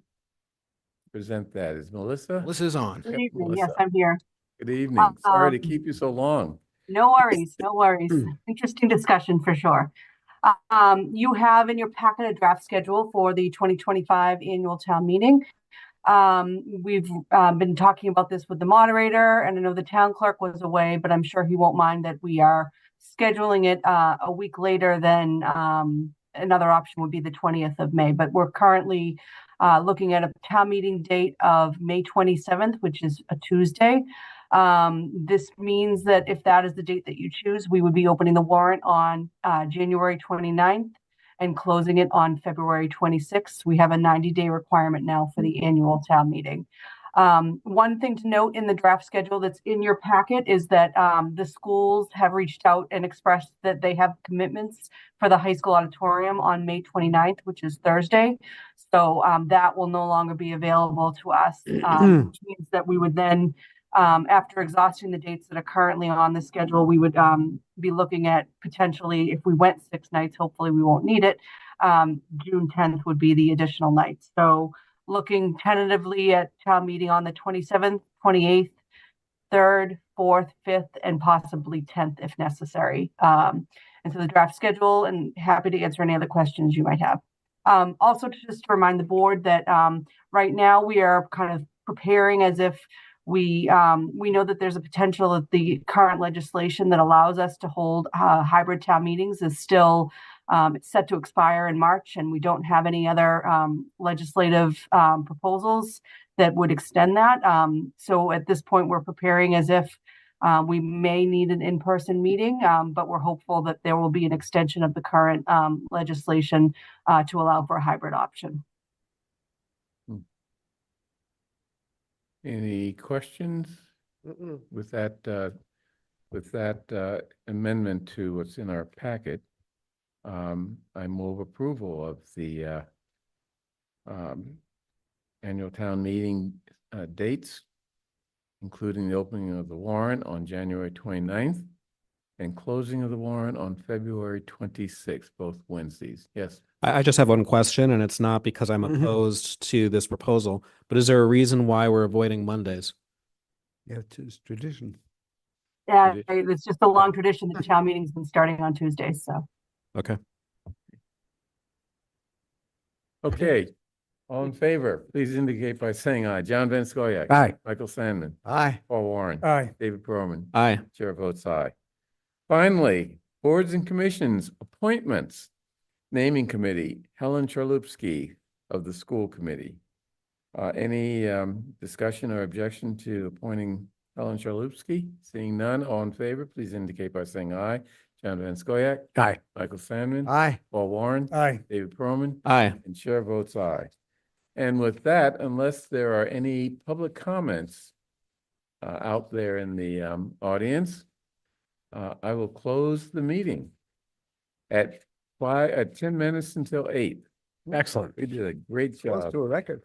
present that? Is Melissa? Melissa's on. Good evening. Melissa. Yes, I'm here. Good evening. Sorry to Um, keep you so long. No worries, no worries. Interesting discussion for sure. You have in your packet a draft schedule for the 2025 annual town meeting. We've been talking about this with the moderator, and I know the town clerk was away, but I'm sure he won't mind that we are scheduling it a week later than another option would be the 20th of May. But we're currently looking at a town meeting date of May 27th, which is a Tuesday. This means that if that is the date that you choose, we would be opening the warrant on January 29th and closing it on February 26th. We have a 90-day requirement now for the annual town meeting. One thing to note in the draft schedule that's in your packet is that the schools have reached out and expressed that they have commitments for the high school auditorium on May 29th, which is Thursday. So that will no longer be available to us, which means that we would then, after exhausting the dates that are currently on the schedule, we would be looking at potentially, if we went 6 nights, hopefully we won't need it, June 10th would be the additional nights. So looking tentatively at town meeting on the 27th, 28th, 3rd, 4th, 5th, and possibly 10th if necessary. And so the draft schedule, and happy to answer any other questions you might have. Also, just to remind the board that right now we are kind of preparing as if We know that there's a potential that the current legislation that allows us to hold hybrid town meetings is still it's set to expire in March, and we don't have any other legislative proposals that would extend that. So at this point, we're preparing as if we may need an in-person meeting, but we're hopeful that there will be an extension of the current legislation to allow for a hybrid option. Any questions with that amendment to what's in our packet? I move approval of the annual town meeting dates, including the opening of the warrant on January 29th and closing of the warrant on February 26th, both Wednesdays. Yes. I just have one question, and it's not because I'm opposed to this proposal, but is there a reason why we're avoiding Mondays? Yeah, it's tradition. Yeah, it's just a long tradition that town meeting's been starting on Tuesdays, so. Okay. Okay. All in favor, please indicate by saying aye. John Van Scoyac. Aye. Michael Sandman. Aye. Paul Warren. Aye. David Perlman. Aye. Chair votes aye. Finally, boards and commissions appointments. Naming committee, Helen Charlupski of the school committee. Any discussion or objection to appointing Helen Charlupski? Seeing none, all in favor, please indicate by saying aye. John Van Scoyac. Aye. Michael Sandman. Aye. Paul Warren. Aye. David Perlman. Aye. And chair votes aye. And with that, unless there are any public comments out there in the audience, I will close the meeting at 10 minutes until 8. Excellent. We did a great job. Close to a record.